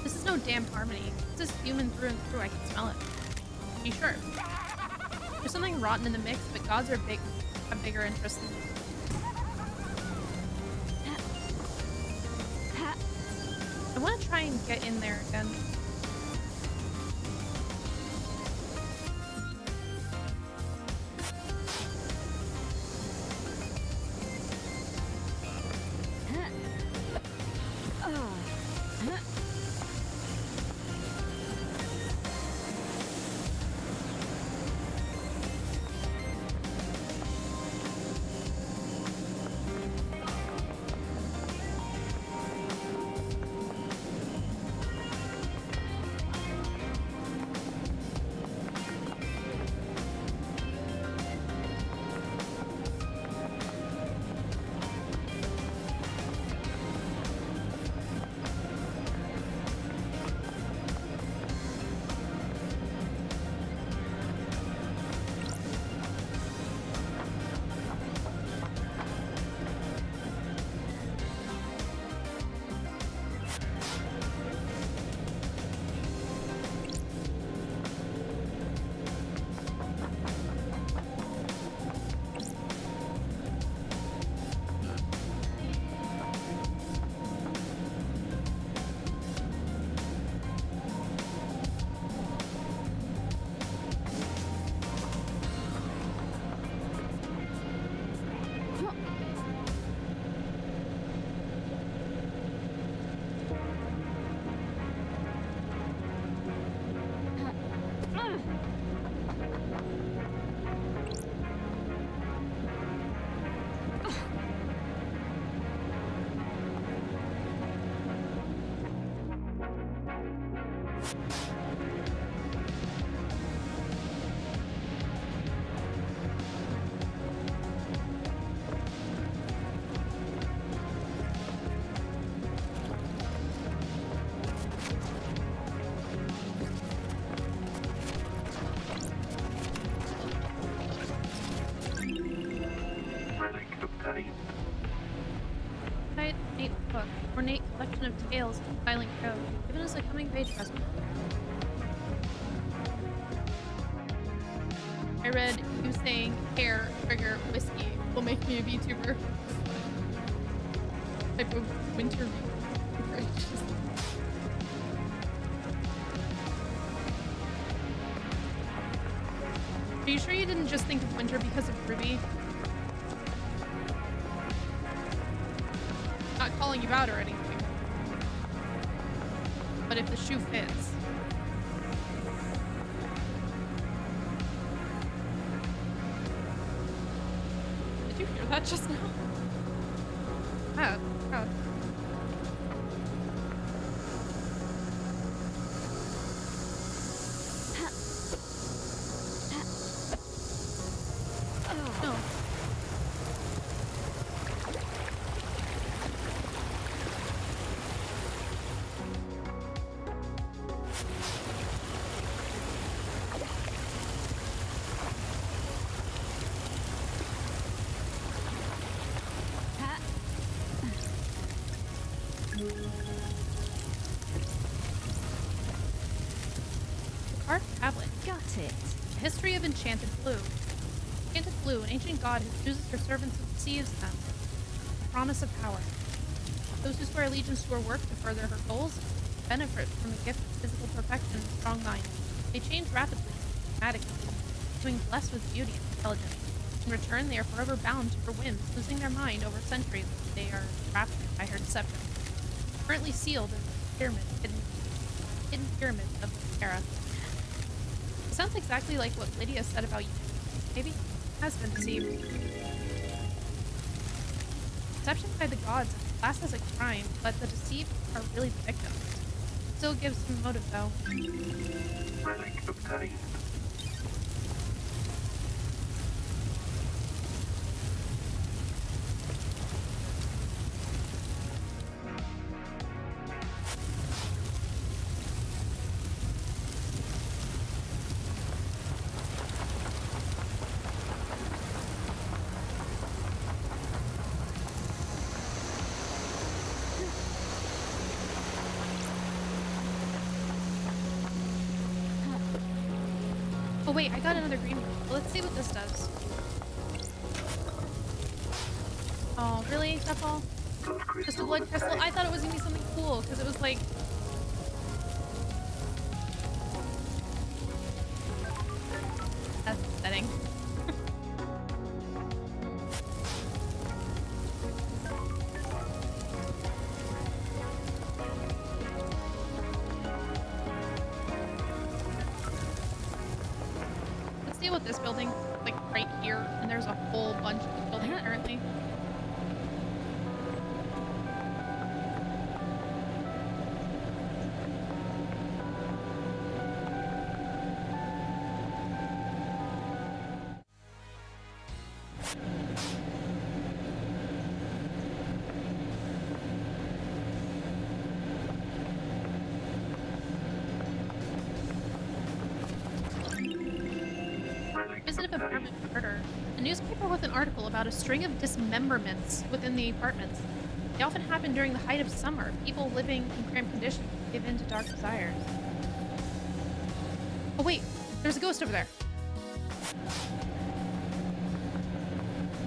This is no damn harmony. This is human through and through. I can smell it. Be sure. There's something rotten in the mix, but gods are a bigger interest than me. I want to try and get in there again. Ornate collection of tales and filing code, given us a coming page present. I read you saying hair, trigger, whiskey will make me a VTuber. Type of winter gracious. Are you sure you didn't just think of winter because of Ruby? Not calling you out or anything. But if the shoe fits. Did you hear that just now? Ah, oh. No. Tablet.
Got it.
A history of Enchanted Blue. Enchanted Blue, an ancient god who chooses her servants and deceives them. A promise of power. Those who swear allegiance to her work to further her goals benefit from the gift of physical perfection and strong mind. They change rapidly, dramatically, becoming blessed with beauty and intelligence. In return, they are forever bound to her whims, losing their mind over centuries as they are trapped by her deception. Currently sealed in the hidden pyramid of the era. Sounds exactly like what Lydia said about you. Maybe has been deceived. Deception by the gods is classed as a crime, but the deceived are really the victims. Still gives some motive though.
Relic obtained.
wait, I got another green one. Let's see what this does. Oh, really? That's all? Just a blood crystal? I thought it was gonna be something cool, because it was like... That's upsetting. Let's deal with this building, like, right here, and there's a whole bunch of this building currently. Visit of apartment murder. A newspaper with an article about a string of dismemberments within the apartments. They often happen during the height of summer. People living in cramped conditions give in to dark desires. Oh wait, there's a ghost over there.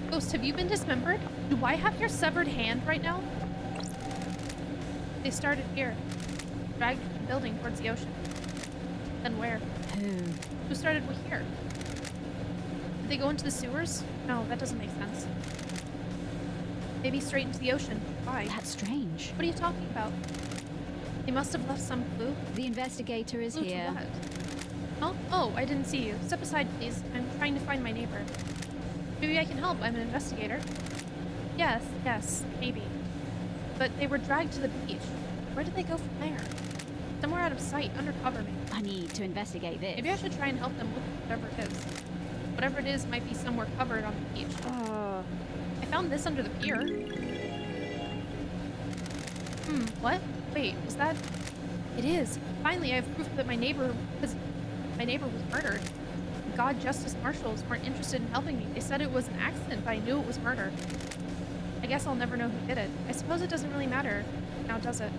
Ghost, have you been dismembered? Do I have your severed hand right now? They started here. Dragged from the building towards the ocean. Then where? Who started here? Did they go into the sewers? No, that doesn't make sense. Maybe straight into the ocean. Why?
That's strange.
What are you talking about? They must have left some clue.
The investigator is
Clue to
here.
what? Huh? Oh, I didn't see you. Step aside, please. I'm trying to find my neighbor. Maybe I can help. I'm an investigator. Yes, maybe. But they were dragged to the beach. Where did they go from there? Somewhere out of sight, undercover maybe.
I need to investigate this.
Maybe I should try and help them look for whatever it is. Whatever it is might be somewhere covered on the beach. I found this under the pier. What? Wait, is that... It is. Finally, I have proof that my neighbor was murdered. God Justice Marshals weren't interested in helping me. They said it was an accident, but I knew it was murder. I guess I'll never know who did it. I suppose it doesn't really matter now, does it?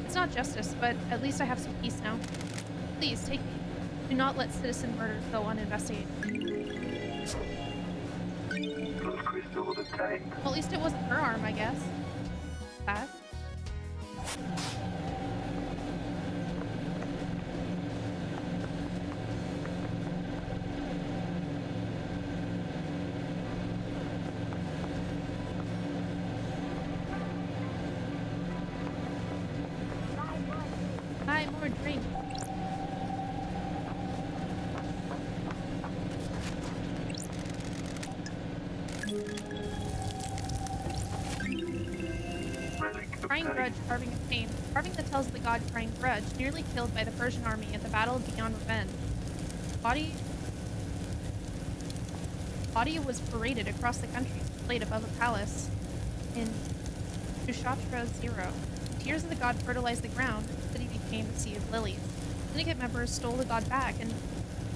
It's not justice, but at least I have some peace now. Please, take me. Do not let citizen murders go uninvestigated.
Crystal obtained.
Well, at least it wasn't her arm, I guess. That. Buy more drink. Crying Grudge, carving of pain. Carving that tells the god Crying Grudge, nearly killed by the Persian army at the Battle Beyond Revenge. Body was paraded across the country, displayed above a palace in Tushatra Zero. The tears of the god fertilized the ground, and the city became a sea of lilies. Syndicate members stole the god back and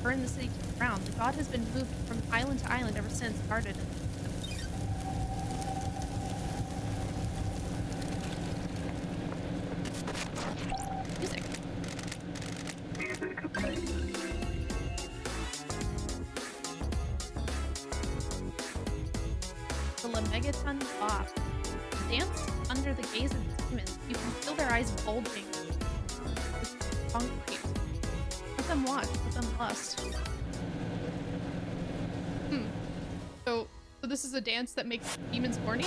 burned the city to the ground. The god has been moved from island to island ever since, guarded. Music.
Music obtained.
The Lemegaton Bop. Dance under the gaze of demons. You can feel their eyes bulging. It's concrete. Let them watch. Let them lust. So this is a dance that makes demons horny?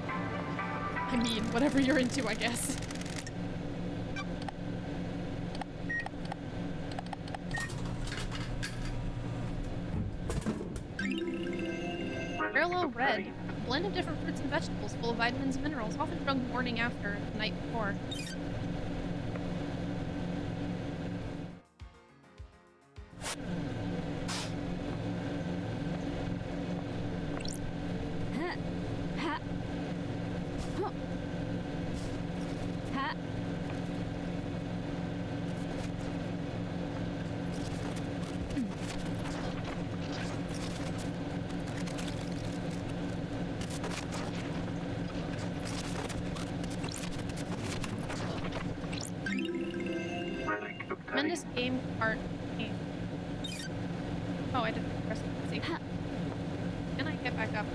I mean, whatever you're into, I guess. Parallel Red. A blend of different fruits and vegetables full of vitamins and minerals, often drunk the morning after, the night before. part. Oh, I didn't press it. See. Can I get back up?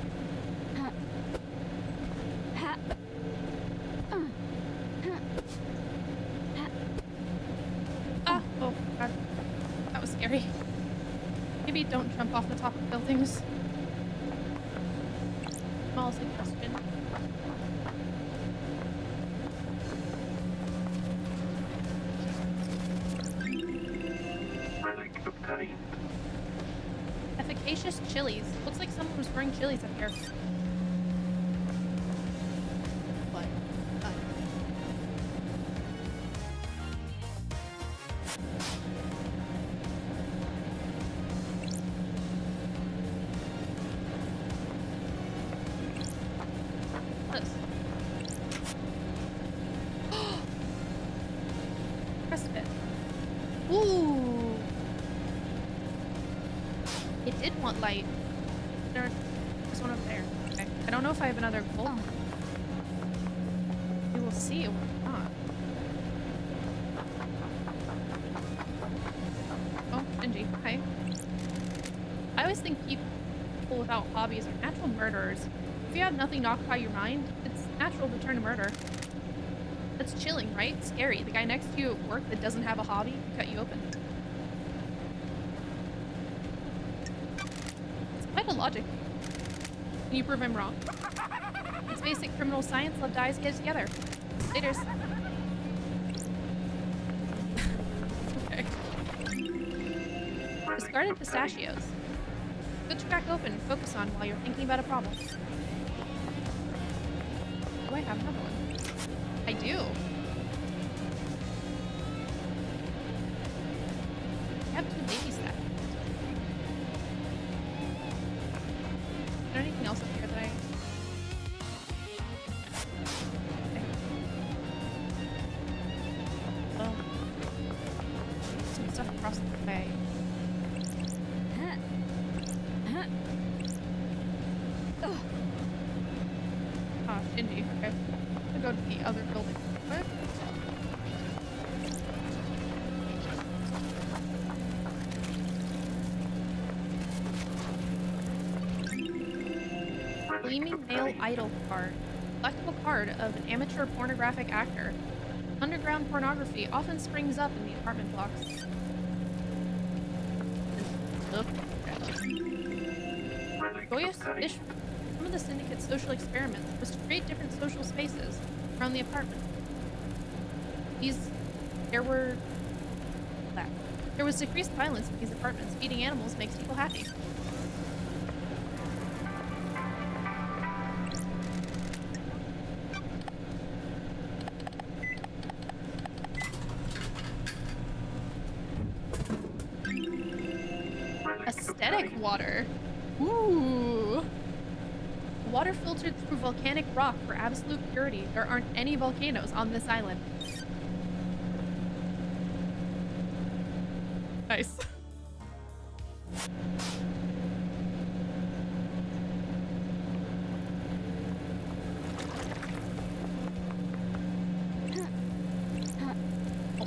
Ah, oh god. That was scary. Maybe don't jump off the top of buildings. Small suggestion.
Relic obtained.
Efficacious chilies. Looks like someone was growing chilies up here. What? This. Press it. Ooh. It did want light. There's one over there. Okay. I don't know if I have another gold. We will see or not. Oh, Shinji. Hi. I always think people without hobbies are natural murderers. If you have nothing to occupy your mind, it's natural to turn to murder. That's chilling, right? Scary. The guy next to you at work that doesn't have a hobby can cut you open. It's quite a logic. Can you prove him wrong? It's basic criminal science. Love dies, get it together. Laters. Okay. Discarded pistachios. Good to crack open and focus on while you're thinking about a problem. Oh, I have another one. I do. I have 2 baby stacks. Is there anything else up here that I... Okay. Well, some stuff across the way. Ah, Shinji. Okay. I'll go to the other building real quick. Gleaming male idol card. Collectible card of an amateur pornographic actor. Underground pornography often springs up in the apartment blocks. Look. Joyous fish. Some of the syndicate's social experiments was to create different social spaces around the apartment. There was decreased violence in these apartments. Feeding animals makes people happy. Aesthetic water. Ooh. Water filtered through volcanic rock for absolute purity. There aren't any volcanoes on this island. Nice.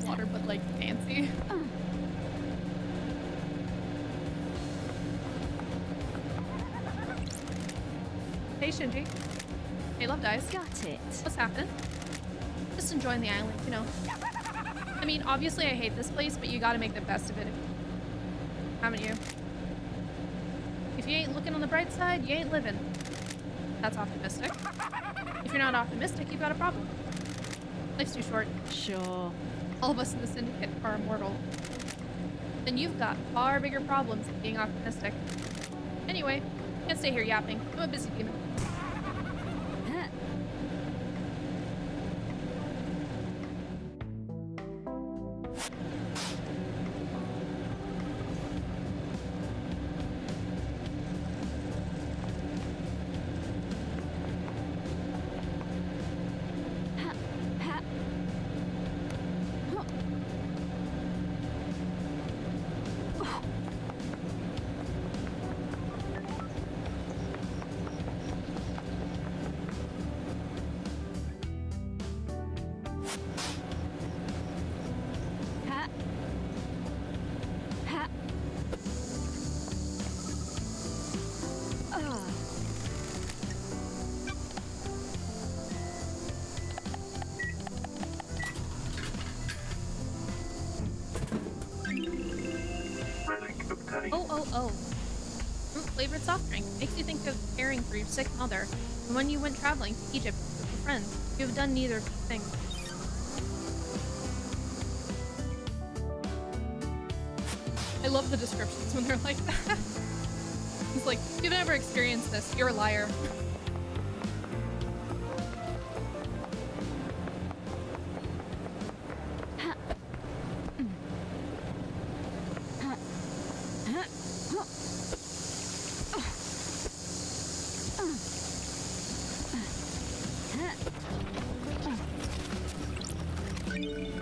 Water, but like fancy. Hey Shinji. Hey Love Dies.
Got it.
What's happening? Just enjoying the island, you know. I mean, obviously I hate this place, but you gotta make the best of it. Haven't you? If you ain't looking on the bright side, you ain't living. That's optimistic. If you're not optimistic, you've got a problem. Life's too short.
Sure.
All of us in the syndicate are immortal. Then you've got far bigger problems than being optimistic. Anyway, can't stay here yapping. I'm a busy demon. Oh. Fruit flavored soft drink. Makes you think of caring for your sick mother. And when you went traveling to Egypt with your friends, you have done neither of these things. I love the descriptions when they're like that. It's like, if you've never experienced this, you're a liar.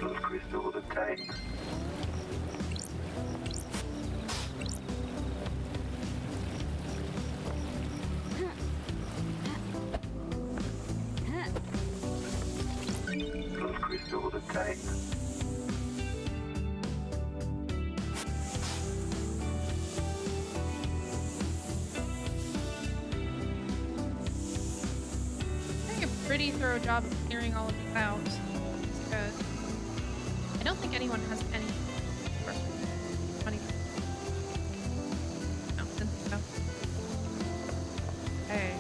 Those crystal the tanks. Those crystal the tanks.
Doing a pretty thorough job of clearing all of these out. It's good. I don't think anyone has any. Money. No, didn't think so. Okay.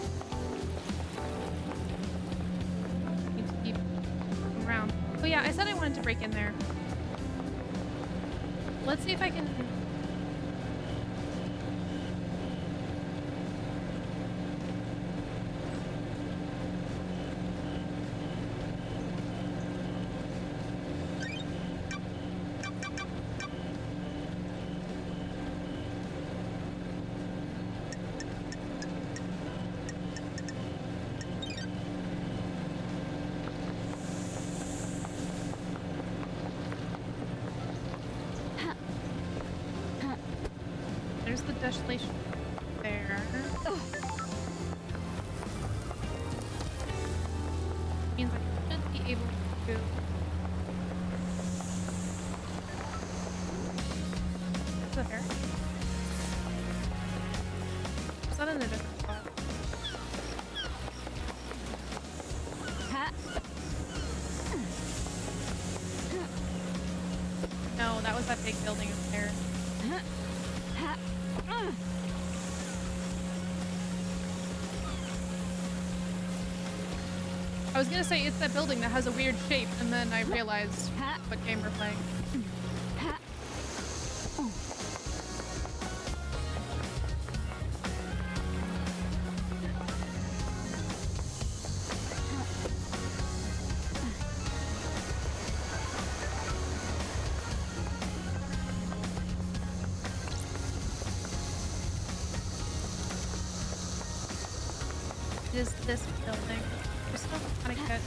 Need to keep looking around. Oh yeah, I said I wanted to break in there. Let's see if I can. There's the desolation there. Means I should be able to. What's the hair? Is that in a different spot? No, that was that big building up there. I was gonna say it's that building that has a weird shape, and then I realized what game we're playing. It is this building. We're still trying to get.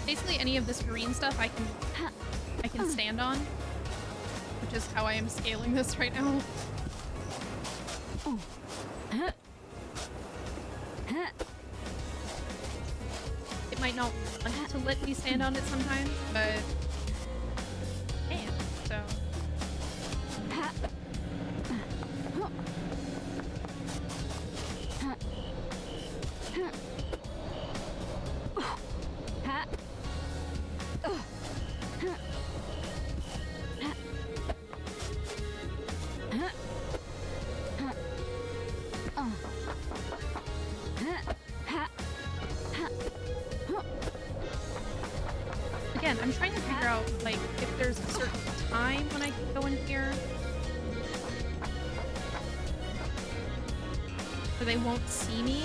Basically, any of this green stuff I can stand on, which is how I am scaling this right now. It might not want to let me stand on it sometimes, but can, so. Again, I'm trying to figure out, like, if there's a certain time when I can go in here. So they won't see me.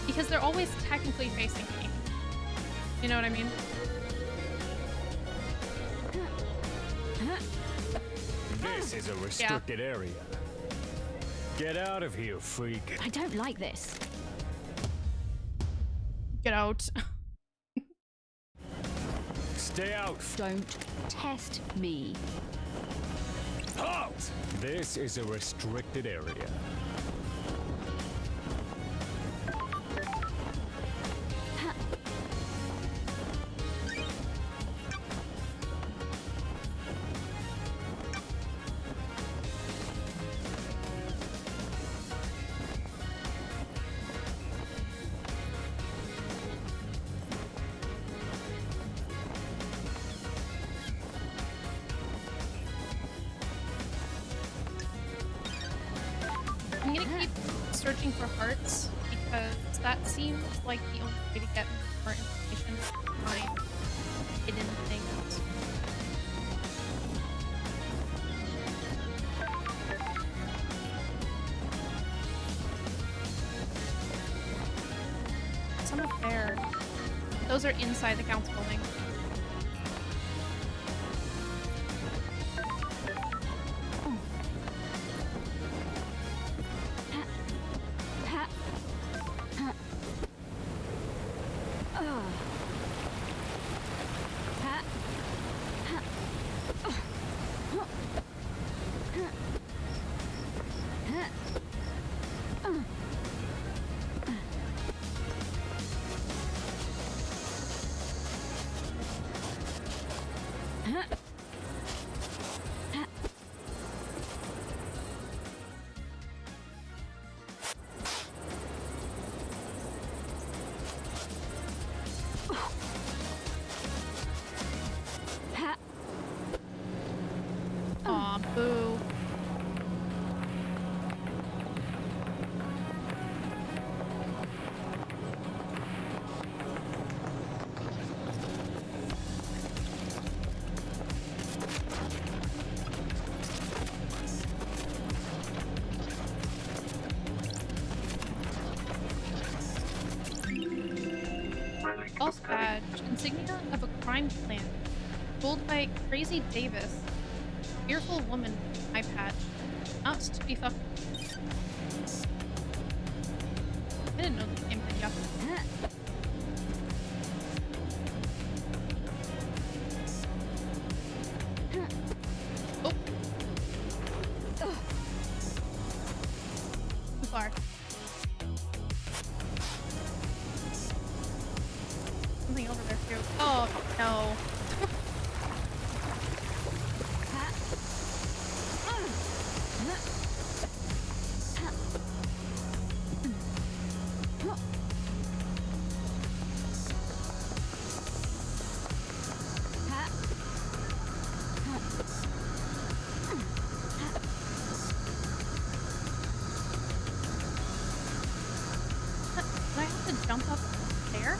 Because they're always technically facing me. You know what I mean?
This is a restricted area. Get out of here, freak.
I don't like this.
Get out.
Stay out.
Don't test me.
Halt! This is a restricted area.
gonna keep searching for hearts because that seems like the only way to get more information to find hidden things. Some up there. Those are inside the council building. Aw, boo. False badge. Insignia of a crime plan. Pulled by Crazy Davis. Fearful woman. Eye patch. Not to be fucked. I didn't know this game had yup. Oh. Too far. Something over there too. Oh no. Do I have to jump up there?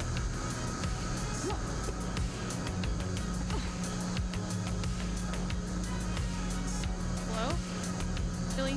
Hello? Really?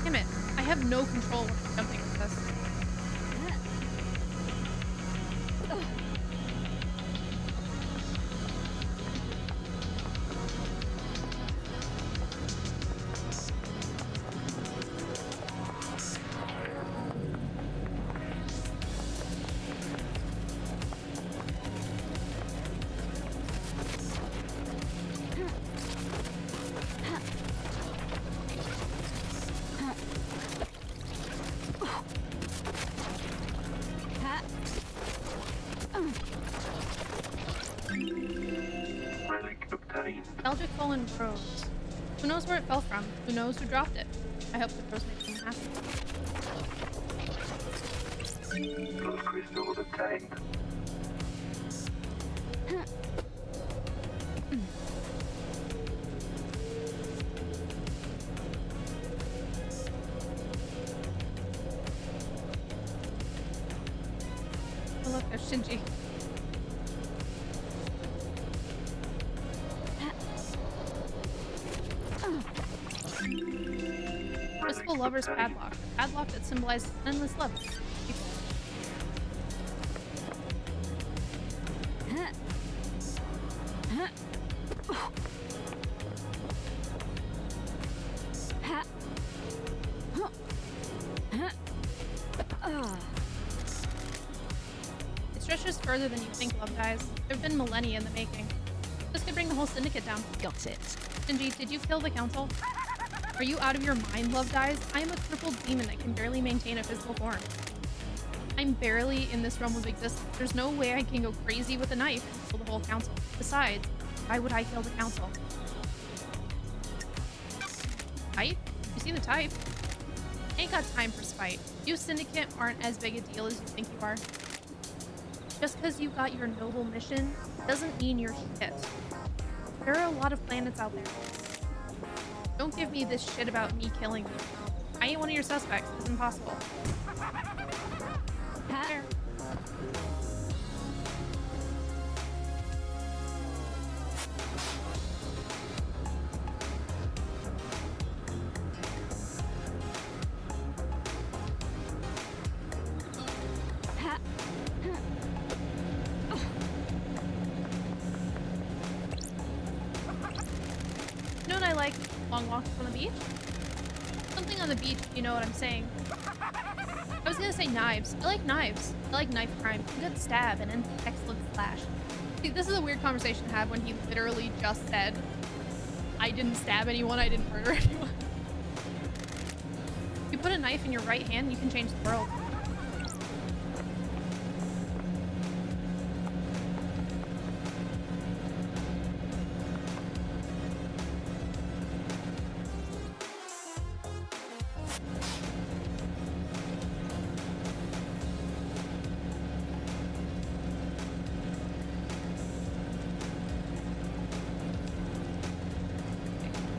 Damn it. I have no control when I'm jumping with this.
Relic obtained.
Nostalgic fallen rose. Who knows where it fell from? Who knows who dropped it? I hope the rose makes him happy.
Blood crystals obtained.
Oh look, there's Shinji. Blissful Lover's Padlock. A padlock that symbolizes endless love. It stretches further than you think, love guys. There have been millennia in the making. This could bring the whole syndicate down.
Got it.
Shinji, did you kill the council? Are you out of your mind, Love Dies? I am a crippled demon that can barely maintain a physical form. I'm barely in this realm of existence. There's no way I can go crazy with a knife and kill the whole council. Besides, why would I kill the council? Type? You see the type? Ain't got time for spite. You Syndicate aren't as big a deal as you think you are. Just because you got your noble mission doesn't mean you're shit. There are a lot of planets out there. Don't give me this shit about me killing you. I ain't one of your suspects. It's impossible. There. You know what I like? Long walks on the beach? Something on the beach, you know what I'm saying. I was gonna say knives. I like knives. I like knife crime. A good stab and an excellent slash. See, this is a weird conversation to have when he literally just said, I didn't stab anyone, I didn't murder anyone. You put a knife in your right hand, you can change the world.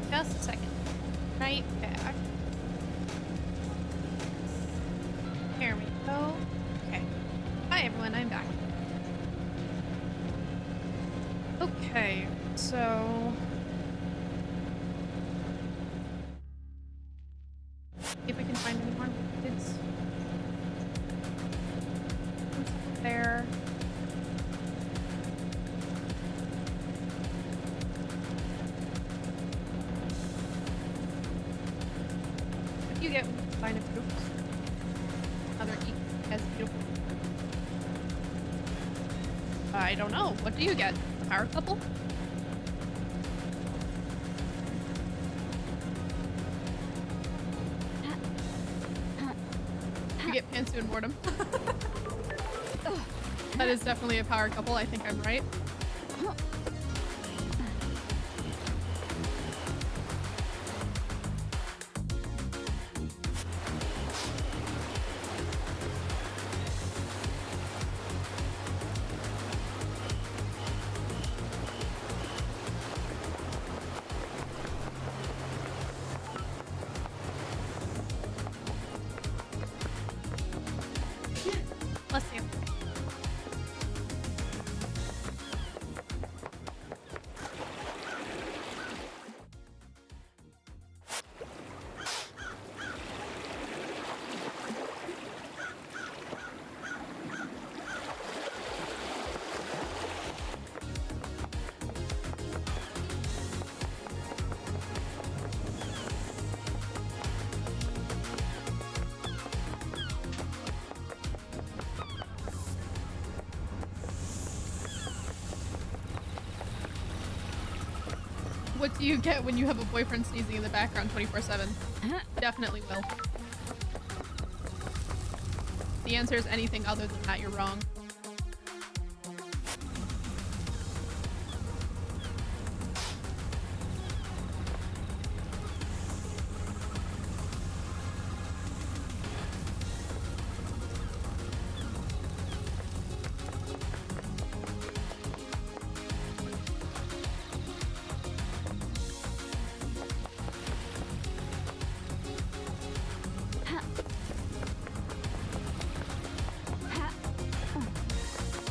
Just a second. Right back. Here we go. Okay. Hi everyone, I'm back. Okay, so... if we can find any more kids. There. You get find a group. Other as beautiful. I don't know. What do you get? A power couple? You get Pantsu and Mortem. That is definitely a power couple. I think I'm right. Bless you. What do you get when you have a boyfriend sneezing in the background 24/7? Definitely will. The answer is anything other than that, you're wrong.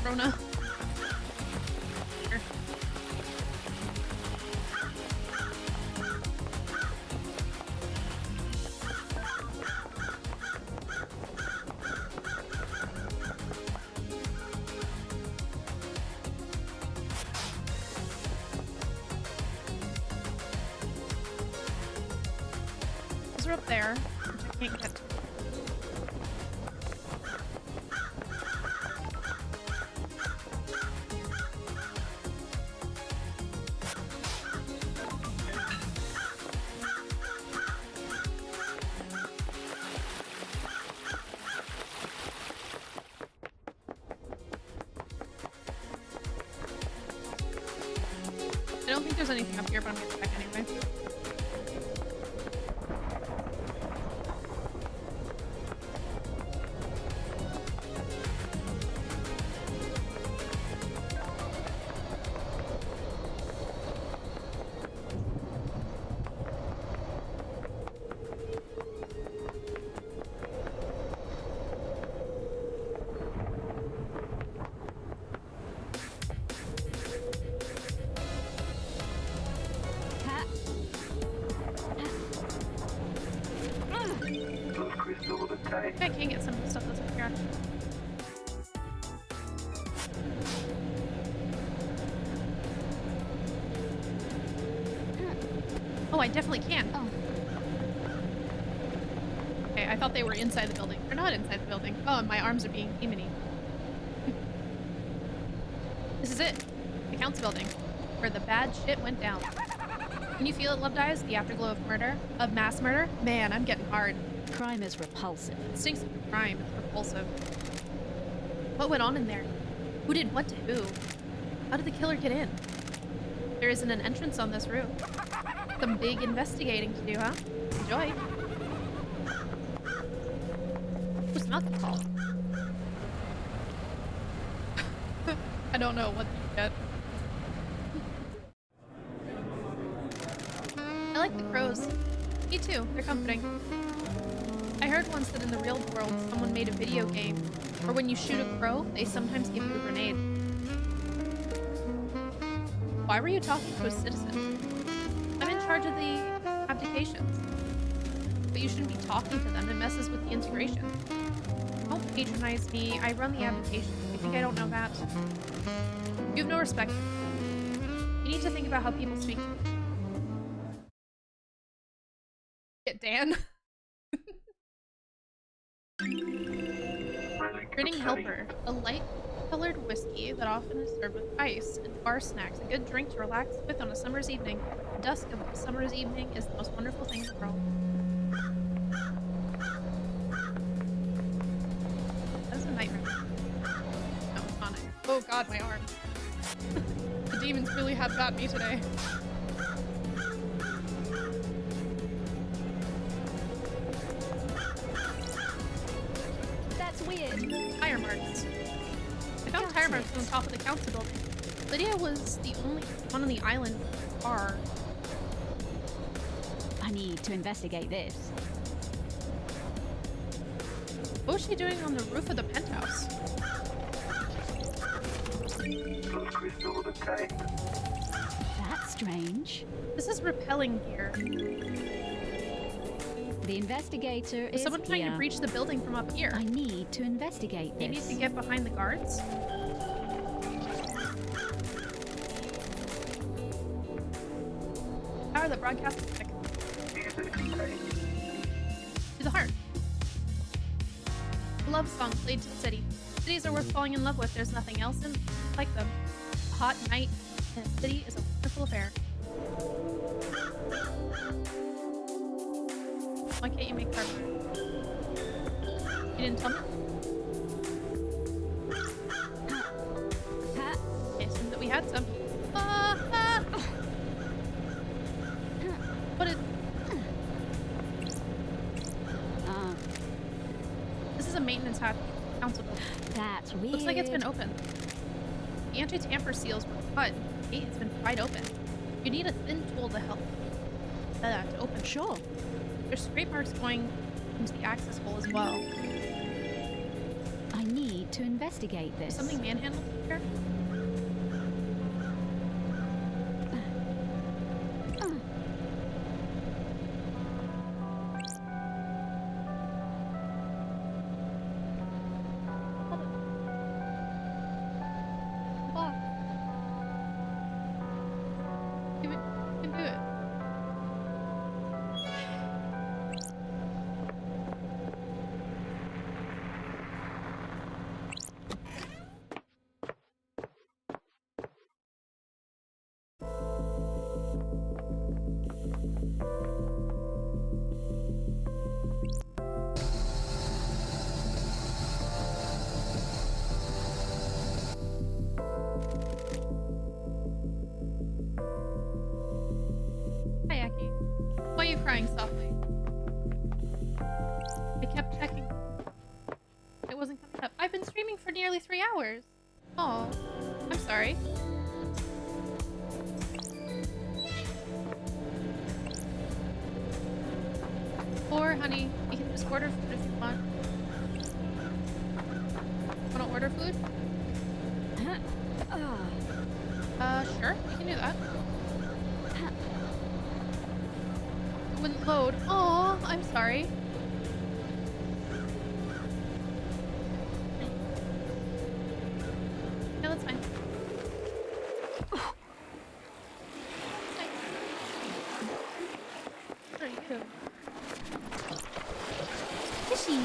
Rona. Here. Those are up there, which I can't get to. don't think there's anything up here, but I'm gonna check anyway.
Crystal obtained.
I can get some of the stuff that's up here. Oh, I definitely can.
Oh.
Okay, I thought they were inside the building. They're not inside the building. Oh, and my arms are being demony. This is it. The Count's building. Where the bad shit went down. Can you feel it, Loved Eyes? The afterglow of murder? Of mass murder? Man, I'm getting hard.
Crime is repulsive.
It stinks of crime. It's repulsive. What went on in there? Who did what to who? How did the killer get in? There isn't an entrance on this roof. Some big investigating to do, huh? Enjoy. Ooh, some alcohol. I don't know what you get. I like the crows. Me too. They're comforting. I heard once that in the real world, someone made a video game where when you shoot a crow, they sometimes give you a grenade. Why were you talking to a citizen? I'm in charge of the abdications. But you shouldn't be talking to them. It messes with the integration. Don't patronize me. I run the abdication. You think I don't know that? You have no respect. You need to think about how people speak to you. Get Dan. Grinning Helper, a light-colored whiskey that often is served with ice and bar snacks. A good drink to relax with on a summer's evening. The dusk of a summer's evening is the most wonderful thing in the world. That was a nightmare. No, it's not. Oh god, my arm. The demons really have got me today.
Weird.
Tire marks. I found tire marks on the top of the council building. Lydia was the only one on the island with a car.
I need to investigate this.
What was she doing on the roof of the penthouse?
Crystal obtained.
That's strange.
This is repelling gear.
The investigator
Was
is
someone trying
here.
to breach the building from up here?
I need to investigate this.
Maybe to get behind the guards? Power the broadcast music. To the heart. A love song played to the city. Cities are worth falling in love with. There's nothing else like them. A hot night in a city is a wonderful affair. Why can't you make cardboard? You didn't tell me? Okay, seems that we had some. What is... This is a maintenance hatch. Council building.
That's weird.
Looks like it's been open. The anti-tamper seals were cut. The gate has been pried open. You need a thin tool to help to open.
Sure.
There's scrape marks going into the access hole as well.
I need to investigate this.
Something manhandled here? are you crying softly? I kept checking. It wasn't coming up. I've been streaming for nearly 3 hours. Oh, I'm sorry. Or, honey, you can just order food if you want. Wanna order food? Sure, we can do that. It wouldn't load. Oh, I'm sorry. No, that's fine. What are you doing? Fishy.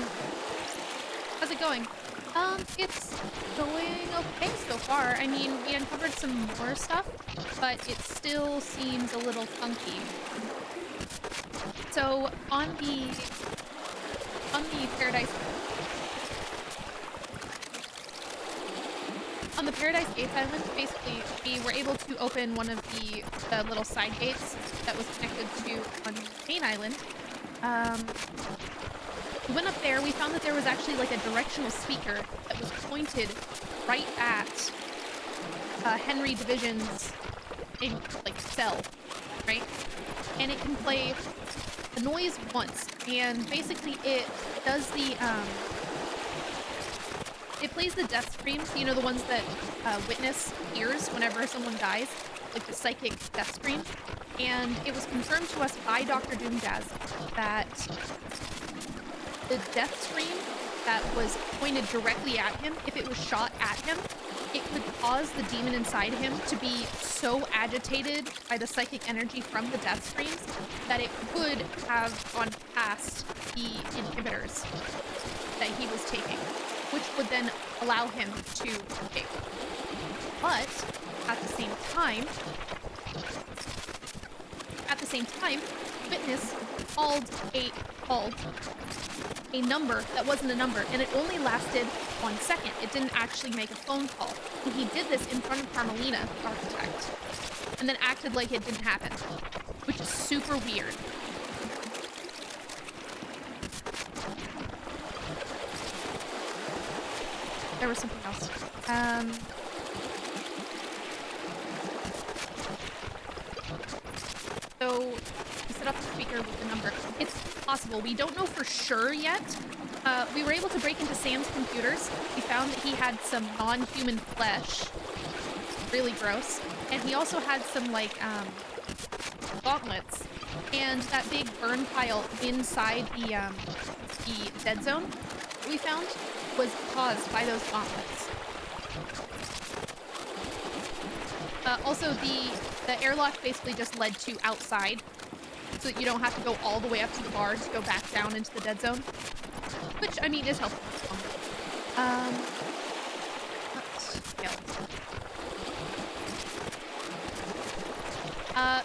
How's it going? It's going okay so far. I mean, we uncovered some more stuff, but it still seems a little funky. So on the Paradise Gates Island, basically we were able to open one of the little side gates that was connected to one main island. We went up there, we found that there was actually like a directional speaker that was pointed right at Henry Division's cell, right? And it can play the noise once, and basically it does the it plays the death screams, you know, the ones that Witness hears whenever someone dies, like the psychic death screams. And it was confirmed to us by Dr. Doomjazz that the death scream that was pointed directly at him, if it was shot at him, it could cause the demon inside him to be so agitated by the psychic energy from the death screams that it could have gone past the inhibitors that he was taking, which would then allow him to escape. But at the same time, Witness called a number that wasn't a number, and it only lasted 1 second. It didn't actually make a phone call. And he did this in front of Carmelina, the architect, and then acted like it didn't happen, which is super weird. There was something else. So we set up the speaker with the number. It's possible. We don't know for sure yet. We were able to break into Sam's computers. We found that he had some non-human flesh. Really gross. And he also had some, like, gauntlets. And that big burn pile inside the dead zone that we found was caused by those gauntlets. Also, the airlock basically just led to outside, so that you don't have to go all the way up to the bar to go back down into the dead zone. Which, I mean, is helpful.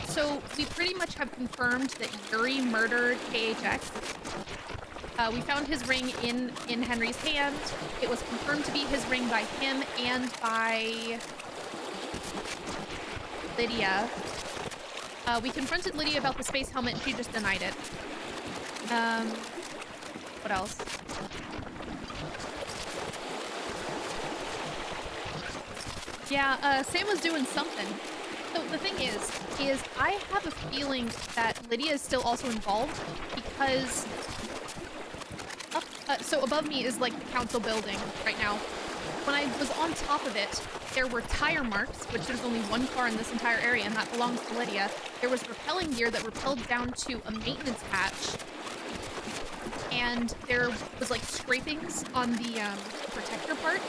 So we pretty much have confirmed that Yuri murdered KHX. We found his ring in Henry's hand. It was confirmed to be his ring by him and by Lydia. We confronted Lydia about the space helmet and she just denied it. What else? Yeah, Sam was doing something. So the thing is I have a feeling that Lydia is still also involved because so above me is like the council building right now. When I was on top of it, there were tire marks, which there's only one car in this entire area, and that belongs to Lydia. There was rappelling gear that rappelled down to a maintenance hatch. And there was like scrapings on the protector part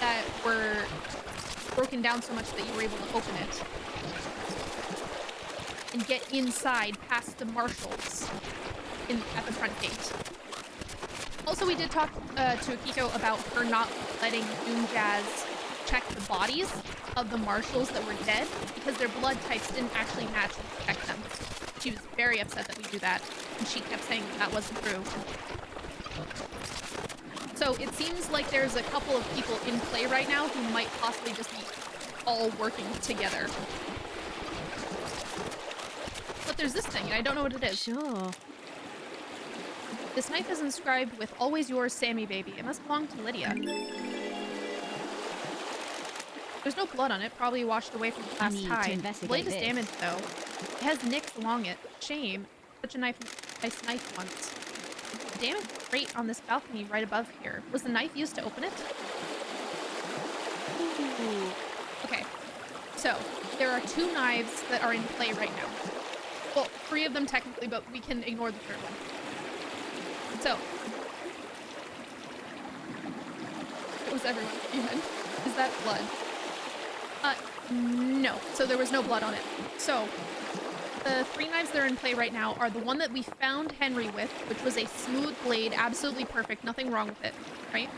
that were broken down so much that you were able to open it and get inside past the marshals at the front gate. Also, we did talk to Akiko about her not letting Doomjazz check the bodies of the marshals that were dead because their blood types didn't actually match and protect them. She was very upset that we do that, and she kept saying that wasn't true. So it seems like there's a couple of people in play right now who might possibly just be all working together. But But there's this thing, and I don't know what it is.
Sure.
This knife is inscribed with "Always yours, Sammy baby." It must belong to Lydia. There's no blood on it, probably washed away from the
I
last
need to
tie.
investigate
Blade is
this.
damaged though. It has nicks along it. Shame. Such a nice knife once. Damaged crate on this balcony right above here. Was the knife used to open it? Ooh. Okay. So, there are 2 knives that are in play right now. Well, 3 of them technically, but we can ignore the 3rd one. So. It was everyone's human. Is that blood? No. So there was no blood on it. So, the 3 knives that are in play right now are the one that we found Henry with, which was a smooth blade, absolutely perfect, nothing wrong with it, right?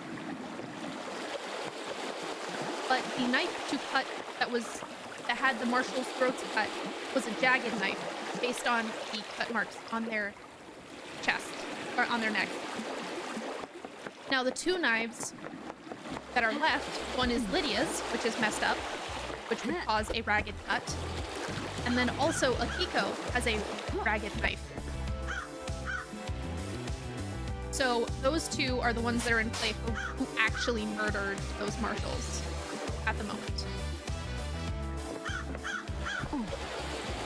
But the knife to cut that had the marshal's throats cut was a jagged knife based on the cut marks on their chest, or on their neck. Now the 2 knives that are left, one is Lydia's, which is messed up, which would cause a ragged cut. And then also Akiko has a ragged knife. So those 2 are the ones that are in play for who actually murdered those marshals at the moment.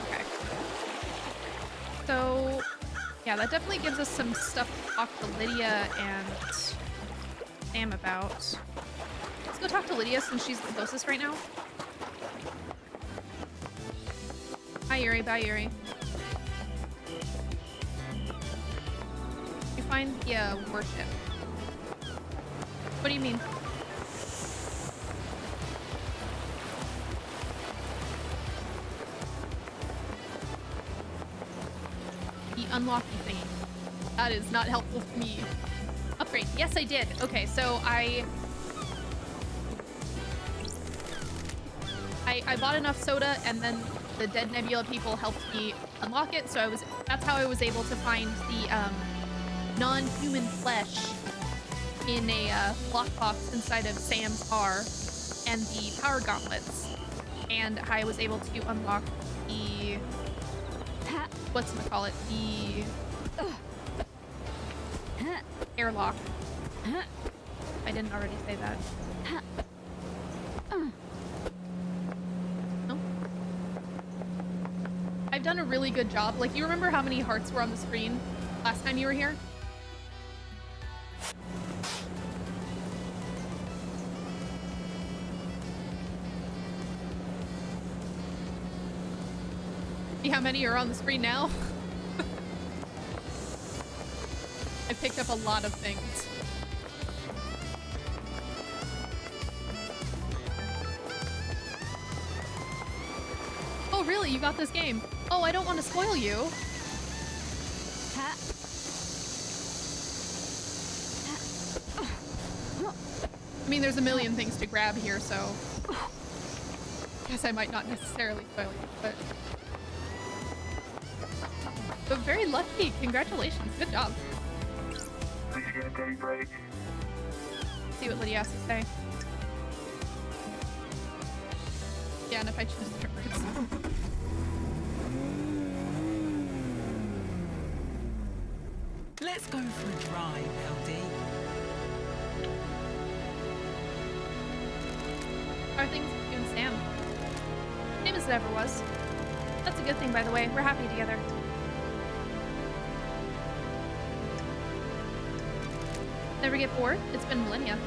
Okay. So, yeah, that definitely gives us some stuff to talk to Lydia and Sam about. Let's go talk to Lydia since she's the closest right now. Hi, Yuri. Bye, Yuri. You find the warship. What do you mean? The unlocking thingy. That is not helpful for me. Upgrade. Yes, I did. Okay, so I bought enough soda, and then the Dead Nebula people helped me unlock it. So that's how I was able to find the non-human flesh in a lockbox inside of Sam's car, and the power gauntlets, and I was able to unlock the whatchamacallit, the airlock. I didn't already say that. No? I've done a really good job. Like, you remember how many hearts were on the screen last time you were here? See how many are on the screen now? I picked up a lot of things. Oh, really? You got this game? Oh, I don't want to spoil you. I mean, there's a million things to grab here, so guess I might not necessarily spoil you, but very lucky. Congratulations. Good job.
Please get a day break.
See what Lydia has to say. Yeah, and if I choose different routes.
Let's go for a drive, LD.
How are things with you and Sam? Same as it ever was. That's a good thing, by the way. We're happy together. Never get bored? It's been millennia.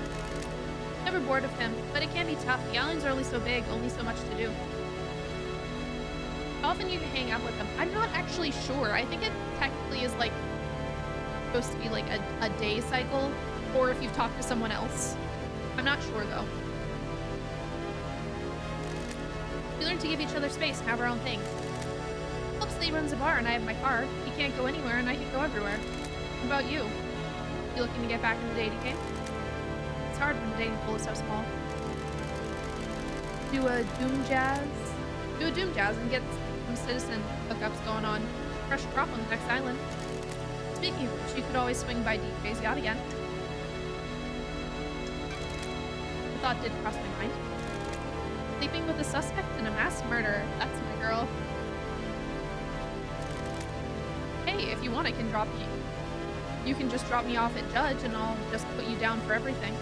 Never bored of him, but it can be tough. The islands are only so big, only so much to do. How often you can hang out with him? I'm not actually sure. I think it technically is like supposed to be like a day cycle, or if you've talked to someone else. I'm not sure though. We learn to give each other space and have our own thing. Helps that he runs a bar and I have my car. He can't go anywhere and I can go everywhere. What about you? You looking to get back in the dating game? It's hard when the dating pool is so small. Do a doom jazz and get some citizen hookups going on. Fresh crop on the next island. Speaking of which, you could always swing by DJ's yacht again. The thought did cross my mind. Sleeping with a suspect in a mass murder. That's my girl. if you want, I can drop you. You can just drop me off at Judge, and I'll just put you down for everything.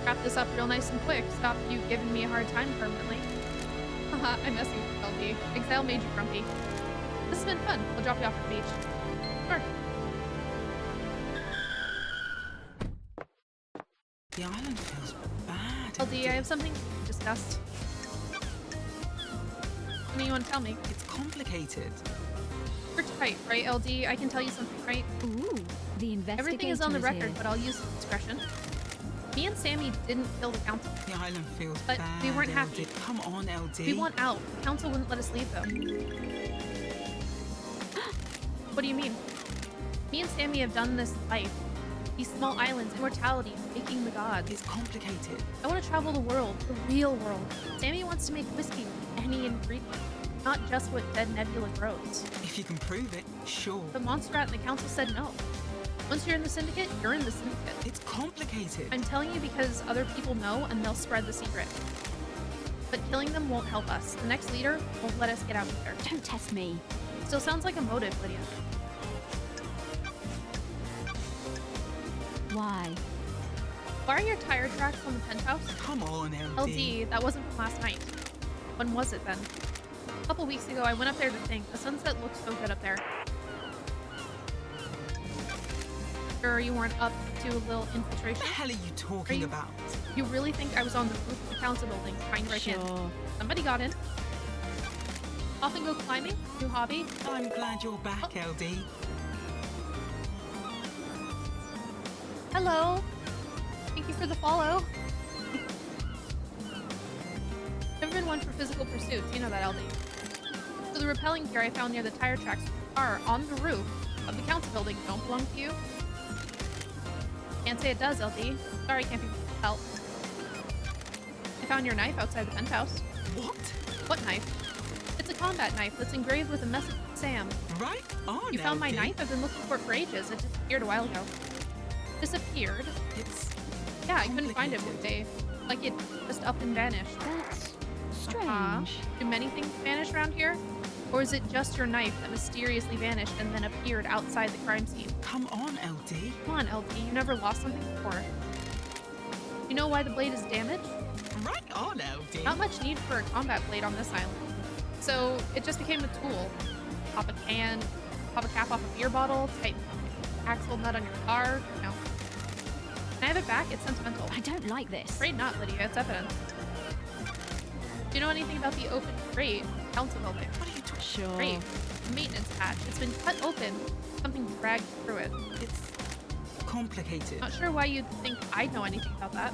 Wrap this up real nice and quick. Stop you giving me a hard time permanently. Haha, I'm messing with you, LD. Exile made you grumpy. This has been fun. I'll drop you off at the beach. Sure.
The island feels bad.
LD, I have something to discuss. What do you want to tell me?
It's complicated.
We're tight, right, LD? I can tell you something, right?
Ooh, the investigator
Everything is on the record,
here.
but I'll use discretion. Me and Sammy didn't kill the council.
The island feels
But
bad.
we weren't
LD.
happy.
Come on, LD.
We want out. The council wouldn't let us leave, though. What do you mean? Me and Sammy have done this life. These small islands, immortality, making the gods.
It's complicated.
I want to travel the world, the real world. Sammy wants to make whiskey with any ingredient, not just what Dead Nebula grows.
If you can prove it, sure.
The monster rat and the council said no. Once you're in the syndicate, you're in the syndicate.
It's complicated.
I'm telling you because other people know and they'll spread the secret. But killing them won't help us. The next leader won't let us get out of there.
Don't test me.
Still sounds like a motive, Lydia.
Why?
Why are your tire tracks on the penthouse?
Come on, LD.
LD, that wasn't from last night. When was it then? A couple weeks ago, I went up there to think. The sunset looks so good up there. Sure you weren't up to a little infiltration?
What the hell are you talking
you-
about?
You really think I was on the roof of the council building trying to break in? Somebody got in. Often go climbing? New hobby?
I'm glad you're back, LD.
Hello. Thank you for the follow. Never been one for physical pursuits, you know that, LD. So the rappelling gear I found near the tire tracks are on the roof of the council building don't belong to you? Can't say it does, LD. Sorry, can't be help. I found your knife outside the penthouse.
What?
What knife? It's a combat knife that's engraved with a message from Sam.
Right on,
You found my
LD.
knife? I've been looking for it for ages. It disappeared a while ago. Disappeared?
It's
Yeah, I couldn't find it one day. Like it just up and vanished.
That's strange.
Do many things vanish around here? Or is it just your knife that mysteriously vanished and then appeared outside the crime scene?
Come on, LD.
Come on, LD, you never lost something before. You know why the blade is damaged?
Right on, LD.
Not much need for a combat blade on this island. So it just became a tool. Pop a can, pop a cap off a beer bottle, tighten an axle nut on your car. No. Can I have it back? It's sentimental.
I don't like this.
Afraid not, Lydia. It's evidence. Do you know anything about the open grate council building?
What are you talking?
Sure.
Grate. A maintenance hatch. It's been cut open. Something dragged through it.
It's complicated.
Not sure why you'd think I'd know anything about that.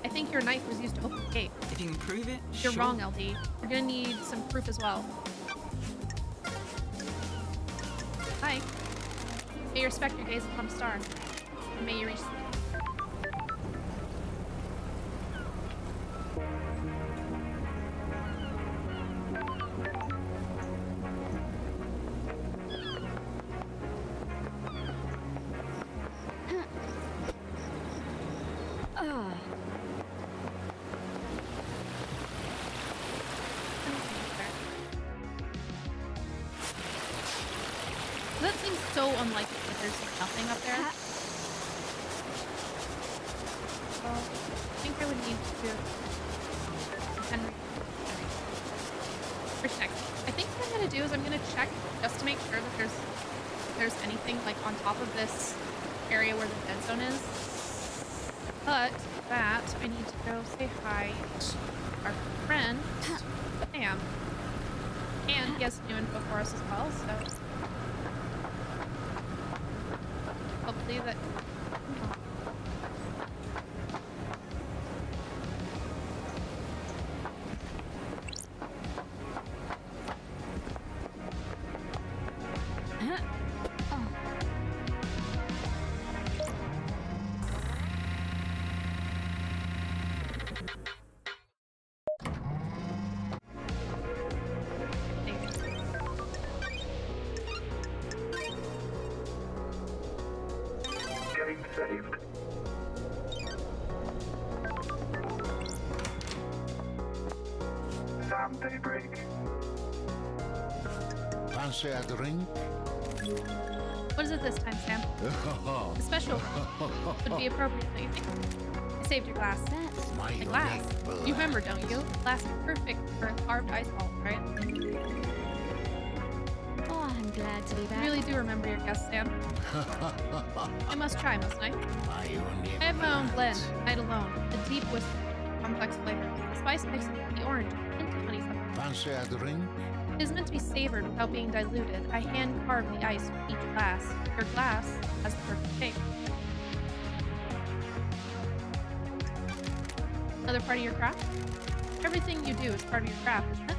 I think your knife was used to open the gate.
If you can prove it,
You're
sure.
wrong, LD. You're gonna need some proof as well. Hi. May you respect your gaze upon a star. And may you reach...
Ah,
That seems so unlikely that there's nothing up there. So, I think I would need to... Henry. Where's next? I think what I'm gonna do is I'm gonna check just to make sure that there's anything like on top of this area where the dead zone is. But that I need to go say hi to our friend Sam. And he has new info for us as well, so hopefully that
Getting saved. Sam Daybreak.
Fancy a drink?
What is it this time, Sam? A special one would be appropriate, don't you think? I saved your glass.
That's
My
The glass.
neck
You remember, don't you? Glass is perfect for a carved ice ball, right?
Oh, I'm glad to be
I
back.
really do remember your guess, Sam. I must try, mustn't I?
My only
I have my own blend,
plant.
night alone. A deep with complex flavors. The spice mixed with the orange and honeysuckle.
Fancy a drink?
It is meant to be savored without being diluted. I hand carve the ice with each glass. Your glass has the perfect shape. Another part of your craft? Everything you do is part of your craft, isn't it?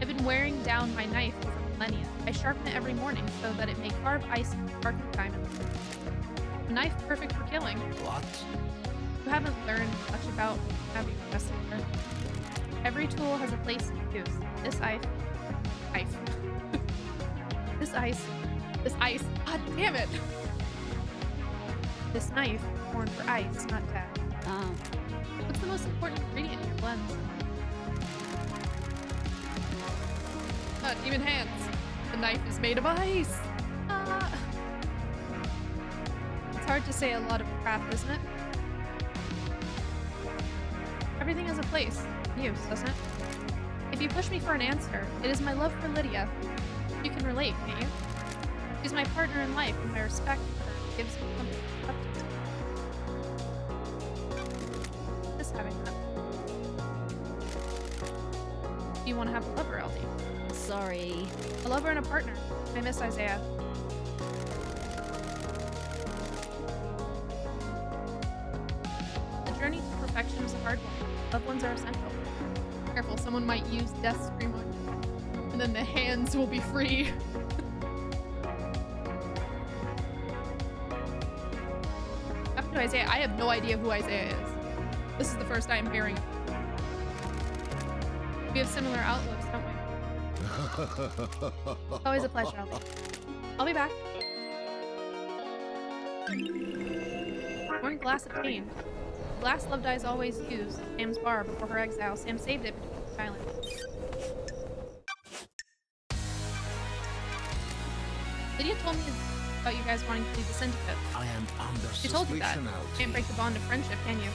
I've been wearing down my knife over millennia. I sharpen it every morning so that it may carve ice in sparkling diamonds. A knife perfect for killing.
What?
You haven't learned much about having wrestling. Every tool has a place in use. This ice. God damn it! This knife, born for ice, not death.
Oh,
What's the most important ingredient in your blend? Demon hands. The knife is made of ice. It's hard to say a lot of craft, isn't it? Everything has a place, use, doesn't it? If you push me for an answer, it is my love for Lydia. You can relate, can't you? She's my partner in life, and my respect for her gives me something to look up to. Just having that. Do you want to have a lover, LD?
sorry.
A lover and a partner. I miss Isaiah. The journey to perfection is a hard one. Loved ones are essential. Careful, someone might use death scream on you, and then the hands will be free. After Isaiah, I have no idea who Isaiah is. This is the first time hearing him. We have similar outlooks, don't we? It's always a pleasure, I'll be back. One glass obtained. The glass Loved Eyes always used, Sam's bar, before her exile. Sam saved it, but kept silent. Lydia told me about you guys wanting to leave the syndicate.
I am under
She told you that.
suspicion out
Can't break the bond of friendship, can you?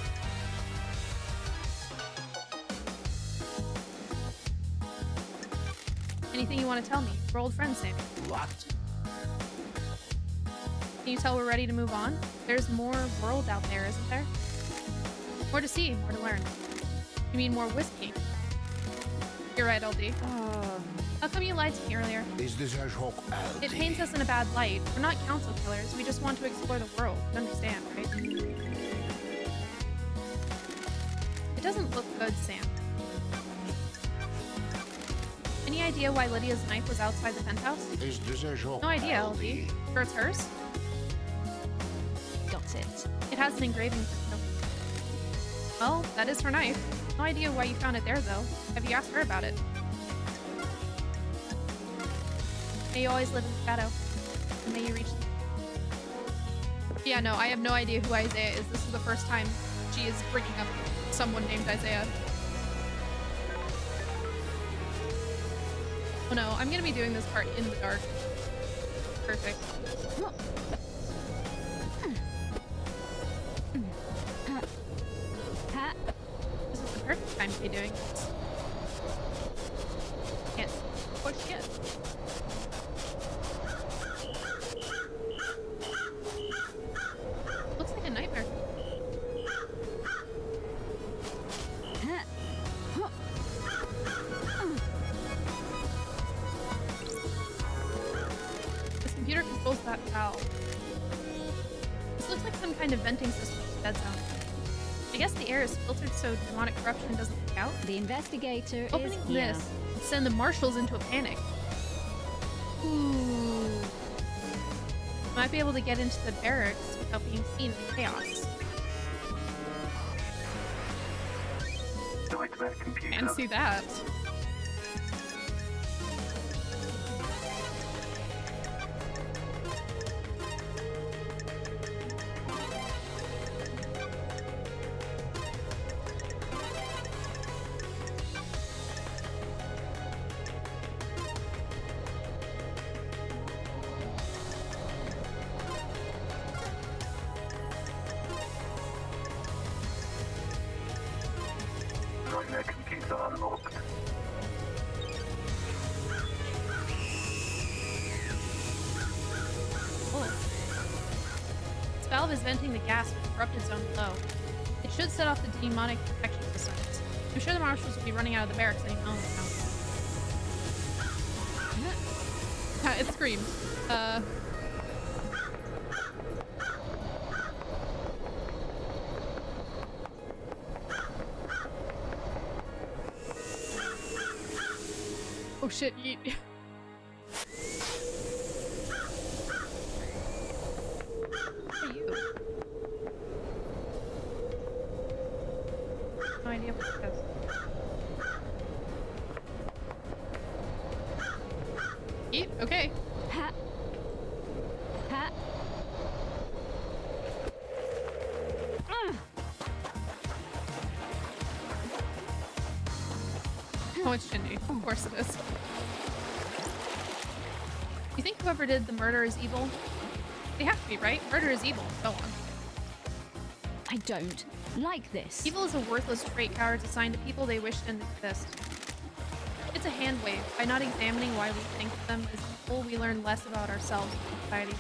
Anything you want to tell me? We're old friends, Sammy.
What?
Can you tell we're ready to move on? There's more world out there, isn't there? More to see, more to learn. You mean more whiskey? You're right, LD. How come you lied to me earlier?
Is this a joke, LD?
It paints us in a bad light. We're not council killers. We just want to explore the world. You understand, right? It doesn't look good, Sam. Any idea why Lydia's knife was outside the penthouse?
Is this a joke,
No idea, LD. Sure it's hers?
Got it.
It has an engraving for you. Well, that is her knife. No idea why you found it there, though. Have you asked her about it? May you always live in the shadow. And may you reach... Yeah, no, I have no idea who Isaiah is. This is the first time she is bringing up someone named Isaiah. Oh no, I'm gonna be doing this part in the dark. Perfect. This is the perfect time to be doing this. Yes. Of course she is. Looks like a nightmare. This computer controls that valve. This looks like some kind of venting system in the dead zone. I guess the air is filtered so demonic corruption doesn't leak out.
The investigator
Opening
is here.
this would send the marshals into a panic. Ooh. Might be able to get into the barracks without being seen in chaos.
Like that computer.
Can't see that. valve is venting the gas from the corrupted zone below. It should set off the demonic protection systems. I'm sure the marshals will be running out of the barracks any moment now. Yeah, it screamed. Oh shit, yeet. What are you? No idea what it does. Yeet, okay.
Ha. Ha.
Oh, it's Shinji. Of course it is. You think whoever did the murder is evil? They have to be, right? Murder is evil, so on.
I don't like this.
Evil is a worthless trait cowards assign to people they wish didn't exist. It's a hand wave. By not examining why we think of them as evil, we learn less about ourselves and society.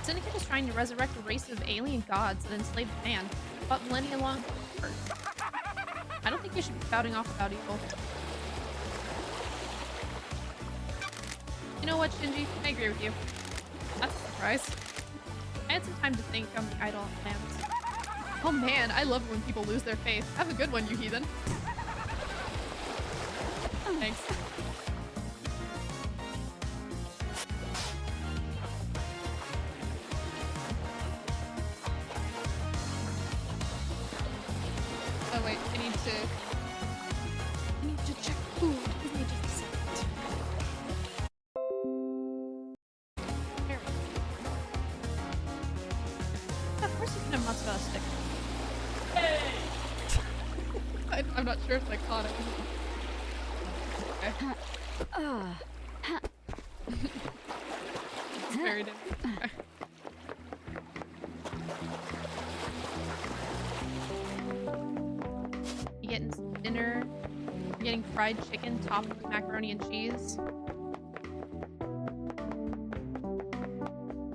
Syndicate is trying to resurrect a race of alien gods that enslaved man, fought millennia long. I don't think you should be spouting off about evil. You know what, Shinji? I agree with you. That's a surprise. I had some time to think on the idle lands. Oh man, I love when people lose their faith. Have a good one, you heathen. Thanks. Oh wait, I need to check food. Give me just a second. There we go. Of course you can have mozzarella stick. Hey! I'm not sure if I caught it. Okay. It's very different. Okay. You getting some dinner? You're getting fried chicken topped with macaroni and cheese.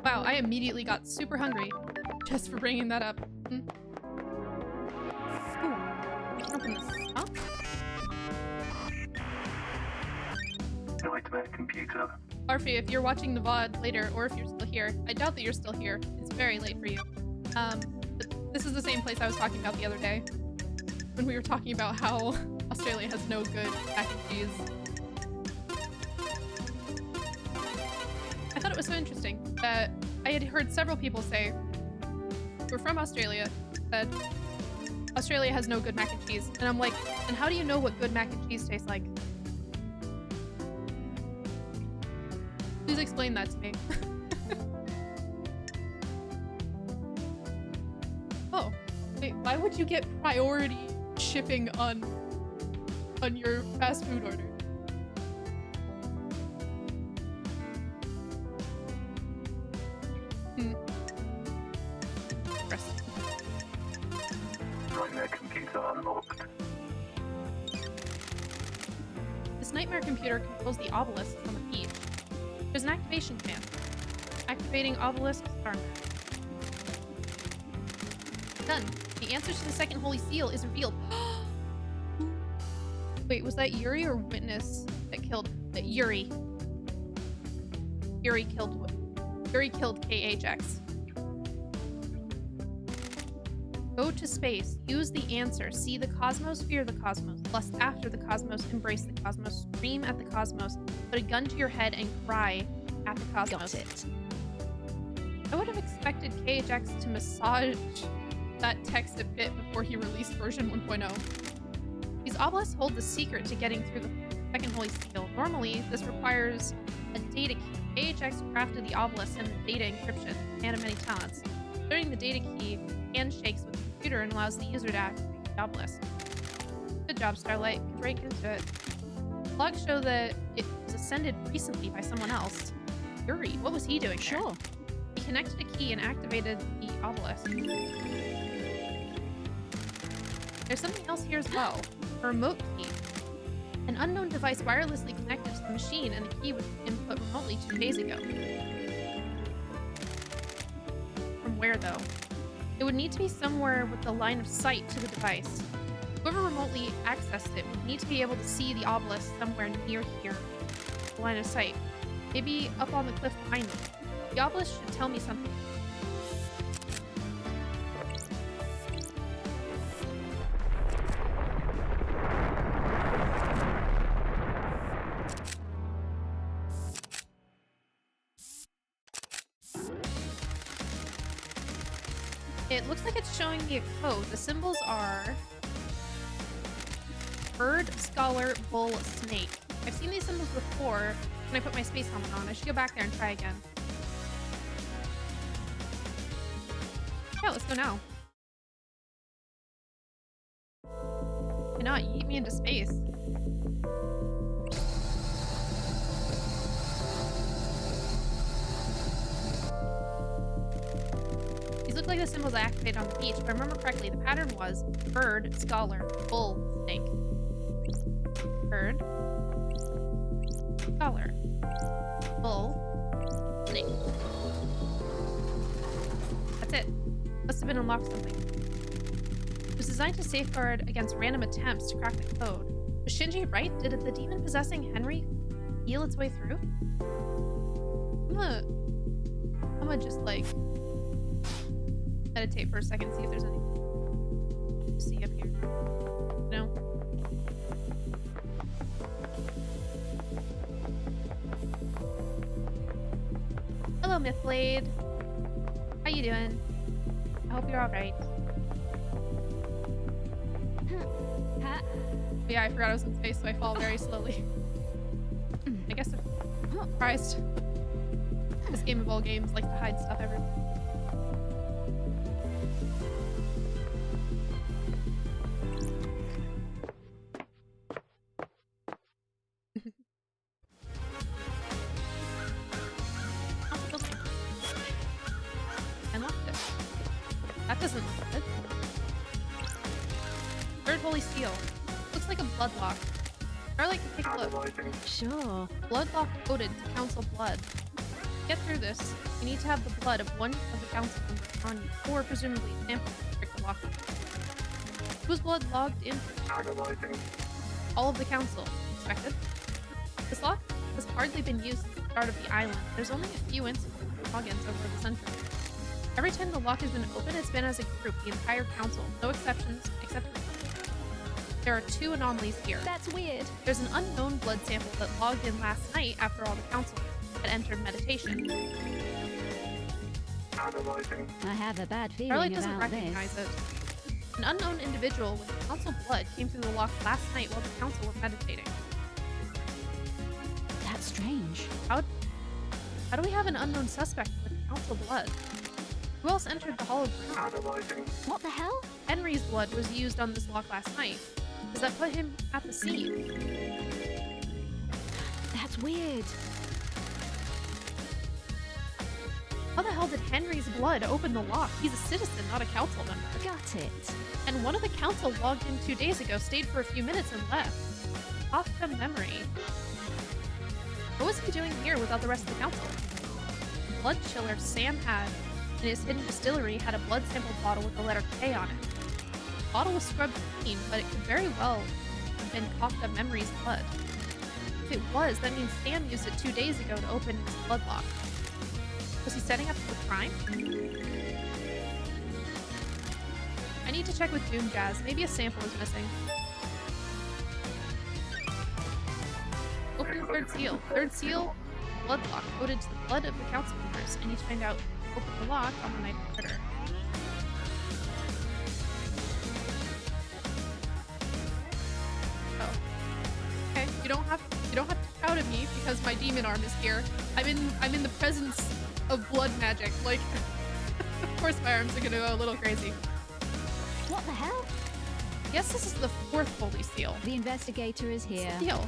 Wow, I immediately got super hungry just for bringing that up. Ooh. Open this up.
Nightmare computer.
Arfie, if you're watching the VOD later, or if you're still here, I doubt that you're still here. It's very late for you. This is the same place I was talking about the other day. When we were talking about how Australia has no good mac and cheese. I thought it was so interesting that I had heard several people say who were from Australia said Australia has no good mac and cheese. And I'm like, and how do you know what good mac and cheese tastes like? Please explain that to me. Oh, wait, why would you get priority shipping on your fast food order? Interesting.
Nightmare computer unlocked.
This nightmare computer controls the obelisk on the beach. There's an activation command. Activating obelisk star map. Done. The answer to the second holy seal is revealed. Wait, was that Yuri or Witness that killed Yuri? Yuri killed KHX. Go to space. Use the answer. See the cosmos, fear the cosmos. Lust after the cosmos, embrace the cosmos, scream at the cosmos, put a gun to your head and cry at the cosmos.
Got it.
I would have expected KHX to massage that text a bit before he released version 1.0. These obelisks hold the secret to getting through the second holy seal. Normally, this requires a data key. KHX crafted the obelisk and the data encryption, man of many talents. Learning the data key handshakes with the computer and allows the user to activate the obelisk. Good job, Starlight. Could break into it. Logs show that it was ascended recently by someone else. Yuri, what was he doing there?
Sure.
He connected a key and activated the obelisk. There's something else here as well. A remote key. An unknown device wirelessly connected to the machine, and the key was input remotely 2 days ago. From where, though. It would need to be somewhere with the line of sight to the device. Whoever remotely accessed it would need to be able to see the obelisk somewhere near here. The line of sight. Maybe up on the cliff behind me. The obelisk should tell me something. It looks like it's showing me a code. The symbols are bird, scholar, bull, snake. I've seen these symbols before when I put my space helmet on. I should go back there and try again. Yeah, let's go now. Why not? Yeet me into space. These look like the symbols I activated on the beach. If I remember correctly, the pattern was bird, scholar, bull, snake. Bird, scholar, bull, snake. That's it. Must have been unlocked something. It was designed to safeguard against random attempts to crack the code. Was Shinji right? Did the demon possessing Henry feel its way through? I'm gonna just like meditate for a second, see if there's anything to see up here. No? Hello, Mythblade. How you doing? I hope you're alright. Yeah, I forgot I was in space, so I fall very slowly. I guess I'm surprised. This game of all games like to hide stuff everywhere. Unlocked it. That doesn't look good. Third Holy Seal. Looks like a blood lock. Starlight can take a look.
Sure.
Blood lock coded to council blood. To get through this, you need to have the blood of one of the council members on you, or presumably sample to break the lock. Whose blood logged in? All of the council. Expected. This lock has hardly been used since the start of the island. There's only a few instances of logins over the century. Every time the lock has been opened, it's been as a group, the entire council. No exceptions, except for there are two anomalies here.
That's weird.
There's an unknown blood sample that logged in last night after all the council had entered meditation.
I have a bad feeling
Starlight doesn't
about
recognize
this.
it. An unknown individual with council blood came through the lock last night while the council were meditating.
That's strange.
How do we have an unknown suspect with council blood? Who else entered the hollow ground?
What the hell?
Henry's blood was used on this lock last night. Does that put him at the scene?
That's weird.
How the hell did Henry's blood open the lock? He's a citizen, not a council member.
Got it.
And one of the council logged in 2 days ago, stayed for a few minutes, and left. Off from memory. What was he doing here without the rest of the council? The blood chiller Sam had in his hidden distillery had a blood sample bottle with the letter K on it. The bottle was scrubbed clean, but it could very well have been coughed up Memory's blood. If it was, that means Sam used it 2 days ago to open his blood lock. Was he setting up for the crime? I need to check with Doom Jazz. Maybe a sample is missing. Open the third seal. Third seal, blood lock, coded to the blood of the council members. I need to find out who opened the lock on the night of the murder. Oh. Okay, you don't have to shout at me because my demon arm is here. I'm in the presence of blood magic. Like, of course my arms are gonna go a little crazy.
What the hell?
Yes, this is the fourth holy seal.
The investigator is here.
What's the deal?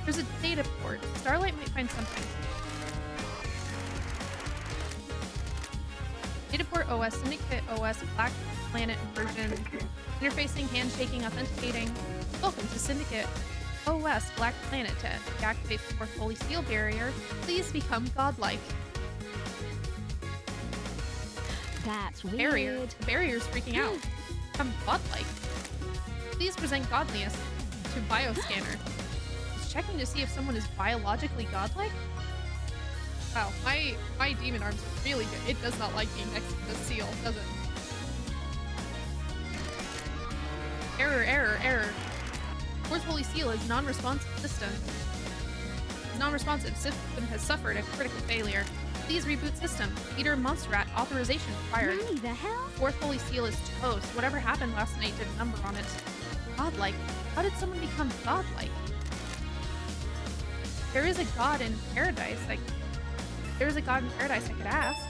There's a data port. Starlight might find something. Data port OS, Syndicate OS, Black Planet version, interfacing, handshaking, authenticating. Welcome to Syndicate OS Black Planet. To deactivate the fourth holy seal barrier, please become godlike.
That's
Barrier.
weird.
The barrier's freaking out. I'm godlike. Please present godliness to bioscanner. It's checking to see if someone is biologically godlike? Wow, my demon arms are really good. It does not like being next to the seal, does it? Error, error, error. Fourth Holy Seal is non-responsive system. Non-responsive system has suffered a critical failure. Please reboot system. Peter Monsterrat authorization required.
Nanny, the hell?
Fourth Holy Seal is toast. Whatever happened last night did a number on it. Godlike? How did someone become godlike? There is a god in paradise. There is a god in paradise I could ask.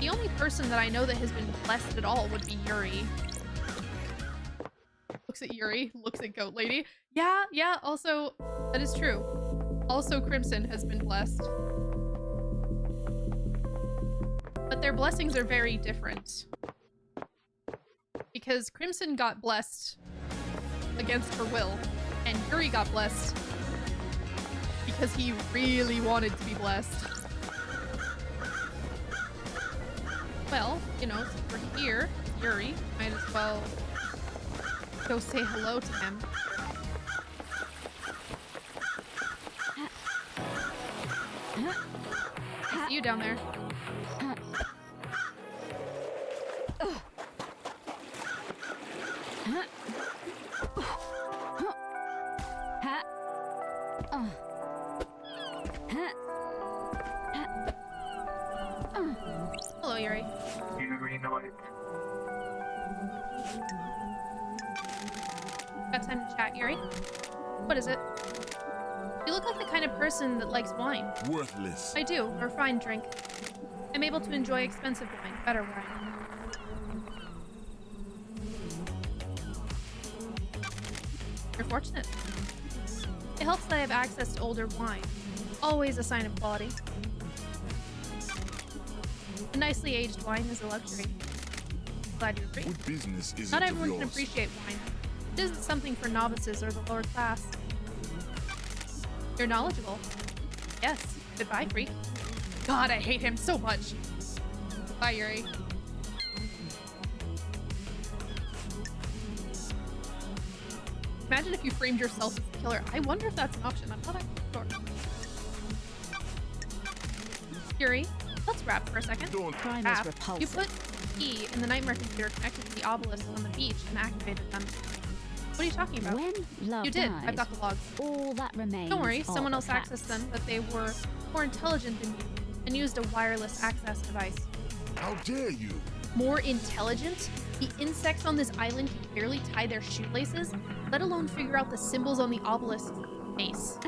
The only person that I know that has been blessed at all would be Yuri. Looks at Yuri, looks at Goat Lady. Yeah, also, that is true. Also, Crimson has been blessed. But their blessings are very different. Because Crimson got blessed against her will, and Yuri got blessed because he really wanted to be blessed. Well, you know, since we're here, Yuri, might as well go say hello to him. I see you down there. Hello, Yuri.
Yuri Knight.
Got time to chat, Yuri? What is it? You look like the kind of person that likes wine.
Worthless.
I do, a fine drink. I'm able to enjoy expensive wine, better wine. You're fortunate. It helps that I have access to older wine. Always a sign of quality. A nicely aged wine is a luxury. Glad you agree.
What business is
Not
it of
everyone can
yours?
appreciate wine. It isn't something for novices or the lower class. You're knowledgeable. Yes. Goodbye, freak. God, I hate him so much. Bye, Yuri. Imagine if you framed yourself as the killer. I wonder if that's an option. I'm not actually sure. Yuri, let's rap for a second.
Crime is
Rap.
repulsive.
You put key in the nightmare computer connected to the obelisk on the beach and activated them. What are you talking about?
When love
You did.
dies,
I've got the logs.
all that remains.
Don't worry,
are
someone
the
else
facts.
accessed them, but they were more intelligent than you and used a wireless access device.
How dare you?
More intelligent? The insects on this island can barely tie their shoelaces, let alone figure out the symbols on the obelisk's face.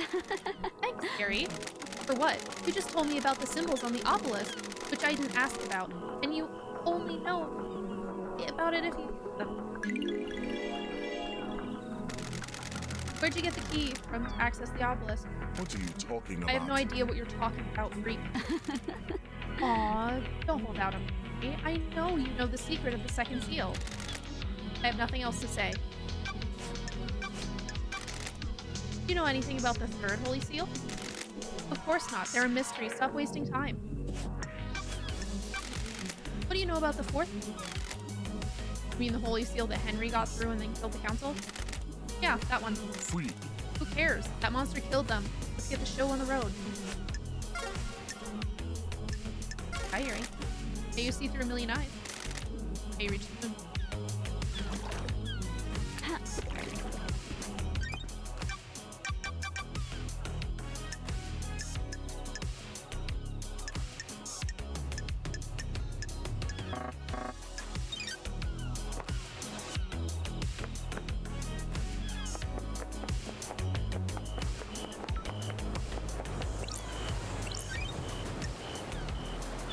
Thanks, Gary. For what? You just told me about the symbols on the obelisk, which I didn't ask about, and you only know about it if you use them. Where'd you get the key from to access the obelisk?
What are you talking about?
I have no idea what you're talking about, freak. Aw, don't hold out on me. I know you know the secret of the second seal. I have nothing else to say. Do you know anything about the third holy seal? Of course not. They're a mystery. Stop wasting time. What do you know about the fourth? You mean the holy seal that Henry got through and then killed the council? Yeah, that one.
Free.
Who cares? That monster killed them. Let's get the show on the road. Hi, Yuri. May you see through a million eyes. May you reach the moon.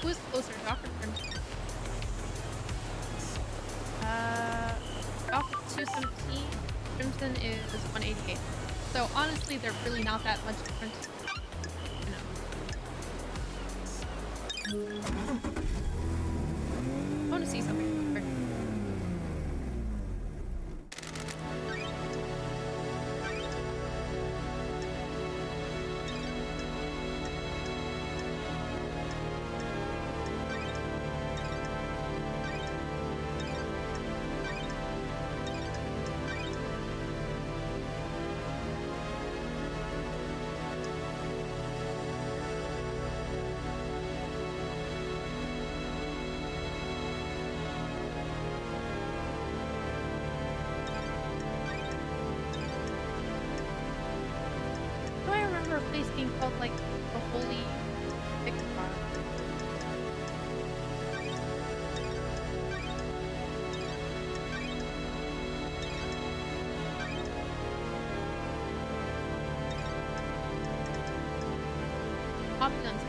Who's closer, Doc or Crimson? Doc is 217, Crimson is 188. So honestly, they're really not that much different. You know. I want to see something quick. called like the Holy Pixar. Opulence.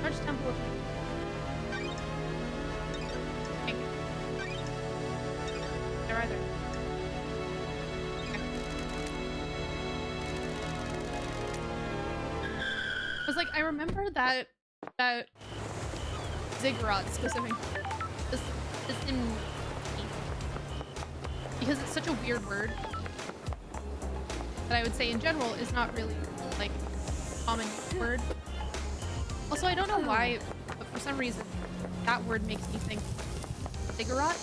Large temple of Pink. They're either. I was like, I remember that ziggurat specific. This in because it's such a weird word that I would say in general is not really like a common word. Also, I don't know why, but for some reason that word makes me think ziggurat.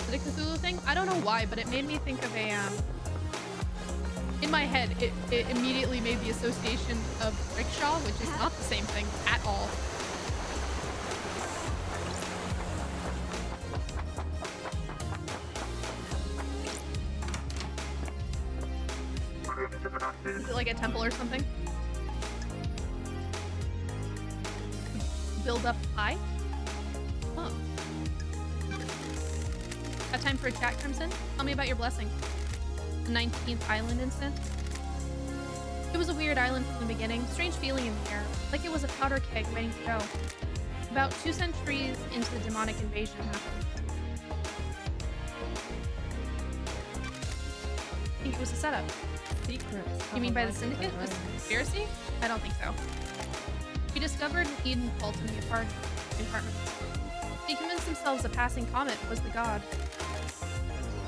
Is it a Cthulhu thing? I don't know why, but it made me think of a in my head, it immediately made the association of rickshaw, which is not the same thing at all. Is it like a temple or something? Build up high? Oh. Got time for a chat, Crimson? Tell me about your blessing. The 19th island incident. It was a weird island from the beginning. Strange feeling in the air. Like it was a powder keg waiting to go. About 2 centuries into the demonic invasion happened. I think it was a setup.
Secrets.
You mean by the syndicate? A conspiracy? I don't think so. We discovered an Eden cult in the apartments. They convinced themselves a passing comet was the god.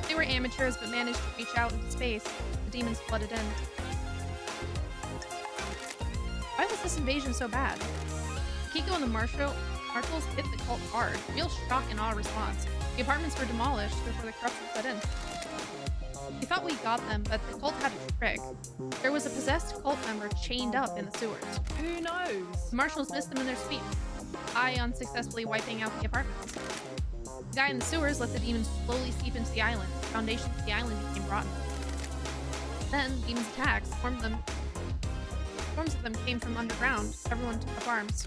They were amateurs but managed to reach out into space. The demons flooded in. Why was this invasion so bad? Kiko and the marshals hit the cult hard. Real shock and awe response. The apartments were demolished before the corruption set in. We thought we got them, but the cult had a trick. There was a possessed cult member chained up in the sewers.
Who knows?
The marshals missed them in their sweep. I unsuccessfully wiping out the apartments. The guy in the sewers let the demons slowly seep into the island. The foundations of the island became rotten. Then, demons attacked. Swarms of them came from underground. Everyone took up arms.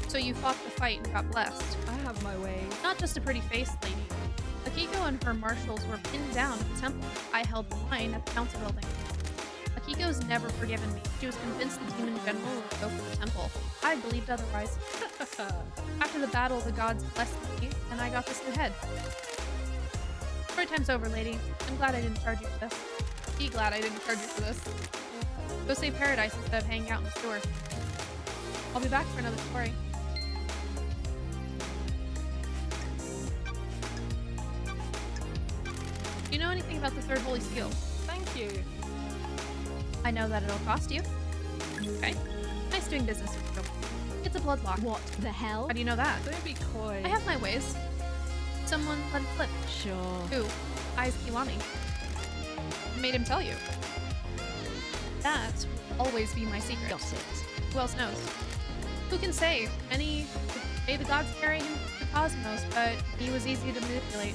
So you fought the fight and got blessed.
I have my way.
Not just a pretty face, lady. Akiko and her marshals were pinned down at the temple. I held the line at the council building. Akiko's never forgiven me. She was convinced the demon general would go for the temple. I believed otherwise. After the battle, the gods blessed me, and I got this new head. Story time's over, lady. I'm glad I didn't charge you for this. Be glad I didn't charge you for this. Go save paradise instead of hanging out in the sewer. I'll be back for another story. Do you know anything about the third holy seal?
Thank you.
I know that it'll cost you. Okay. Nice doing business with you. It's a bloodlock.
What the hell?
How do you know that?
Don't be coy.
I have my ways. Someone let it slip.
Sure.
Who? Eyes Kiwami. Made him tell you. That will always be my secret.
Got it.
Who else knows? Who can say? May the gods carry him to the cosmos, but he was easy to manipulate.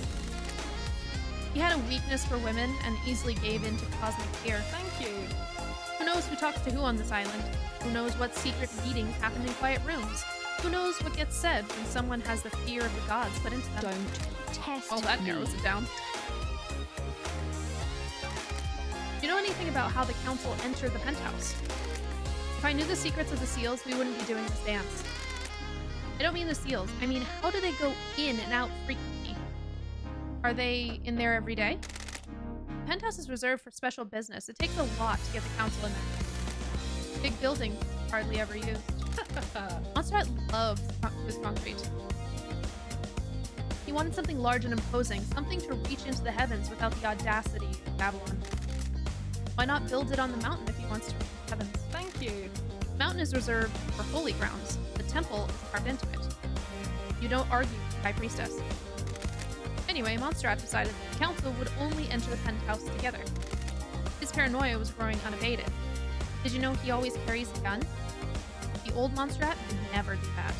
He had a weakness for women and easily gave in to cosmic fear.
Thank you.
Who knows who talks to who on this island? Who knows what secret meetings happen in quiet rooms? Who knows what gets said when someone has the fear of the gods put into them?
Don't test
Oh, that
me.
narrows it down. Do you know anything about how the council entered the penthouse? If I knew the secrets of the seals, we wouldn't be doing this dance. I don't mean the seals. I mean, how do they go in and out frequently? Are they in there every day? The penthouse is reserved for special business. It takes a lot to get the council in there. Big building, hardly ever used. Montserrat loves his concrete. He wanted something large and imposing, something to reach into the heavens without the audacity of Babylon. Why not build it on the mountain if he wants to reach the heavens?
Thank you.
The mountain is reserved for holy grounds. The temple is carved into it. You don't argue with the high priestess. Anyway, Montserrat decided that the council would only enter the penthouse together. His paranoia was growing unabated. Did you know he always carries a gun? The old Montserrat would never do that.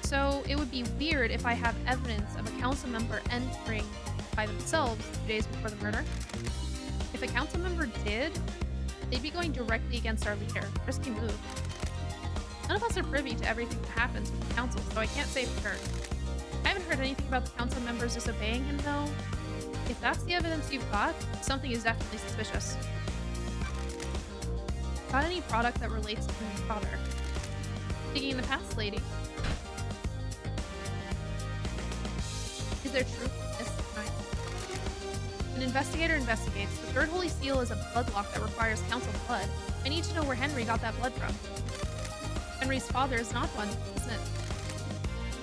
So it would be weird if I have evidence of a council member entering by themselves 2 days before the murder. If a council member did, they'd be going directly against our leader. Risky move. None of us are privy to everything that happens with the council, so I can't say for sure. I haven't heard anything about the council members disobeying him, though. If that's the evidence you've got, something is definitely suspicious. Got any product that relates to his father? Digging in the past, lady. Is there truth in this crime? An investigator investigates. The third holy seal is a bloodlock that requires council blood. I need to know where Henry got that blood from. Henry's father is not one, isn't it?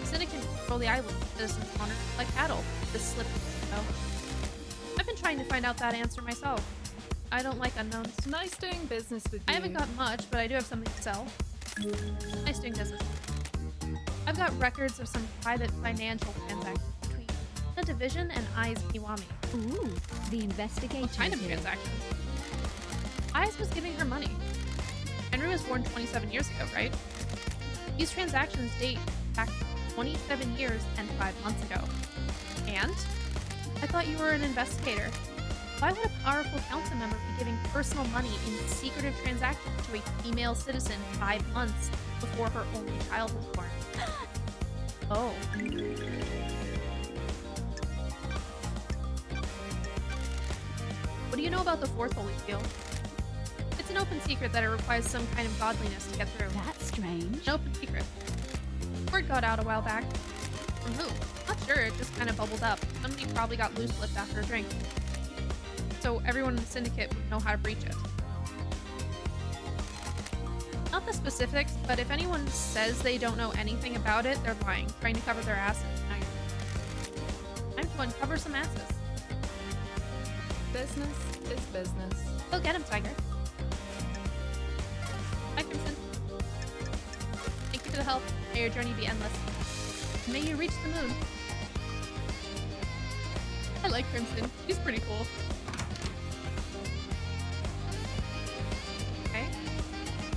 The Syndic can control the island, citizens honor like cattle. This slip, though. I've been trying to find out that answer myself. I don't like unknowns.
Nice doing business with you.
I haven't got much, but I do have something to sell. Nice doing business. I've got records of some private financial transactions between the division and Eyes Kiwami.
Ooh, the investigator.
What kind of
is here.
transactions? Eyes was giving her money. Henry was born 27 years ago, right? These transactions date back 27 years and 5 months ago. And? I thought you were an investigator. Why would a powerful council member be giving personal money in secretive transactions to a female citizen 5 months before her only child was born? Oh. What do you know about the fourth holy seal? It's an open secret that it requires some kind of godliness to get through.
That's strange.
An open secret. Word got out a while back. From who? Not sure, it just kind of bubbled up. Somebody probably got loose-lipped after a drink. So everyone in the syndicate would know how to breach it. Not the specifics, but if anyone says they don't know anything about it, they're lying, trying to cover their asses. Time to uncover some asses.
Business is business.
Go get him, Tiger. Hi, Crimson. Thank you for the help. May your journey be endless. May you reach the moon. I like Crimson. He's pretty cool. Okay.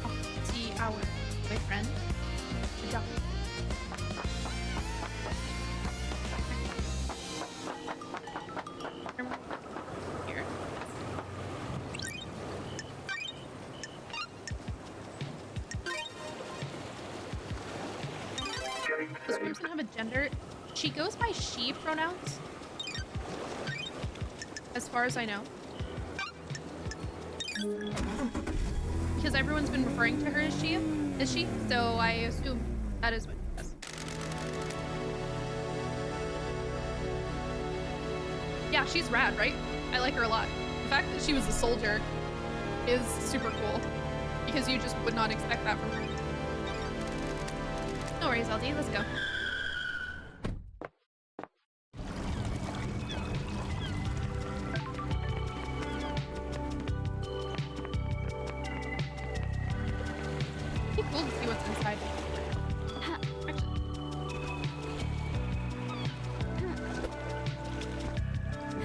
I'll see our boyfriend. Good job. Here. Does Crimson have a gender? She goes by she pronouns. As far as I know. Because everyone's been referring to her as she, so I assume that is what she does. Yeah, she's rad, right? I like her a lot. The fact that she was a soldier is super cool, because you just would not expect that from her. No worries, LD, let's go. Cool to see what's inside.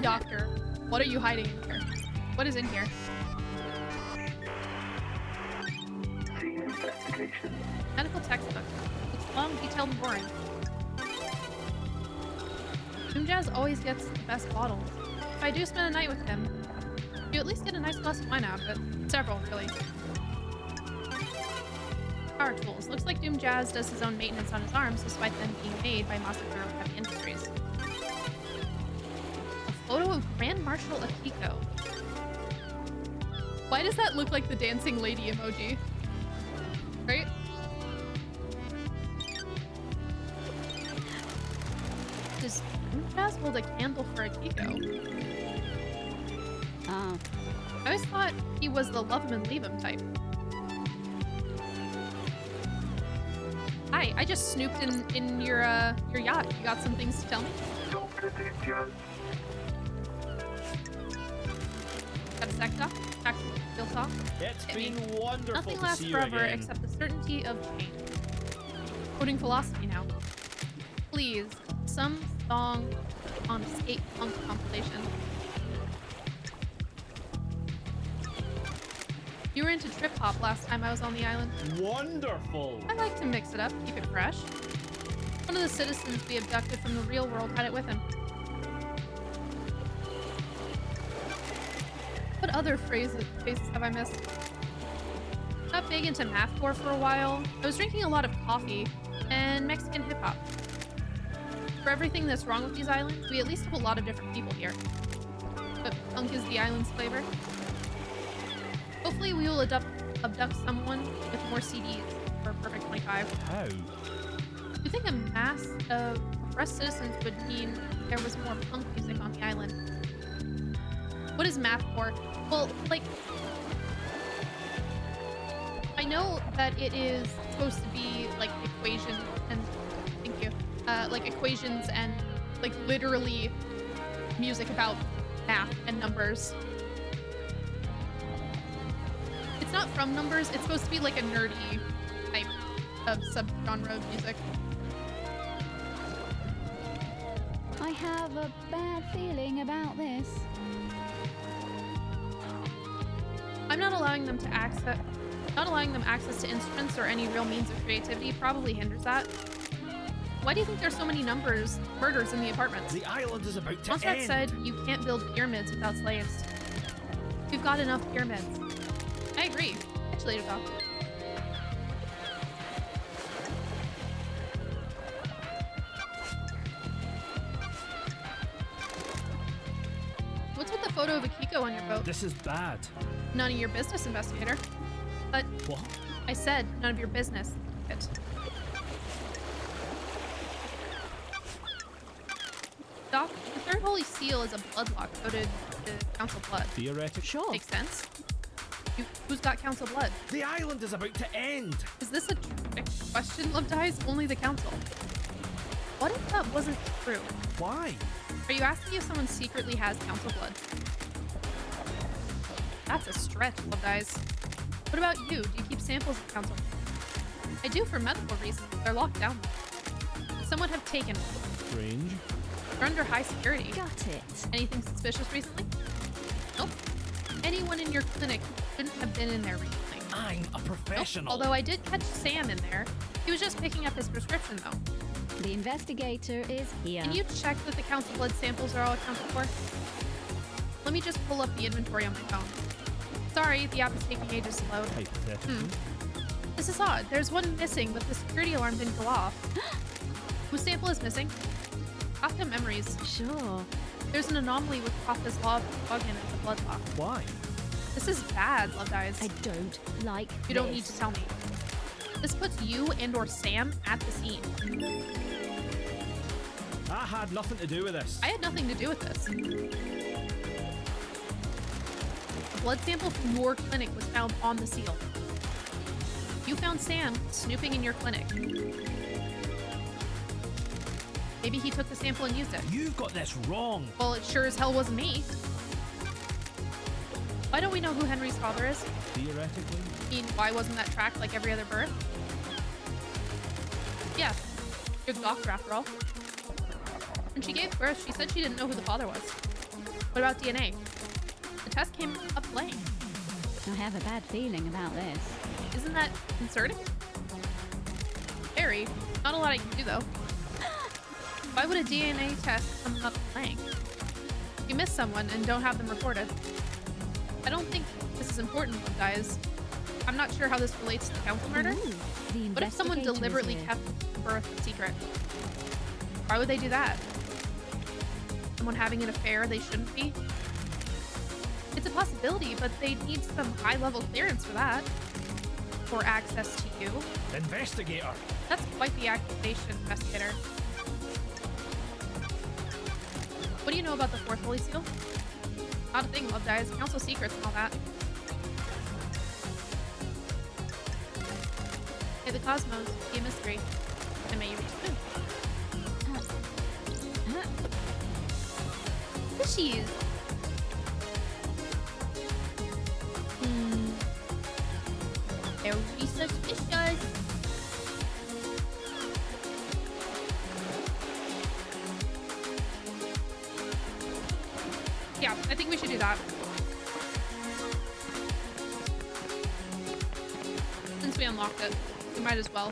Doctor, what are you hiding in here? What is in here?
Scene investigation.
Medical textbook. It's long, detailed, and boring. Doomjazz always gets the best bottles. If I do spend a night with him, you at least get a nice glass of wine out of it. Several, really. Power tools. Looks like Doomjazz does his own maintenance on his arms, despite them being made by Massacre Heavy Industries. A photo of Grand Marshal Akiko. Why does that look like the dancing lady emoji? Right? Does Doomjazz hold a candle for Akiko?
Oh.
I always thought he was the love him and leave him type. Hi, I just snooped in your yacht. You got some things to tell me?
Dr. Doomjazz.
Got a sex talk? Tactical talk?
It's
Hit
been
me.
wonderful
Nothing
to
lasts
see you
forever
again.
except the certainty of change. Quoting philosophy now. Please, some song on Skate Punk compilation. You were into trip hop last time I was on the island.
Wonderful!
I like to mix it up, keep it fresh. One of the citizens we abducted from the real world had it with him. What other phases have I missed? Got big into mathcore for a while. I was drinking a lot of coffee and Mexican hip hop. For everything that's wrong with these islands, we at least have a lot of different people here. But punk is the island's flavor. Hopefully we will abduct someone with more CDs for Perfect 25.
How?
Do you think a mass of oppressed citizens would mean there was more punk music on the island? What is mathcore? Well, like, I know that it is supposed to be like equations and thank you, like equations and like literally music about math and numbers. It's not from numbers. It's supposed to be like a nerdy type of subgenre of music.
I have a bad feeling about this.
I'm not allowing them access to instruments or any real means of creativity probably hinders that. Why do you think there's so many murders in the apartments?
The island is about to
Montserrat
end.
said you can't build pyramids without slaves. We've got enough pyramids. I agree. Catch you later, Doc. What's with the photo of Akiko on your boat?
This is bad.
None of your business, investigator. But
What?
I said none of your business. Doc, the third holy seal is a bloodlock coded to council blood.
Theoretic.
Sure.
Makes sense. Who's got council blood?
The island is about to end.
Is this a trick question, Love Dies? Only the council. What if that wasn't true?
Why?
Are you asking if someone secretly has council blood? That's a stretch, Love Dies. What about you? Do you keep samples of council? I do for medical reasons. They're locked down. Someone have taken one.
Strange.
They're under high security.
Got it.
Anything suspicious recently? Nope. Anyone in your clinic shouldn't have been in there recently.
I'm a professional.
Nope. Although I did catch Sam in there. He was just picking up his prescription, though.
The investigator is here.
Can you check that the council blood samples are all accounted for? Let me just pull up the inventory on my phone. Sorry, the app is taking ages to load.
Hypothetically.
This is odd. There's one missing, but the security alarm didn't go off. Whose sample is missing? Kafka memories.
Sure.
There's an anomaly with Kafka's login at the blood lock.
Why?
This is bad, Love Dies.
I don't like
You don't need to tell me. This puts you and or Sam at the scene.
I had nothing to do with this.
I had nothing to do with this. A blood sample from your clinic was found on the seal. You found Sam snooping in your clinic. Maybe he took the sample and used it.
You've got this wrong.
Well, it sure as hell wasn't me. Why don't we know who Henry's father is?
Theoretically.
I mean, why wasn't that tracked like every other birth? Yeah, you're the doctor after all. When she gave birth, she said she didn't know who the father was. What about DNA? The test came up blank.
I have a bad feeling about this.
Isn't that concerning? Very. Not a lot I can do though. Why would a DNA test come up blank? You miss someone and don't have them recorded. I don't think this is important, guys. I'm not sure how this relates to the council murder.
Ooh, the
What if someone
investigator is
deliberately
here.
kept the birth secret? Why would they do that? Someone having an affair they shouldn't be? It's a possibility, but they need some high-level clearance for that. Or access to you.
Investigator.
That's quite the accusation, investigator. What do you know about the fourth holy seal? Not a thing, Love Dies. Council secrets and all that. Hey, the cosmos, be a mystery. And may you reach the moon. Fishies! Very suspicious. Yeah, I think we should do that. Since we unlocked it, we might as well.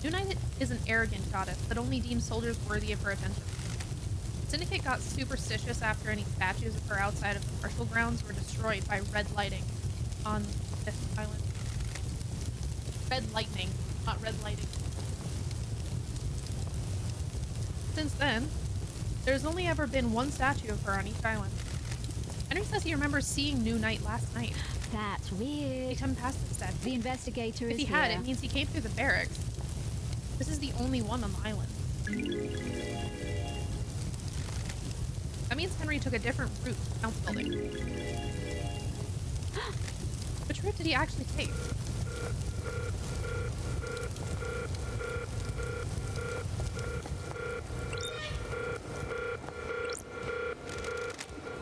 New Knight is an arrogant goddess that only deems soldiers worthy of her attention. Syndicate got superstitious after any statues of her outside of the martial grounds were destroyed by red lighting on this island. Red lightning, not red lighting. Since then, there's only ever been one statue of her on each island. Henry says he remembers seeing New Knight last night.
That's
He
weird.
come past the statue.
The investigator
If
is
he
here.
had, it means he came through the barracks. This is the only one on the island. That means Henry took a different route to house building. Which route did he actually take?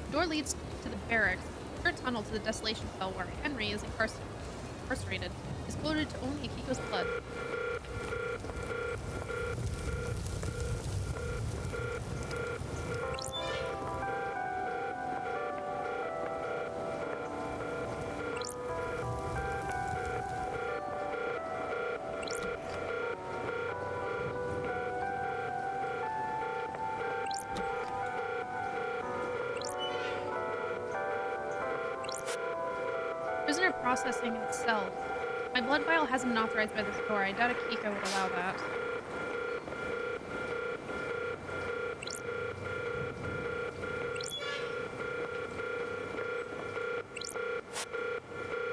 The door leads to the barracks, a tunnel to the desolation cell where Henry is incarcerated, is coded to only Akiko's blood. Prisoner processing in cell. My blood vial hasn't been authorized by this door. I doubt Akiko would allow that.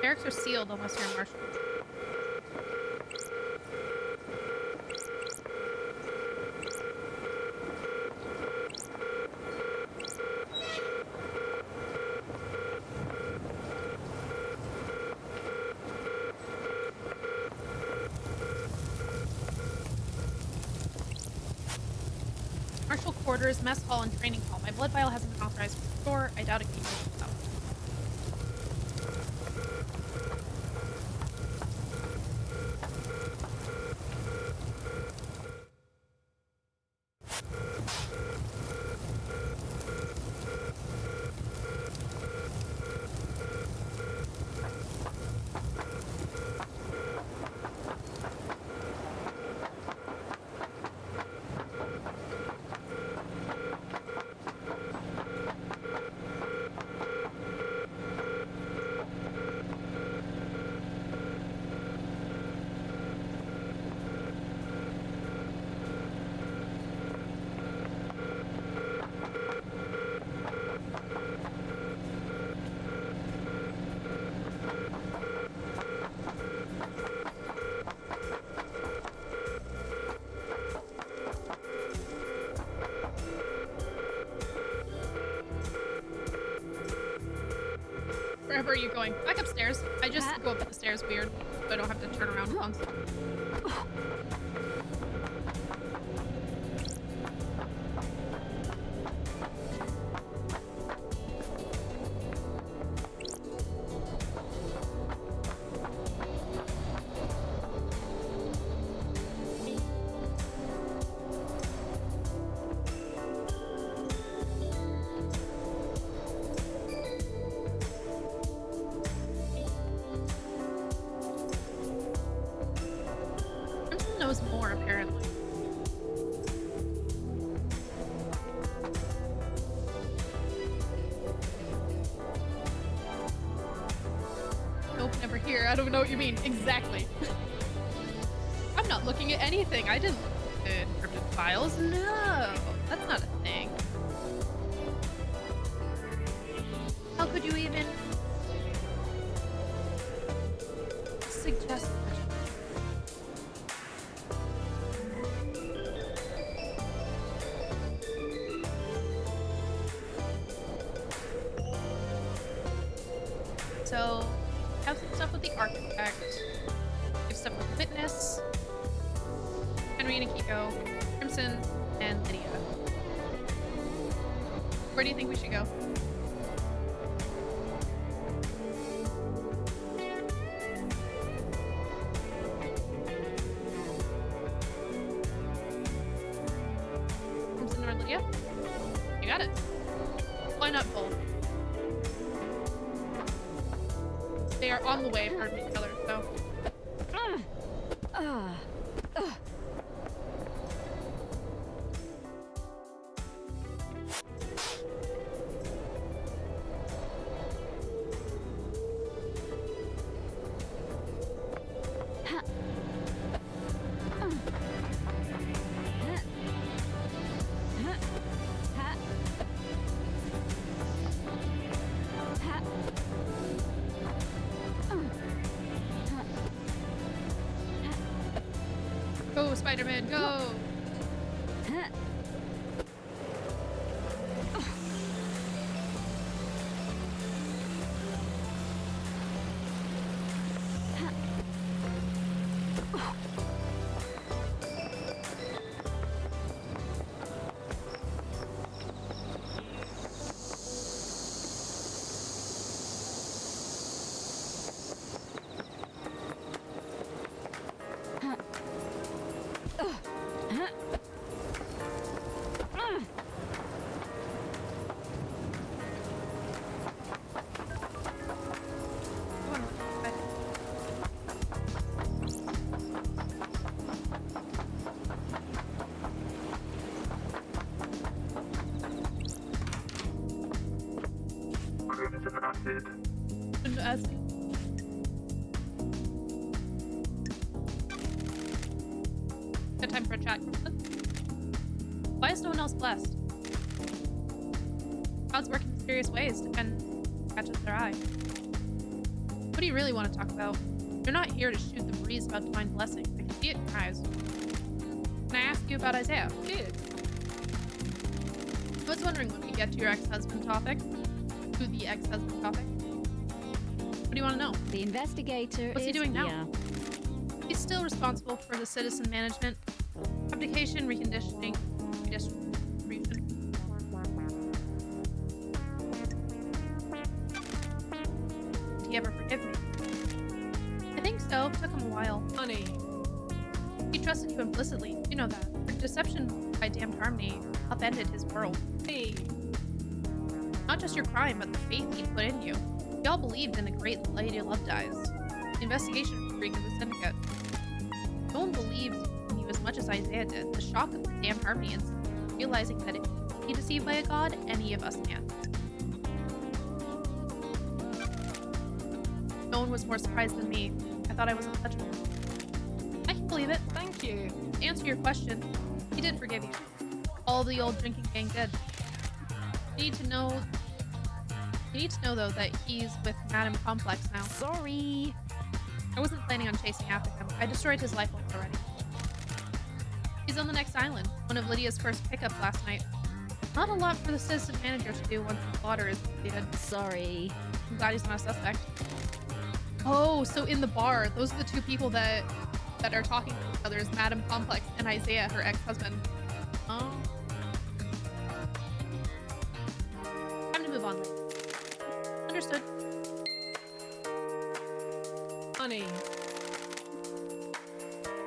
Barracks are sealed unless you're in martial. Martial quarters, mess hall, and training hall. My blood vial hasn't been authorized for the door. I doubt Akiko will allow it. Wherever are you going? Back upstairs. I just go up the stairs weird, so I don't have to turn around constantly. Knows more apparently. Nope, never here. I don't know what you mean. Exactly. I'm not looking at anything. I didn't look at encrypted files. No, that's not a thing. How could you even suggest such a thing? So, have some stuff with the architect, give stuff with witness, Henry and Akiko, Crimson, and Lydia. Where do you think we should go? Crimson or Lydia? You got it. Why not both? They are on the way from each other, so. Go, Spider-Man, go!
Rooms and acid.
And as good time for a chat. Why is no one else blessed? Gods work in mysterious ways, and catches their eye. What do you really want to talk about? You're not here to shoot the breeze about divine blessing. I can see it in your eyes. Can I ask you about Isaiah?
Good.
I was wondering when we get to your ex-husband topic. To the ex-husband topic. What do you want to know?
The investigator
What's he
is
doing now?
here.
He's still responsible for the citizen management, abdication, reconditioning, redistribution. Did he ever forgive me? I think so. It took him a while.
Honey.
He trusted you implicitly. You know that. Your deception by damned harmony upended his world.
Me.
Not just your crime, but the faith he put in you. We all believed in the great Lady of Love Dies. The investigation freak of the syndicate. No one believed in you as much as Isaiah did. The shock of the damned harmony and realizing that if you can be deceived by a god, any of us can. No one was more surprised than me. I thought I was untouchable. I can believe it.
Thank you.
To answer your question, he did forgive you. All the old drinking gang did. You need to know though that he's with Madam Complex now.
Sorry.
I wasn't planning on chasing after him. I destroyed his life already. He's on the next island, one of Lydia's first pickups last night. Not a lot for the citizen manager to do once the slaughter is completed.
Sorry.
I'm glad he's not a suspect. Oh, so in the bar, those are the two people that are talking to each other is Madam Complex and Isaiah, her ex-husband. Oh. Time to move on then. Understood.
Honey.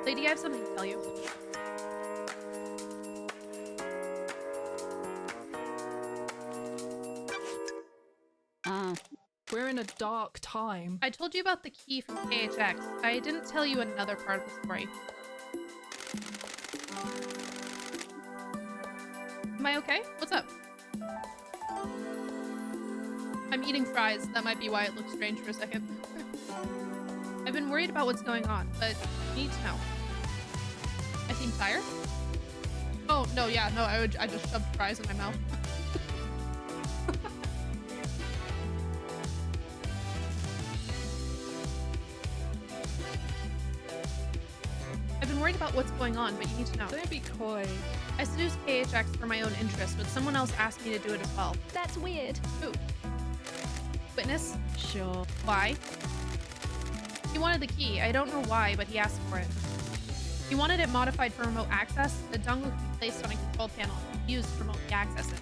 Lady, I have something to tell you.
We're in a dark time.
I told you about the key from KHX. I didn't tell you another part of the story. Am I okay? What's up? I'm eating fries. That might be why it looks strange for a second. I've been worried about what's going on, but you need to know. I seem tired? Oh, no, yeah, no, I just shoved fries in my mouth. I've been worried about what's going on, but you need to know.
Don't be coy.
I seduced KHX for my own interest, but someone else asked me to do it as well.
That's weird.
Who? Witness?
Sure.
Why? He wanted the key. I don't know why, but he asked for it. He wanted it modified for remote access. The dongle could be placed on a control panel and used to remotely access it.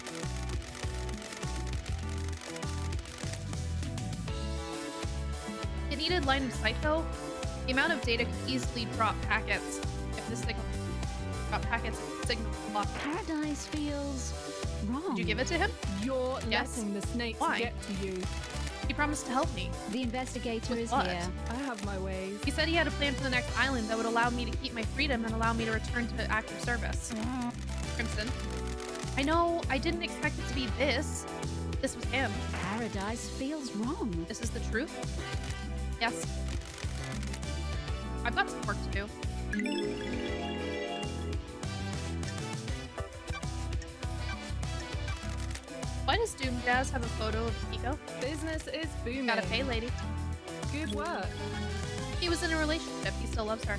It needed line of sight though. The amount of data could easily drop packets if the signal was blocked.
Paradise feels wrong.
Did you give it to him?
You're
Yes.
letting the snakes
Why?
get to you.
He promised to help me.
The investigator
With
is
what?
here.
I have my ways.
He said he had a plan for the next island that would allow me to keep my freedom and allow me to return to active service. Crimson. I know, I didn't expect it to be this. This was him.
Paradise feels wrong.
This is the truth? Yes. I've got some work to do. Why does Doom Jazz have a photo of Pico?
Business is booming.
Gotta pay, lady.
Good work.
He was in a relationship. He still loves her.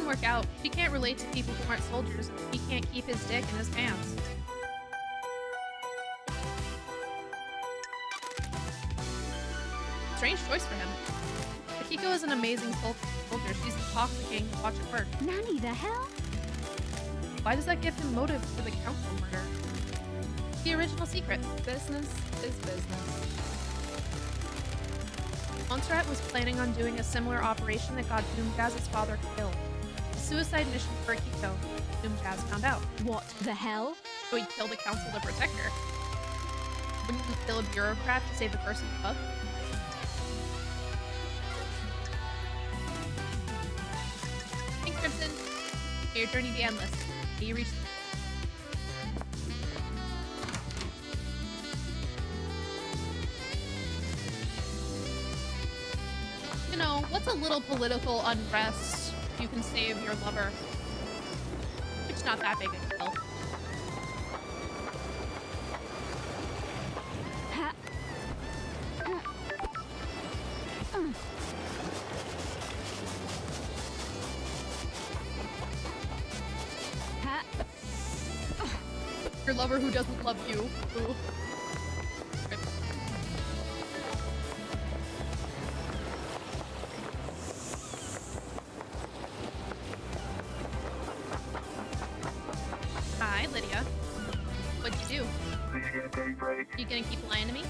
work out. He can't relate to people who aren't soldiers. He can't keep his dick in his pants. Strange choice for him. Akiko is an amazing soldier. She's intoxicating to watch it work.
Nanny, the hell?
Why does that give him motive for the council murder? The original secret.
Business is business.
Montserrat was planning on doing a similar operation that got Doomjaz's father killed. A suicide mission for Akiko. Doomjaz found out.
What the hell?
So he'd kill the council to protect her. Wouldn't he kill a bureaucrat to save the person above? Thanks, Crimson. May your journey be endless. May you reach You know, what's a little political unrest you can save your lover? It's not that big a deal.
Ha. Ha.
Your lover who doesn't love you. Ooh. Rip. Hi, Lydia. What'd you do?
Please get a daybreak.
You gonna keep lying to me?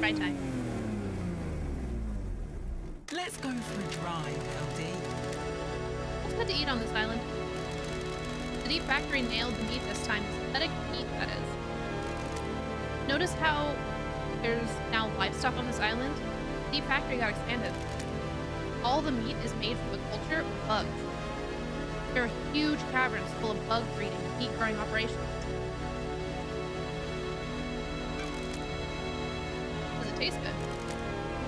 Right time.
Let's go for a drive, LD.
What's good to eat on this island? The Deep Factory nailed the meat this time. Synthetic meat, that is. Noticed how there's now livestock on this island? The Deep Factory got expanded. All the meat is made from the culture of bugs. There are huge caverns full of bug breeding and meat growing operations. Does it taste good?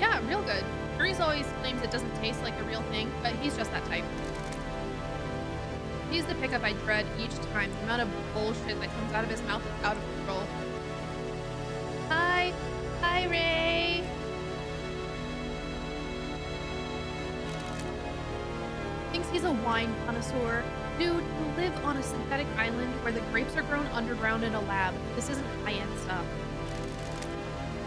Yeah, real good. Curry's always claims it doesn't taste like the real thing, but he's just that type. He's the pickup I dread each time. The amount of bullshit that comes out of his mouth is out of control. Hi! Hi, Ray! Thinks he's a wine connoisseur. Dude, you live on a synthetic island where the grapes are grown underground in a lab. This isn't high-end stuff.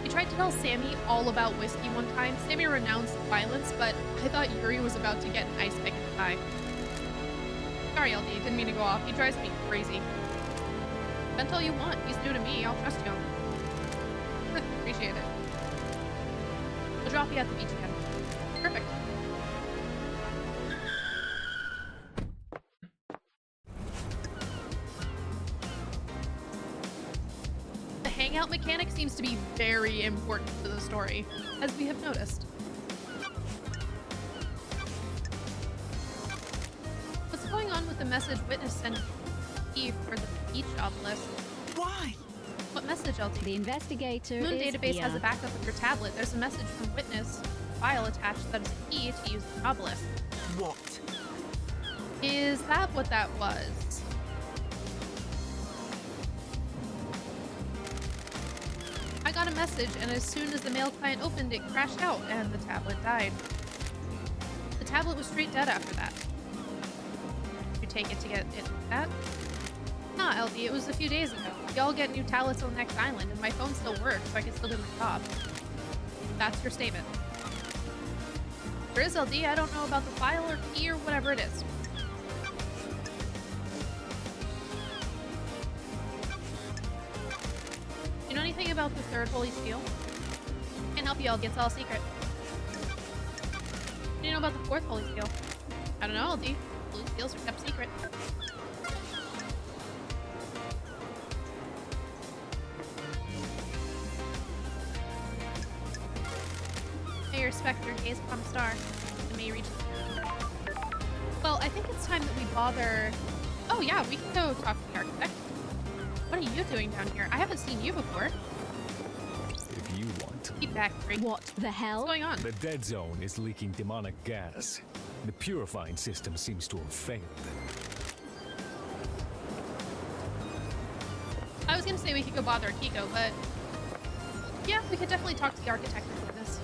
He tried to tell Sammy all about whiskey one time. Sammy renounced violence, but I thought Yuri was about to get an ice pick in the eye. Sorry, LD, didn't mean to go off. He drives me crazy. Vent all you want. He's new to me. I'll trust you. Appreciate it. We'll drop you at the beach again. Perfect. The hangout mechanic seems to be very important to the story, as we have noticed. What's going on with the message Witness sent Eve for the beach job list?
Why?
What message, LT?
The investigator
Moon
is
database
here.
has a backup of your tablet. There's a message from Witness file attached that is a key to use the job list.
What?
Is that what that was? I got a message, and as soon as the mail client opened, it crashed out, and the tablet died. The tablet was straight dead after that. Did you take it to get it like that? Nah, LD, it was a few days ago. Y'all get new tablets on the next island, and my phone still works, so I can still do my job. That's your statement. There is LD, I don't know about the file or key or whatever it is. You know anything about the third holy seal? Can't help you, LD, it's all secret. What do you know about the fourth holy seal? I don't know, LD. Holy seals are kept secret. May your specter gaze upon a star, and may you reach the star. Well, I think it's time that we bother... Oh yeah, we can go talk to the architect. What are you doing down here? I haven't seen you before.
If you want to.
Keep back, Drake.
What the hell?
What's going on?
The dead zone is leaking demonic gas. The purifying system seems to have failed.
I was gonna say we could go bother Akiko, but... Yeah, we could definitely talk to the architect and Witness.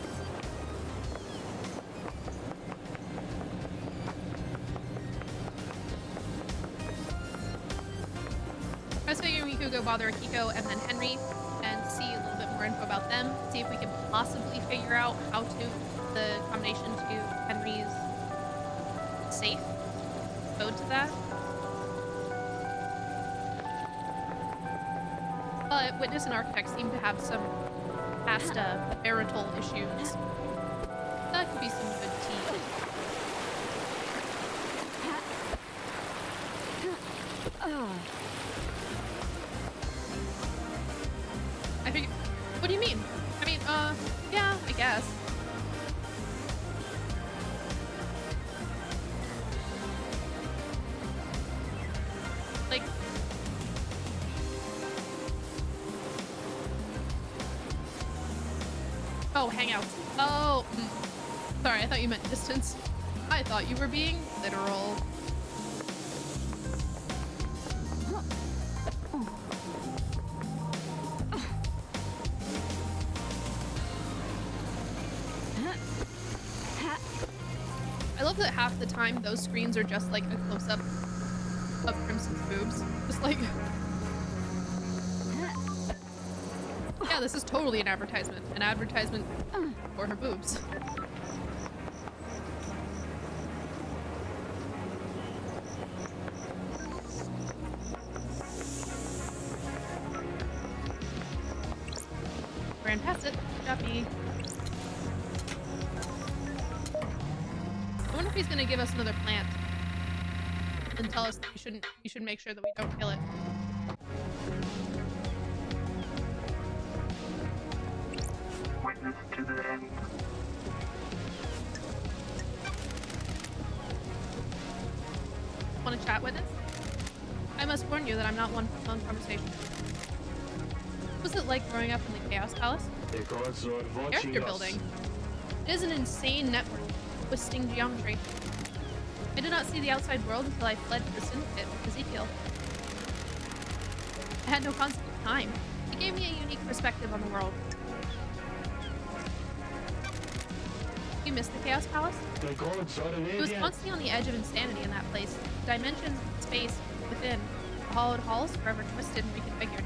go bother Akiko and then Henry and see a little bit more info about them. See if we can possibly figure out how to the combination to Henry's safe code to that. But Witness and Architect seem to have some past marital issues. That could be some good tea. I figured. What do you mean? I mean, yeah, I guess. Like. Oh, hangouts. Oh, sorry, I thought you meant distance. I thought you were being literal. I love that half the time those screens are just like a close-up of Crimson's boobs. Just like... Yeah, this is totally an advertisement. An advertisement for her boobs. Ran past it. Got me. I wonder if he's gonna give us another plant and tell us that we should make sure that we don't kill it.
Witness to the end.
Want to chat with us? I must warn you that I'm not one for long conversation. What was it like growing up in the Chaos Palace?
The gods are watching
Character
us.
building. It is an insane network, twisting geometry. I did not see the outside world until I fled to the syndicate with Ezekiel. I had no concept of time. It gave me a unique perspective on the world. You missed the Chaos Palace?
The gods are an
It was
idiot.
constantly on the edge of insanity in that place. The dimensions and space within, the hollowed halls forever twisted and reconfigured.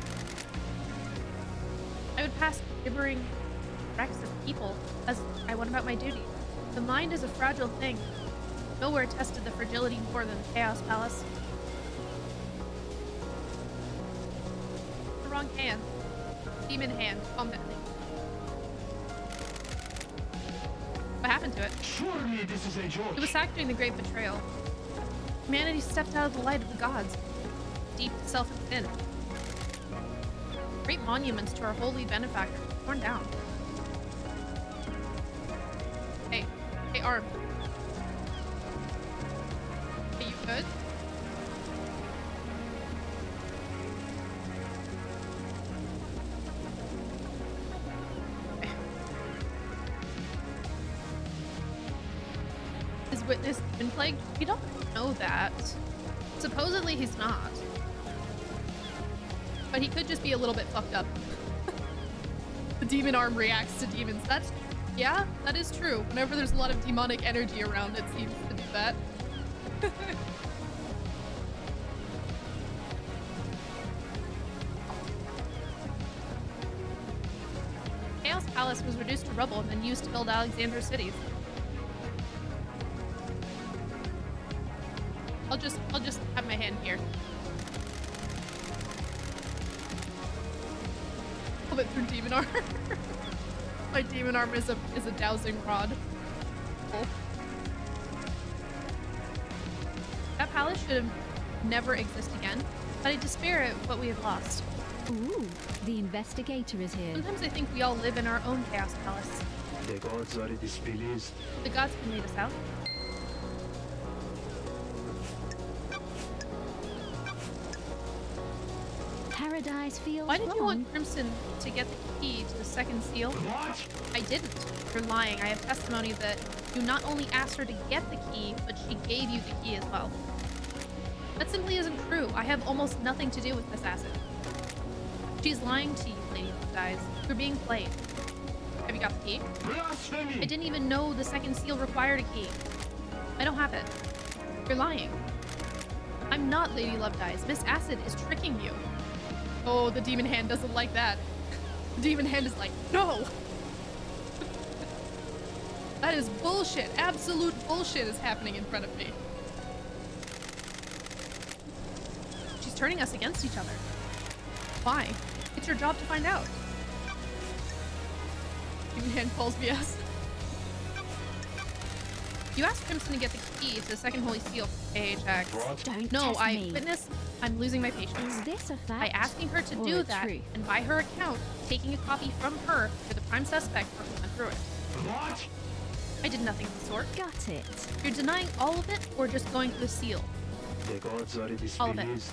I would pass gibbering wrecks of people as I went about my duty. The mind is a fragile thing. Nowhere tested the fragility more than the Chaos Palace. The wrong hand. Demon hand. Combat link. What happened to it?
Surely this is a joke.
It was sacked during the Great Betrayal. Humanity stepped out of the light of the gods, deep self within. Great monuments to our holy benefactor were torn down. Hey, Arm. Are you good? Is Witness been plagued? We don't know that. Supposedly he's not. But he could just be a little bit fucked up. The demon arm reacts to demons. That's... Yeah, that is true. Whenever there's a lot of demonic energy around, it seems to do that. Chaos Palace was reduced to rubble and then used to build Alexander's cities. I'll just have my hand here. Pull it through demon armor. My demon armor is a dowsing rod. Cool. That palace should have never exist again, but I despair at what we have lost.
Ooh, the investigator is here.
Sometimes I think we all live in our own Chaos Palace.
The gods are displeased.
The gods can lead us out.
Paradise feels
Why did you
wrong.
want Crimson to get the key to the second seal?
What?
I didn't. You're lying. I have testimony that you not only asked her to get the key, but she gave you the key as well. That simply isn't true. I have almost nothing to do with this acid. She's lying to you, Lady Dies. You're being played. Have you got the key?
Blasphemy!
I didn't even know the second seal required a key. I don't have it. You're lying. I'm not Lady Love Dies. Miss Acid is tricking you. Oh, the demon hand doesn't like that. The demon hand is like, no! That is bullshit. Absolute bullshit is happening in front of me. She's turning us against each other. Why? It's your job to find out. Demon hand calls BS. You asked Crimson to get the key to the second holy seal for AHX.
Don't
No,
test me.
witness, I'm losing my patience.
Is this a fact?
By asking her to
or
do
a
that,
truth?
and by her account, taking a copy from her, you're the prime suspect for who went through it.
What?
I did nothing of the sort.
Got it.
You're denying all of it, or just going for the seal?
The gods are
All of it.
displeased.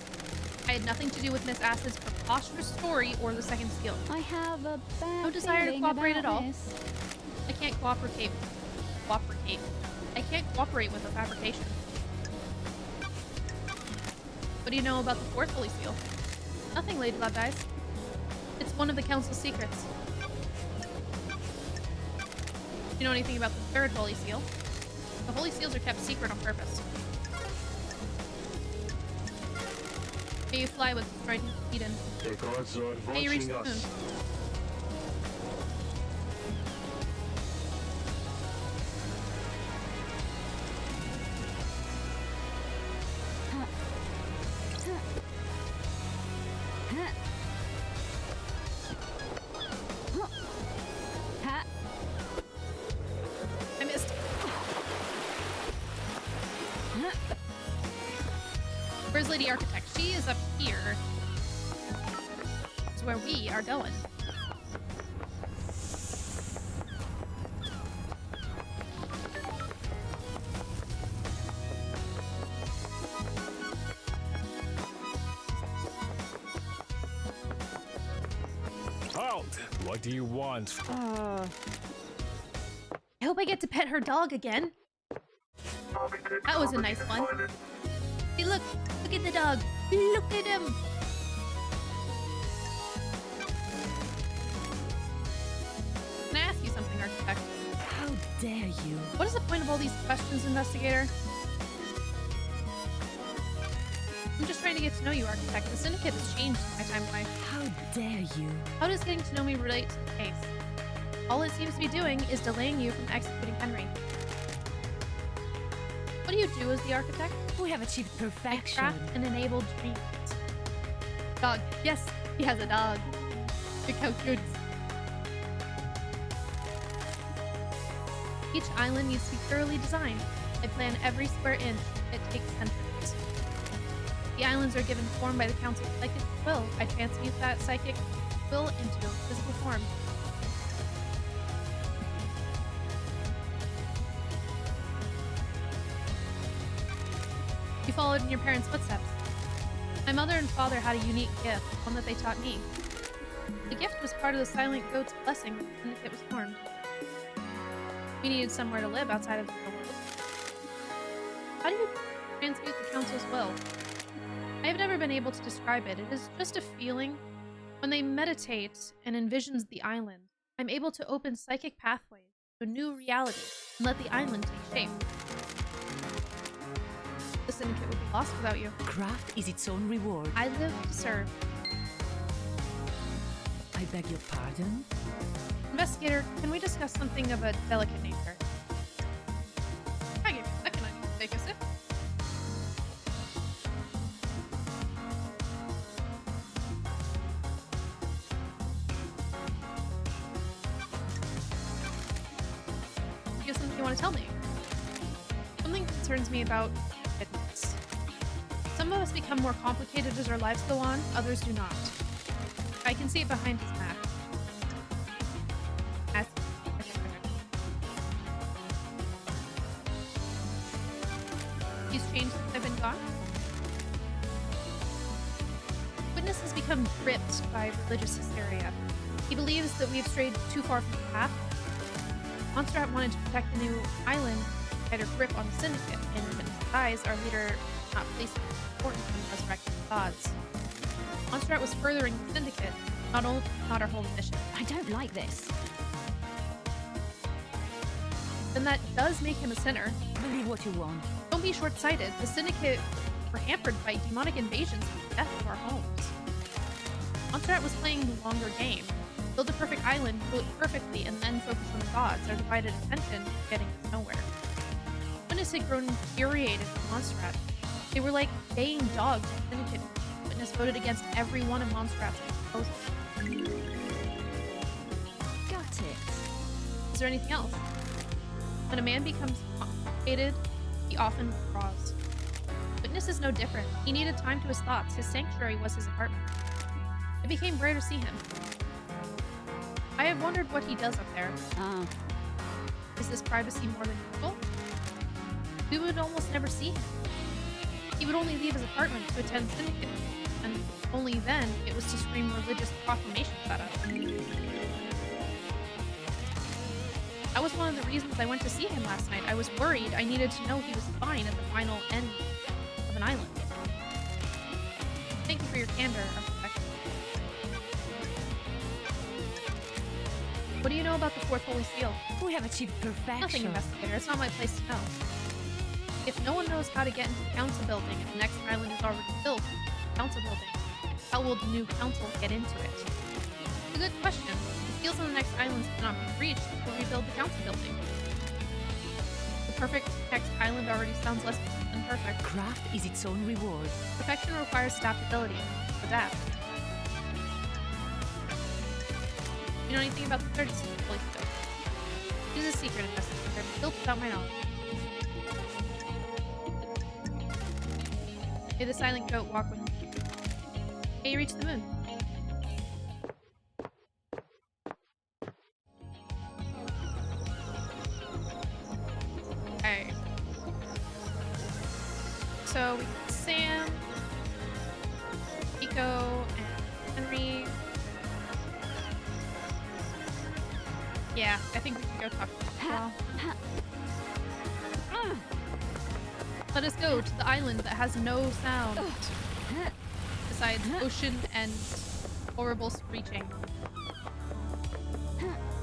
I had nothing to do with Miss Acid's preposterous story or the second seal.
I have a bad
No desire to
feeling
cooperate
about
at all.
this.
I can't cooperate. I can't cooperate with the fabrication. What do you know about the fourth holy seal? Nothing, Lady Love Eyes. It's one of the council's secrets. Do you know anything about the third holy seal? The holy seals are kept secret on purpose. May you fly with strident Eden.
The gods are
May you reach
watching
the moon.
us.
Ha.
I missed. Where's Lady Architect? She is up here. It's where we are going.
Halt! What do you want?
I hope I get to pet her dog again. That was a nice one. Hey, look at the dog. Look at him. Can I ask you something, Architect?
How dare you?
What is the point of all these questions, Investigator? I'm just trying to get to know you, Architect. The Syndicate has changed in my time of life.
How dare you?
How does getting to know me relate to the case? All it seems to be doing is delaying you from executing Henry. What do you do as the Architect?
We have achieved perfection.
Craft and enable dreams. Dog. Yes, he has a dog. Look how cute. Each island needs to be thoroughly designed. I plan every square inch. It takes centuries. The islands are given form by the Council's psychic will. I transmute that psychic will into physical form. You followed in your parents' footsteps. My mother and father had a unique gift, one that they taught me. The gift was part of the Silent Goat's blessing when the Syndicate was formed. We needed somewhere to live outside of the real world. How do you transmute the Council's will? I have never been able to describe it. It is just a feeling. When they meditate and envisions the island, I'm able to open psychic pathways to a new reality and let the island take shape. The Syndicate would be lost without you.
Craft is its own reward.
I live to serve.
I beg your pardon?
Investigator, can we discuss something of a delicate nature? I give you a second, I need to take a sip. You have something you want to tell me? Something concerns me about fitness. Some of us become more complicated as our lives go on, others do not. I can see it behind his mask. He's changed since I've been gone. Witness has become gripped by religious hysteria. He believes that we have strayed too far from the path. Monstrat wanted to protect the new island, had a grip on the Syndicate, and in his eyes, our leader not placing importance on resurrecting the gods. Monstrat was furthering the Syndicate, not our whole mission.
I don't like this.
Then that does make him a sinner.
Believe what you want.
Don't be short-sighted. The Syndicate were hampered by demonic invasions and the death of our homes. Montserrat was playing the longer game. Build a perfect island, do it perfectly, and then focus on the gods. Our divided attention getting us nowhere. Witness had grown infuriated with Montserrat. They were like baying dogs in Syndicate. Witness voted against every one of Montserrat's proposals.
Got it.
Is there anything else? When a man becomes complicated, he often withdraws. Witness is no different. He needed time to his thoughts. His sanctuary was his apartment. It became rare to see him. I have wondered what he does up there.
Ah,
Is this privacy more than useful? We would almost never see him. He would only leave his apartment to attend Syndicate, and only then it was to scream religious proclamations at us. That was one of the reasons I went to see him last night. I was worried. I needed to know he was fine at the final end of an island. Thank you for your candor, Architect. What do you know about the Fourth Holy Seal?
We have achieved perfection.
Nothing, investigator. It's not my place to know. If no one knows how to get into the council building and the next island is already built, council building, how will the new council get into it? It's a good question. The seals on the next islands cannot be reached to rebuild the council building. The perfect next island already sounds less than perfect.
Craft is its own reward.
Perfection requires adaptability. Adapt. You know anything about the third Holy Seal? It is a secret, investigator, built without my knowledge. May the silent goat walk with you. May you reach the moon. Okay. So we got Sam, Pico, and Henry. Yeah, I think we can go talk to them as well. Let us go to the island that has no sound. Besides ocean and horrible screeching.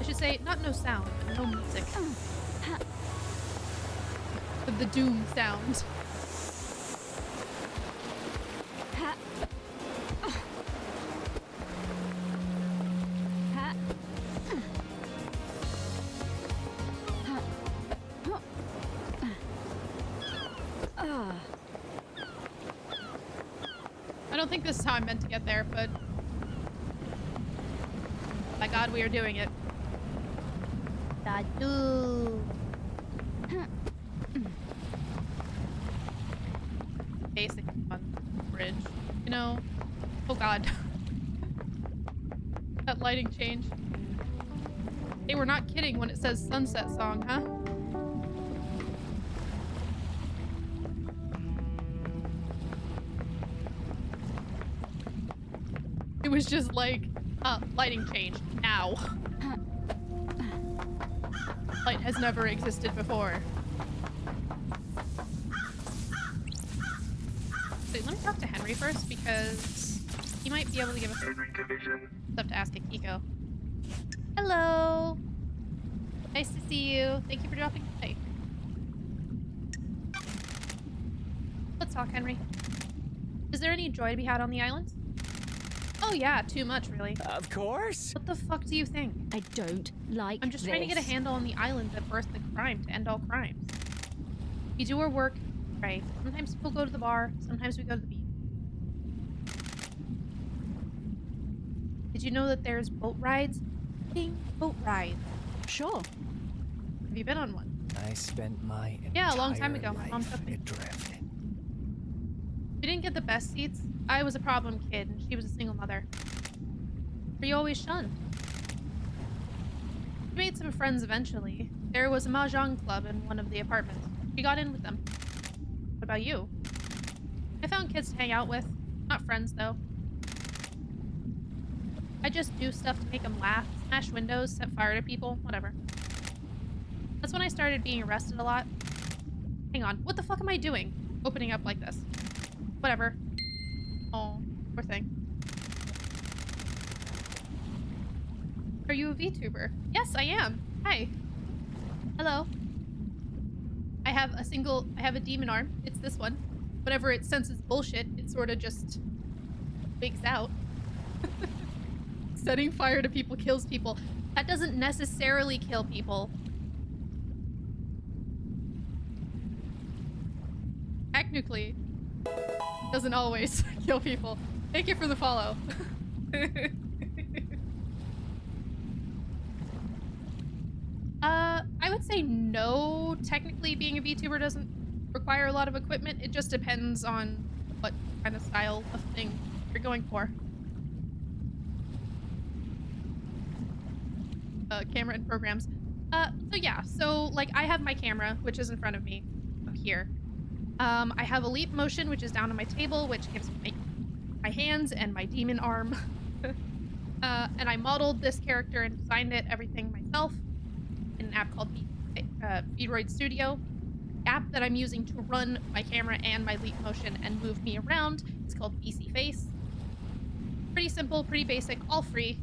I should say, not no sound, but no music. But the doom sound. I don't think this is how I'm meant to get there, but by God, we are doing it. Dadu. Basic on bridge, you know. Oh God, that lighting change. They were not kidding when it says sunset song, huh? It was just like, lighting change. Now. Light has never existed before. Wait, let me talk to Henry first because he might be able to give us stuff to ask Akiko. Hello. Nice to see you. Thank you for dropping by. Let's talk, Henry. Is there any joy to be had on the island? Oh yeah, too much, really.
Of course.
What the fuck do you think?
I don't like
I'm just trying to get a
this.
handle on the island that birthed the crime to end all crimes. We do our work, right? Sometimes people go to the bar, sometimes we go to the beach. Did you know that there's boat rides? Fucking boat rides.
Sure.
Have you been on one?
I spent my
Yeah, a long time
entire
ago. My mom
life
took me.
adrift.
We didn't get the best seats. I was a problem kid, and she was a single mother. Were you always shunned? We made some friends eventually. There was a mahjong club in one of the apartments. We got in with them. What about you? I found kids to hang out with. Not friends, though. I just do stuff to make them laugh, smash windows, set fire to people, whatever. That's when I started being arrested a lot. Hang on, what the fuck am I doing? Opening up like this. Whatever. Oh, poor thing. Are you a VTuber? Yes, I am. Hi. Hello. I have a demon arm. It's this one. Whenever it senses bullshit, it sort of just wigs out. setting fire to people kills people. That doesn't necessarily kill people. Technically, doesn't always kill people. Thank you for the follow. I would say no. Technically, being a VTuber doesn't require a lot of equipment. It just depends on what kind of style of thing you're going for. Camera and programs. So yeah, so like I have my camera, which is in front of me up here. I have a leap motion, which is down on my table, which gives me my hands and my demon arm. And I modeled this character and designed it, everything myself, in an app called Vaporwave Studio. The app that I'm using to run my camera and my leap motion and move me around is called VC Face. Pretty simple, pretty basic, all free.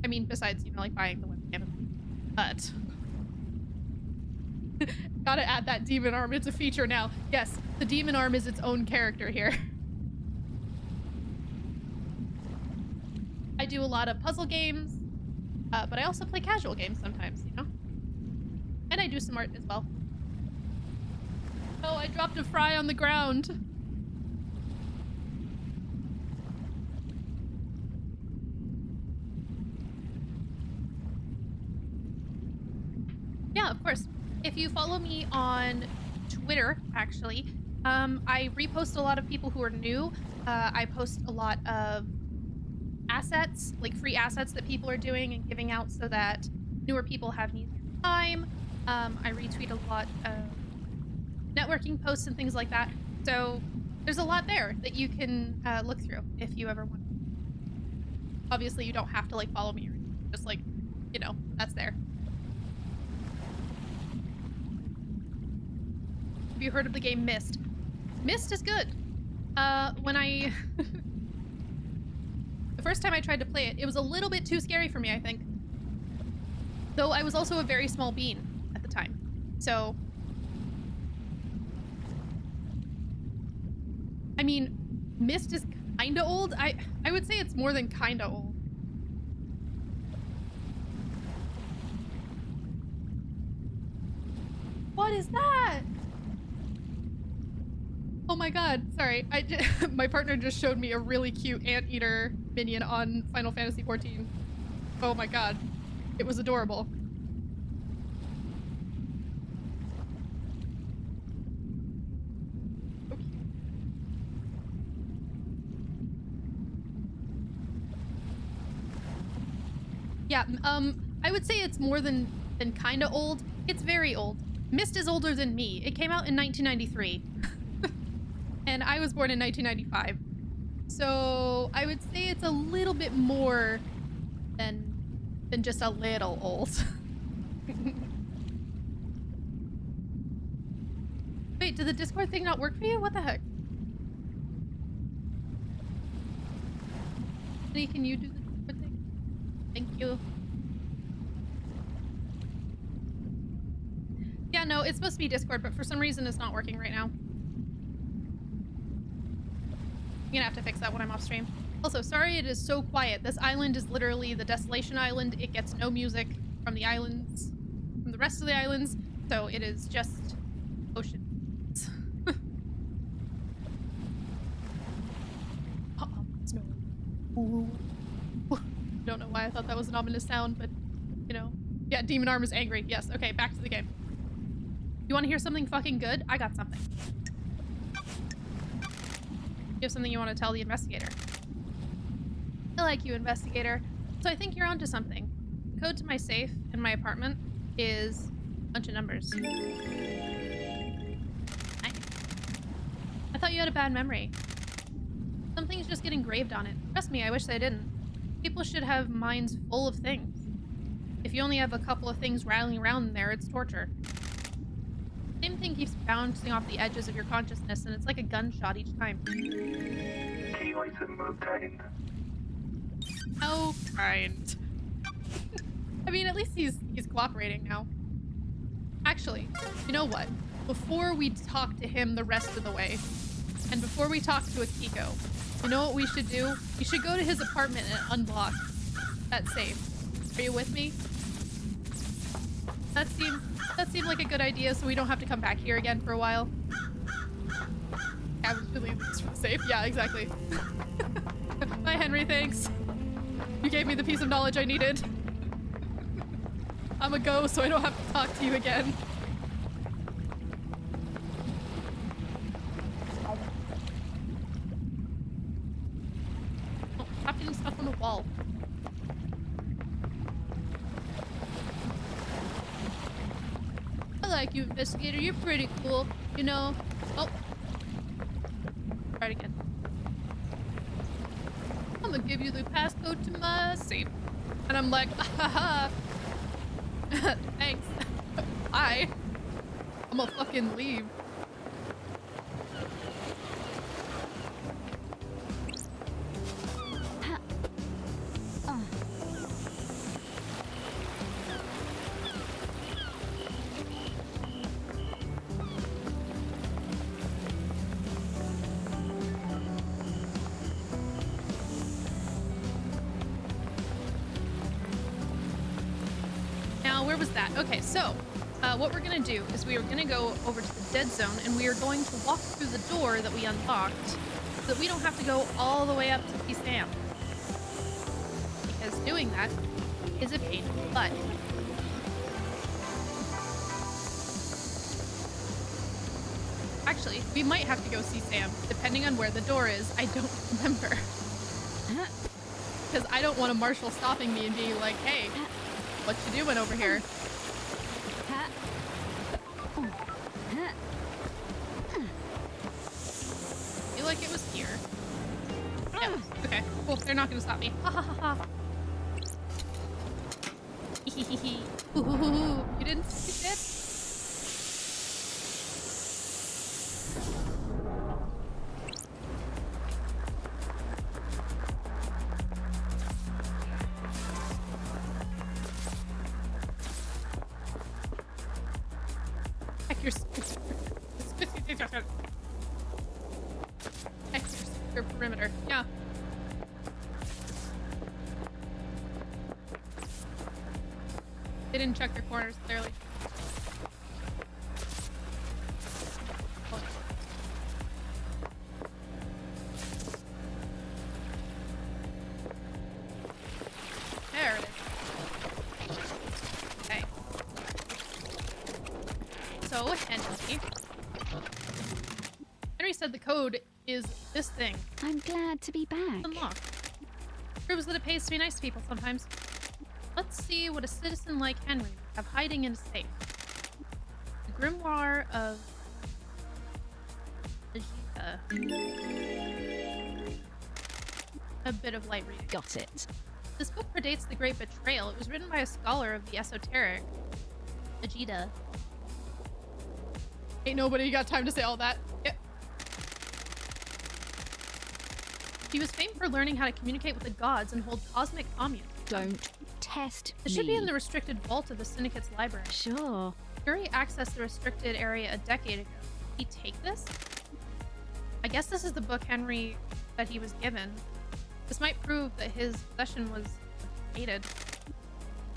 I mean, besides, you know, like buying the webcam. But gotta add that demon arm. It's a feature now. Yes, the demon arm is its own character here. I do a lot of puzzle games, but I also play casual games sometimes, you know? And I do some art as well. Oh, I dropped a fry on the ground. Yeah, of course. If you follow me on Twitter, actually, I repost a lot of people who are new. I post a lot of assets, like free assets that people are doing and giving out so that newer people have easier time. I retweet a lot of networking posts and things like that. So there's a lot there that you can look through if you ever want. Obviously, you don't have to like follow me. Just like, you know, that's there. Have you heard of the game Myst? Myst is good. When I... the first time I tried to play it, it was a little bit too scary for me, I think. Though I was also a very small bean at the time. So... I mean, Myst is kinda old. I would say it's more than kinda old. What is that? Oh my god, sorry. My partner just showed me a really cute anteater minion on Final Fantasy XIV. Oh my god. It was adorable. Okay. Yeah, I would say it's more than kinda old. It's very old. Myst is older than me. It came out in 1993. And I was born in 1995. So I would say it's a little bit more than just a little old. Wait, did the Discord thing not work for you? What the heck? Lee, can you do the Discord thing? Thank you. Yeah, no, it's supposed to be Discord, but for some reason it's not working right now. I'm gonna have to fix that when I'm off stream. Also, sorry it is so quiet. This island is literally the Desolation Island. It gets no music from the islands, from the rest of the islands, so it is just ocean. Snow. Ooh. Don't know why I thought that was an ominous sound, but, you know. Yeah, Demon Arm is angry. Yes, okay, back to the game. You want to hear something fucking good? I got something. You have something you want to tell the investigator? I like you, investigator. So I think you're onto something. The code to my safe in my apartment is a bunch of numbers. Nice. I thought you had a bad memory. Something's just getting engraved on it. Trust me, I wish they didn't. People should have minds full of things. If you only have a couple of things rattling around in there, it's torture. Same thing keeps bouncing off the edges of your consciousness, and it's like a gunshot each time. How kind. I mean, at least he's cooperating now. Actually, you know what? Before we talk to him the rest of the way, and before we talk to Akiko, you know what we should do? We should go to his apartment and unblock that safe. Are you with me? That seemed like a good idea, so we don't have to come back here again for a while. Yeah, we should leave this safe. Yeah, exactly. Bye, Henry. Thanks. You gave me the piece of knowledge I needed. I'm a go, so I don't have to talk to you again. Oh, stop getting stuff on the wall. I like you, investigator. You're pretty cool, you know. Oh. Try it again. I'm gonna give you the passcode to my safe. And I'm like, haha. Thanks. Bye. I'm gonna fucking leave. Where was that? Okay, so what we're gonna do is we are gonna go over to the dead zone and we are going to walk through the door that we unlocked so that we don't have to go all the way up to see Sam. Because doing that is a pain in the butt. Actually, we might have to go see Sam, depending on where the door is. I don't remember. Because I don't want a marshal stopping me and being like, hey, what you doing over here? I feel like it was here. Yeah. Okay. Cool. They're not gonna stop me. Ha ha ha ha. Hehehe. You didn't see it? Your perimeter. Yeah. They didn't check their corners, clearly. Oh. There it is. Okay. So, Henry said the code is this thing.
I'm glad to be back.
Unlocked. Proves that it pays to be nice to people sometimes. Let's see what a citizen like Henry would have hiding in a safe. The Grimoire of a bit of light reading.
Got it.
This book predates the Great Betrayal. It was written by a scholar of the esoteric, Vegeta. Ain't nobody got time to say all that. Yep. He was famed for learning how to communicate with the gods and hold cosmic commune.
Don't test
It should be in the restricted vault of the Syndicate's library.
Sure.
Fury accessed the restricted area a decade ago. Did he take this? I guess this is the book Henry that he was given. This might prove that his possession was invaded.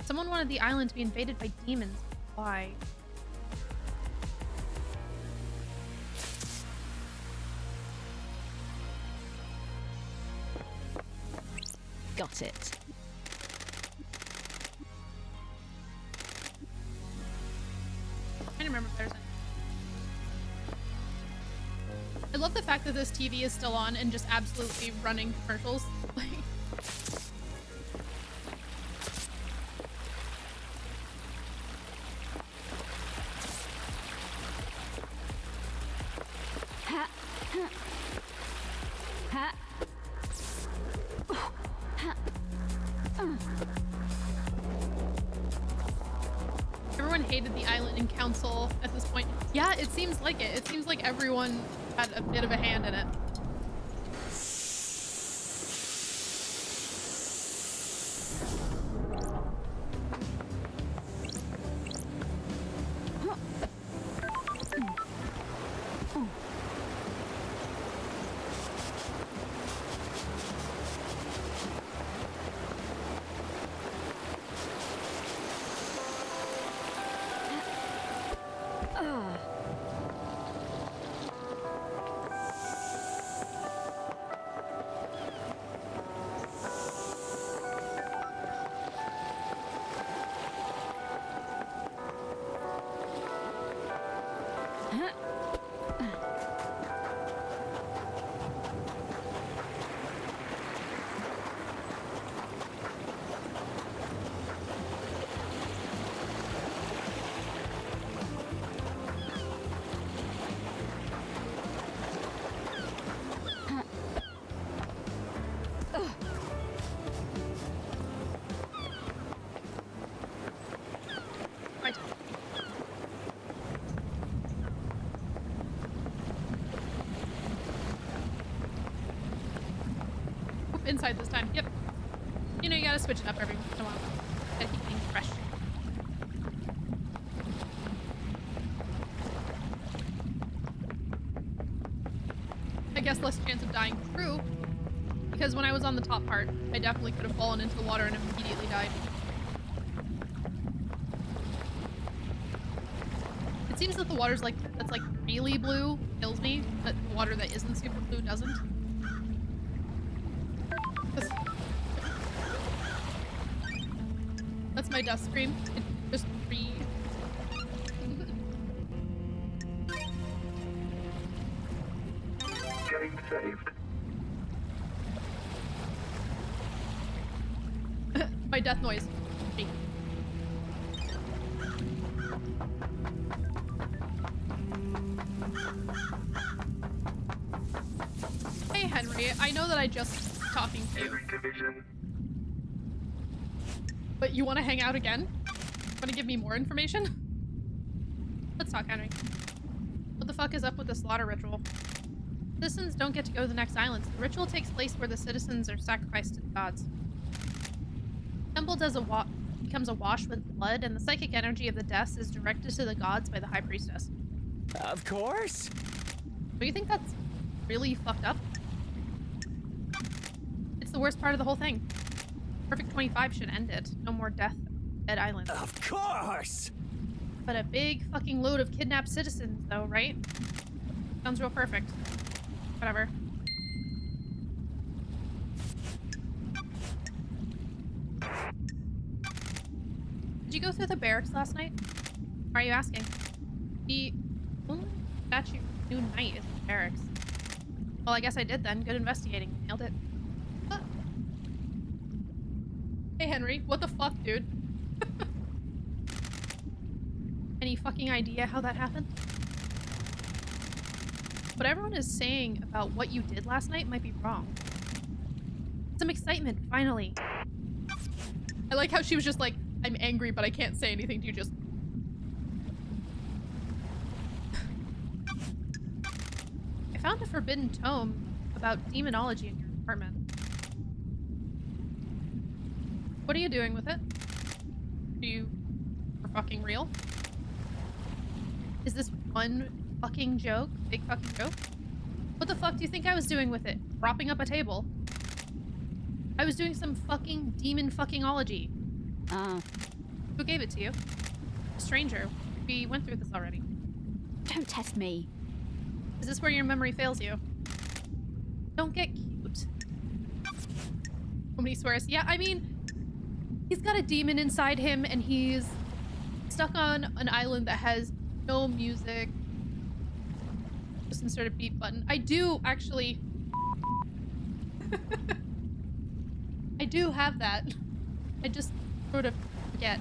Someone wanted the island to be invaded by demons. Why?
Got it.
I don't remember if there's any. I love the fact that this TV is still on and just absolutely running commercials. Like, everyone hated the island in council at this point. Yeah, it seems like it. It seems like everyone had a bit of a hand in it. Right. Oop, inside this time. Yep. You know, you gotta switch it up every once in a while. Gotta keep things fresh. I guess less chance of dying through, because when I was on the top part, I definitely could have fallen into the water and immediately died. It seems that the water's like, that's like really blue kills me, but the water that isn't super blue doesn't. That's my dust scream. It just breathe.
Getting saved.
My death noise. Me. Hey Henry, I know that I just talking to you,
Division.
but you want to hang out again? Want to give me more information? Let's talk, Henry. What the fuck is up with the slaughter ritual? Citizens don't get to go to the next islands. The ritual takes place where the citizens are sacrificed to the gods. The temple becomes awash with blood, and the psychic energy of the deaths is directed to the gods by the high priestess.
Of course.
Do you think that's really fucked up? It's the worst part of the whole thing. Perfect 25 should end it. No more death on Dead Island.
Of course.
But a big fucking load of kidnapped citizens, though, right? Sounds real perfect. Whatever. Did you go through the barracks last night? Why are you asking? The only statue new night is the barracks. Well, I guess I did then. Good investigating. Nailed it. Ah. Hey, Henry. What the fuck, dude? Any fucking idea how that happened? What everyone is saying about what you did last night might be wrong. Some excitement, finally. I like how she was just like, I'm angry, but I can't say anything to you, just... I found a forbidden tome about demonology in your apartment. What are you doing with it? Are you for fucking real? Is this one fucking joke? Big fucking joke? What the fuck do you think I was doing with it? Propping up a table? I was doing some fucking demon fuckingology. Who gave it to you? A stranger. We went through this already.
Don't test me.
Is this where your memory fails you? Don't get cute. Somebody swears. Yeah, I mean, he's got a demon inside him and he's stuck on an island that has no music. Just insert a beep button. I do actually... I do have that. I just sort of forget.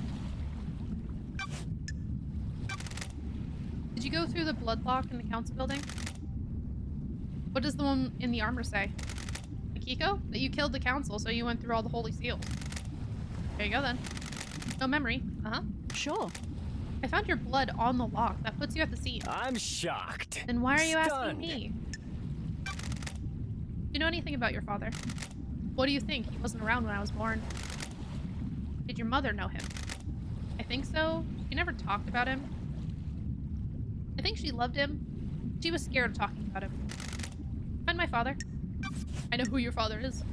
Did you go through the blood lock in the council building? What does the one in the armor say? Akiko? That you killed the council, so you went through all the holy seals. There you go then. No memory. Uh-huh.
Sure.
I found your blood on the lock. That puts you at the scene.
I'm shocked.
Then why are you asking
Stunned.
me? Do you know anything about your father? What do you think? He wasn't around when I was born. Did your mother know him? I think so. She never talked about him. I think she loved him. She was scared of talking about him. Find my father. I know who your father is.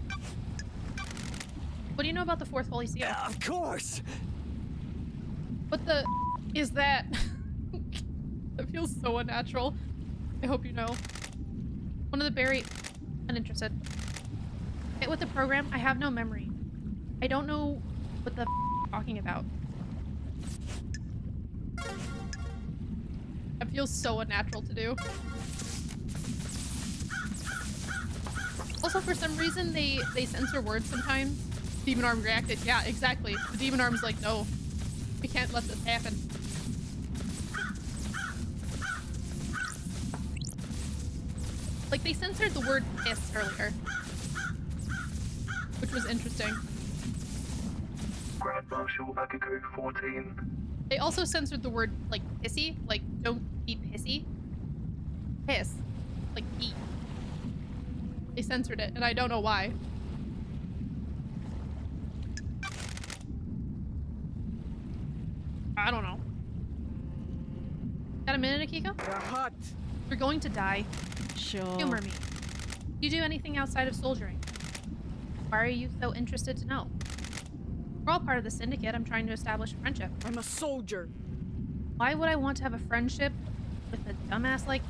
What do you know about the fourth holy seal?
Of course.
What the is that? feels so unnatural. I hope you know. One of the uninterested. Hit with the program, I have no memory. I don't know what the talking about. That feels so unnatural to do. Also, for some reason, they censor words sometimes. Demon Arm reacted. Yeah, exactly. The Demon Arm's like, no, we can't let this happen. Like, they censored the word piss earlier, which was interesting.
Grand Marshal Akaku 14.
They also censored the word, like, pissy. Like, don't be pissy. Piss. Like, pee. They censored it, and I don't know why. I don't know. Got a minute, Akiko?
You're hot.
You're going to die.
Sure.
Humor me. Do you do anything outside of soldiering? Why are you so interested to know? We're all part of the syndicate. I'm trying to establish a friendship.
I'm a soldier.
Why would I want to have a friendship with a dumbass like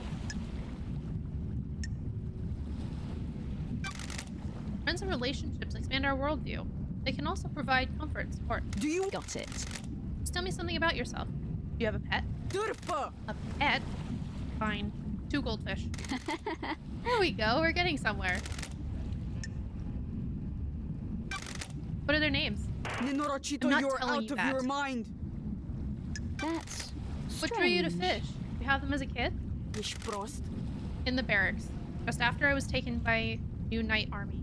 you? Friends and relationships expand our worldview. They can also provide comfort and support.
Do you
Got it.
Just tell me something about yourself. Do you have a pet?
Durfa?
A pet? Fine. 2 goldfish. There we go. We're getting somewhere. What are their names?
Ninorachito,
I'm not
you're
telling
out
you
of
that.
your mind.
That's
What drew you to
strange.
fish? You have them as a kid?
Ishprost.
In the barracks. Just after I was taken by new Knight Army.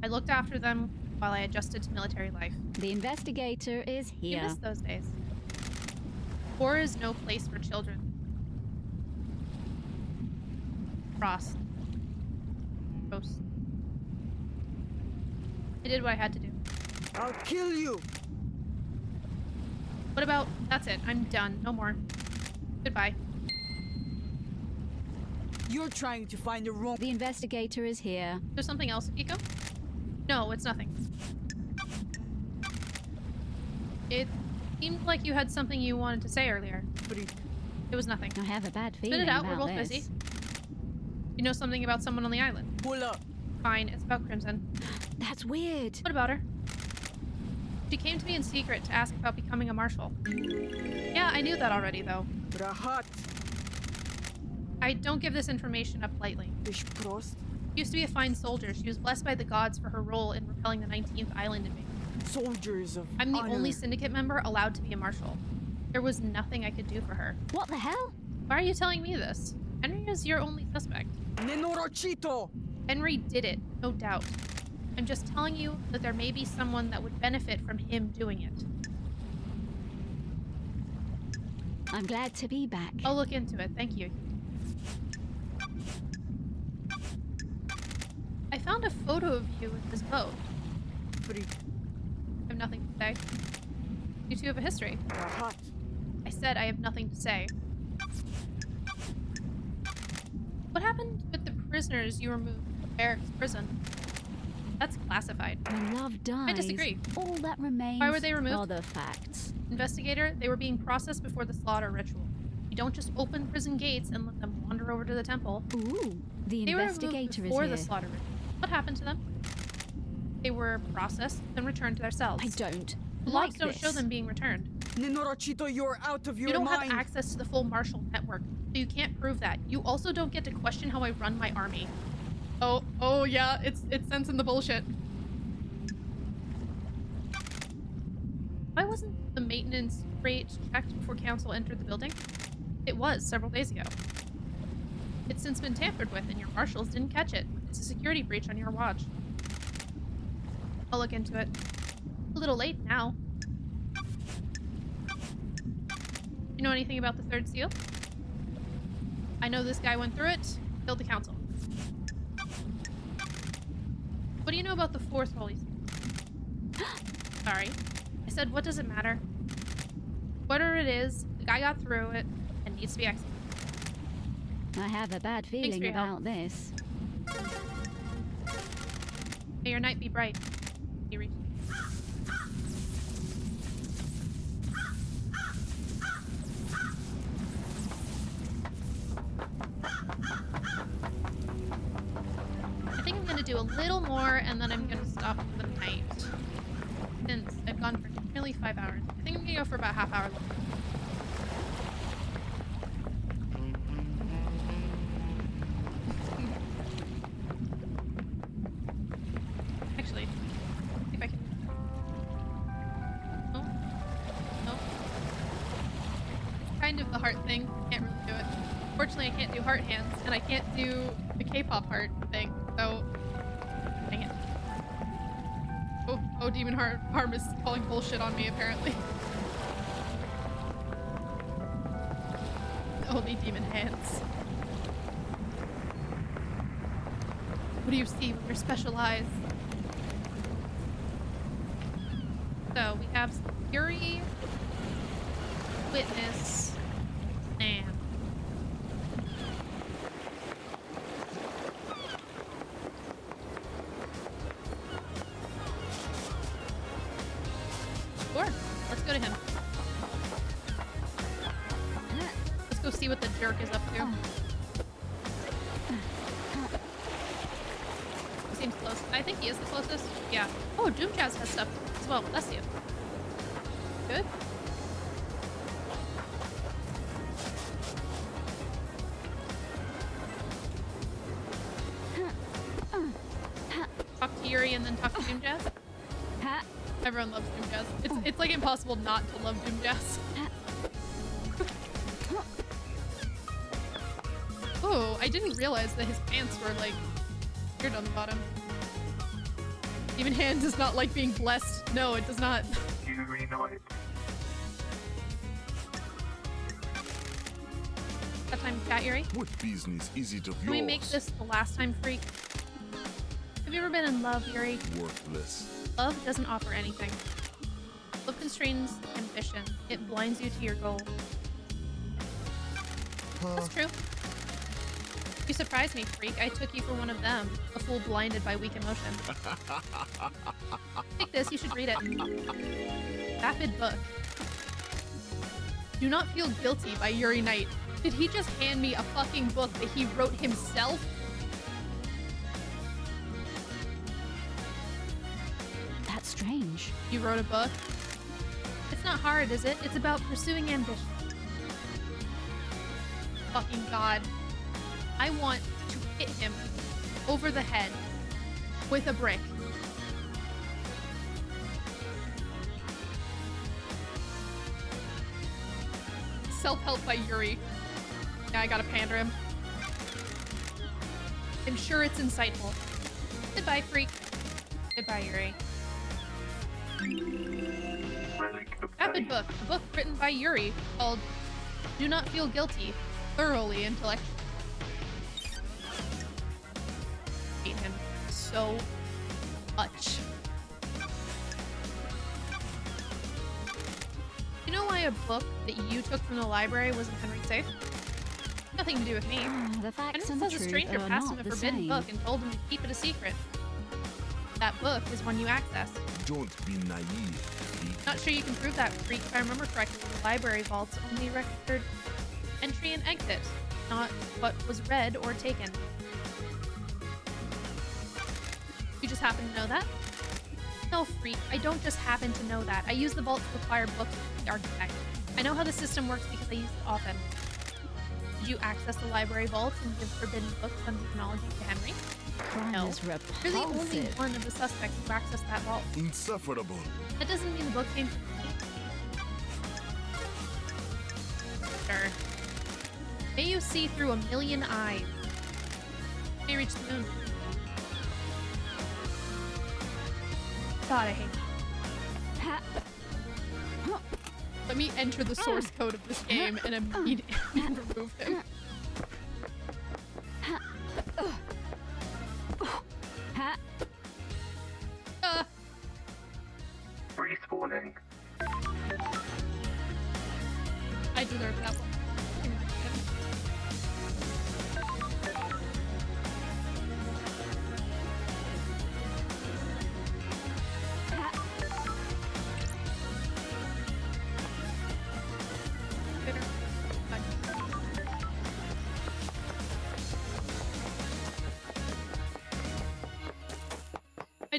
I looked after them while I adjusted to military life.
The investigator is
You
here.
miss those days. War is no place for children. Frost. Gross. I did what I had to do.
I'll kill you.
What about... That's it. I'm done. No more. Goodbye.
You're trying to find the wrong.
The investigator is here.
There's something else, Akiko? No, it's nothing. It seemed like you had something you wanted to say earlier. It was nothing.
I have a bad feeling
Spit it out. We're
about
both
this.
busy. You know something about someone on the island?
Pull up.
Fine. It's about Crimson.
That's weird.
What about her? She came to me in secret to ask about becoming a marshal. Yeah, I knew that already, though.
Rahat.
I don't give this information up lightly.
Ishprost.
She used to be a fine soldier. She was blessed by the gods for her role in repelling the 19th island invasion.
Soldiers of
I'm the
honor.
only syndicate member allowed to be a marshal. There was nothing I could do for her.
What the hell?
Why are you telling me this? Henry is your only suspect.
Ninorachito.
Henry did it, no doubt. I'm just telling you that there may be someone that would benefit from him doing it.
I'm glad to be back.
I'll look into it. Thank you. I found a photo of you with this boat.
Free.
I have nothing to say. You two have a history.
Rahat.
I said I have nothing to say. What happened with the prisoners you removed from barracks prison? That's classified.
When love dies,
disagree.
all that remains
Why were they removed?
are the facts.
Investigator, they were being processed before the slaughter ritual. You don't just open prison gates and let them wander over to the temple.
Ooh, the
They were removed
investigator is
before
here.
the slaughter ritual. What happened to them? They were processed, then returned to their cells.
I don't
The
like
logs don't
this.
show them being returned.
Ninorachito, you're out of your
You don't
mind.
have access to the full marshal network, so you can't prove that. You also don't get to question how I run my army. Oh yeah, it's sensing the bullshit. Why wasn't the maintenance rate checked before council entered the building? It was several days ago. It's since been tampered with, and your marshals didn't catch it. It's a security breach on your watch. I'll look into it. A little late now. You know anything about the third seal? I know this guy went through it, killed the council. What do you know about the fourth holy seal? Sorry. I said, what does it matter? Whatever it is, the guy got through it and needs to be executed.
I have a bad
for
feeling
your help.
about this.
May your night be bright. He reached. a little more, and then I'm gonna stop for the night. Since I've gone for nearly 5 hours. I think I'm gonna go for about half hour. Actually, see if I can. No. No. It's kind of the heart thing. Can't really do it. Fortunately, I can't do heart hands, and I can't do the K-pop heart thing. So, dang it. Oh, Demon Harm is calling bullshit on me, apparently. Only demon hands. What do you see with your special eyes? So, we have Fury, Witness, and... Sure, let's go to him. Let's go see what the jerk is up to. Seems close. I think he is the closest. Yeah. Oh, Doom Jazz has stuff as well. Bless you. Good. Talk to Yuri and then talk to Doom Jazz. Everyone loves Doom Jazz. It's like impossible not to love Doom Jazz. Oh, I didn't realize that his pants were like weird on the bottom. Even Hand does not like being blessed. No, it does not.
Yuri Knight.
That time, Cat Yuri.
What business is it of yours?
Can we make this the last time, freak? Have you ever been in love, Yuri?
Worthless.
Love doesn't offer anything. Love constrains ambition. It blinds you to your goal. That's true. You surprised me, freak. I took you for one of them. A fool blinded by weak emotion. Take this, you should read it. Vapid book. Do Not Feel Guilty by Yuri Knight. Did he just hand me a fucking book that he wrote himself?
That's strange.
You wrote a book? It's not hard, is it? It's about pursuing ambition. Fucking God. I want to hit him over the head with a brick. Self-help by Yuri. Yeah, I gotta pander him. I'm sure it's insightful. Goodbye, freak. Goodbye, Yuri. Rapid book. A book written by Yuri called Do Not Feel Guilty. Thoroughly intellectual. I hate him so much. You know why a book that you took from the library was in Henry's safe? Nothing to do with me.
The facts
Henry
and the
says a
truth
stranger
are
passed him
not
a
the
forbidden
same.
book and told him to keep it a secret. That book is one you access.
Don't be naive.
Not sure you can prove that, freak. If I remember correctly, the library vaults only record entry and exit, not what was read or taken. You just happen to know that? No, freak. I don't just happen to know that. I use the vault to acquire books with the architect. I know how the system works because I use it often. Did you access the library vault and give forbidden books under technology to Henry?
Crime
No.
is
You're the only
repulsive.
one of the suspects who accessed that vault.
Insufferable.
That doesn't mean the book came from me. Sure. May you see through a million eyes. May reach the moon. God, I hate you. Let me enter the source code of this game and immediately remove him.
Respawning.
I deserve that one.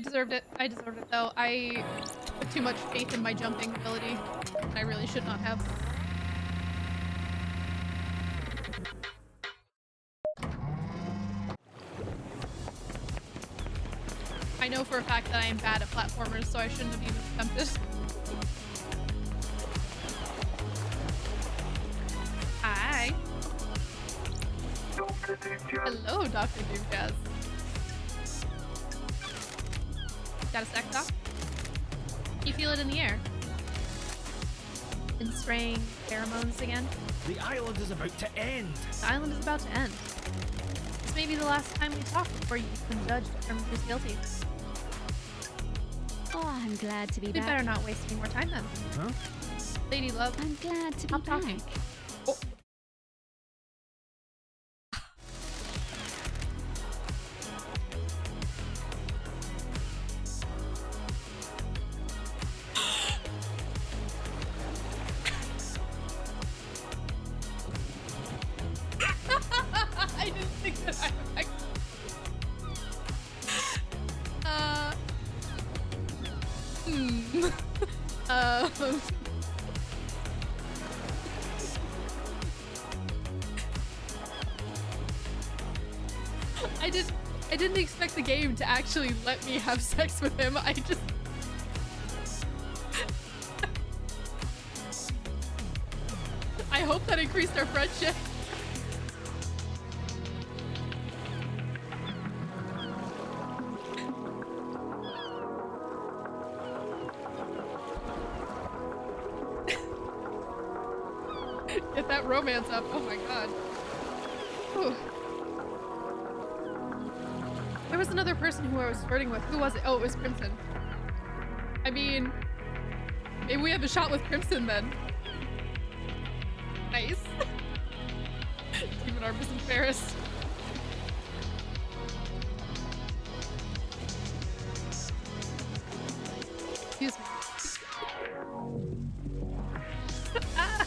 deserved it. I deserved it though. I put too much faith in my jumping ability. I really should not have. I know for a fact that I am bad at platformers, so I shouldn't have even attempted. Hi.
Dr. Doomjazz.
Hello, Dr. Doomjazz. Got a sec, Doc? You feel it in the air? Been spraying pheromones again?
The island is about to end.
The island is about to end. This may be the last time we talk before you can judge determine who's guilty.
Oh, I'm glad to be
We
back.
better not waste any more time then.
Huh?
Lady Love,
I'm glad to be
stop
back.
talking. I didn't think that I would actually... I didn't expect the game to actually let me have sex with him. I just... I hope that increased our friendship. Get that romance up. Oh my god. Whew. There was another person who I was flirting with. Who was it? Oh, it was Crimson. I mean, maybe we have a shot with Crimson then. Nice. Even Arbus and Ferris. Excuse me. Ah!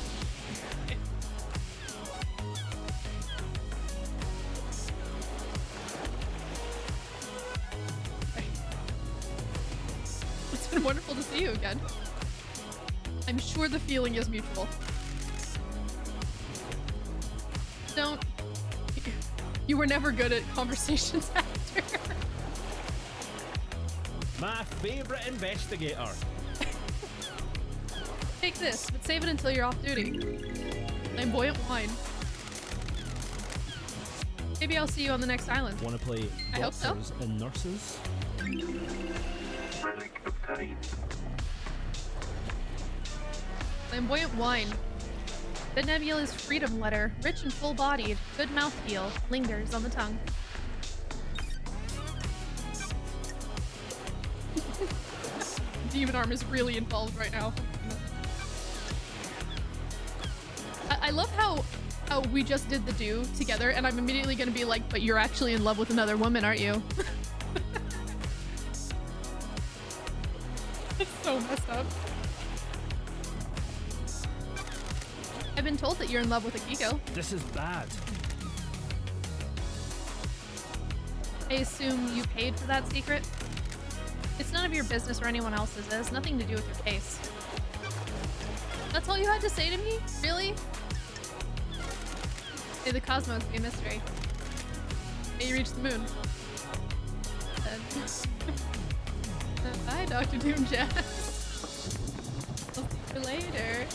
It's been wonderful to see you again. I'm sure the feeling is mutual. Don't... You were never good at conversations after.
My favorite investigator.
Take this, but save it until you're off duty. Flamboyant wine. Maybe I'll see you on the next island.
Want to play
I hope so.
doctors and nurses?
Relic obtained.
Flamboyant wine. The Nebula's freedom letter, rich and full-bodied, good mouthfeel, lingers on the tongue. Demon Arm is really involved right now. I love how we just did the do together, and I'm immediately gonna be like, but you're actually in love with another woman, aren't you? It's so messed up. I've been told that you're in love with Akiko.
This is bad.
I assume you paid for that secret? It's none of your business or anyone else's. It has nothing to do with your case. That's all you had to say to me? Really? May the cosmos be a mystery. May you reach the moon. Bye, Dr. Doomjazz. I'll see you later.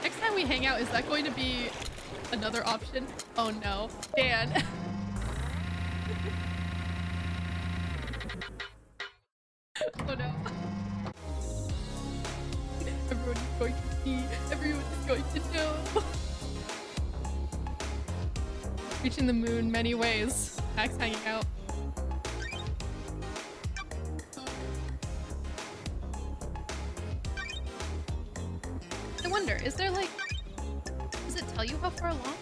Next time we hang out, is that going to be another option? Oh no. Dan. Oh no. Everyone is going to see. Everyone is going to know. Reaching the moon many ways. Max hanging out. I wonder, is there like... Does it tell you how far along?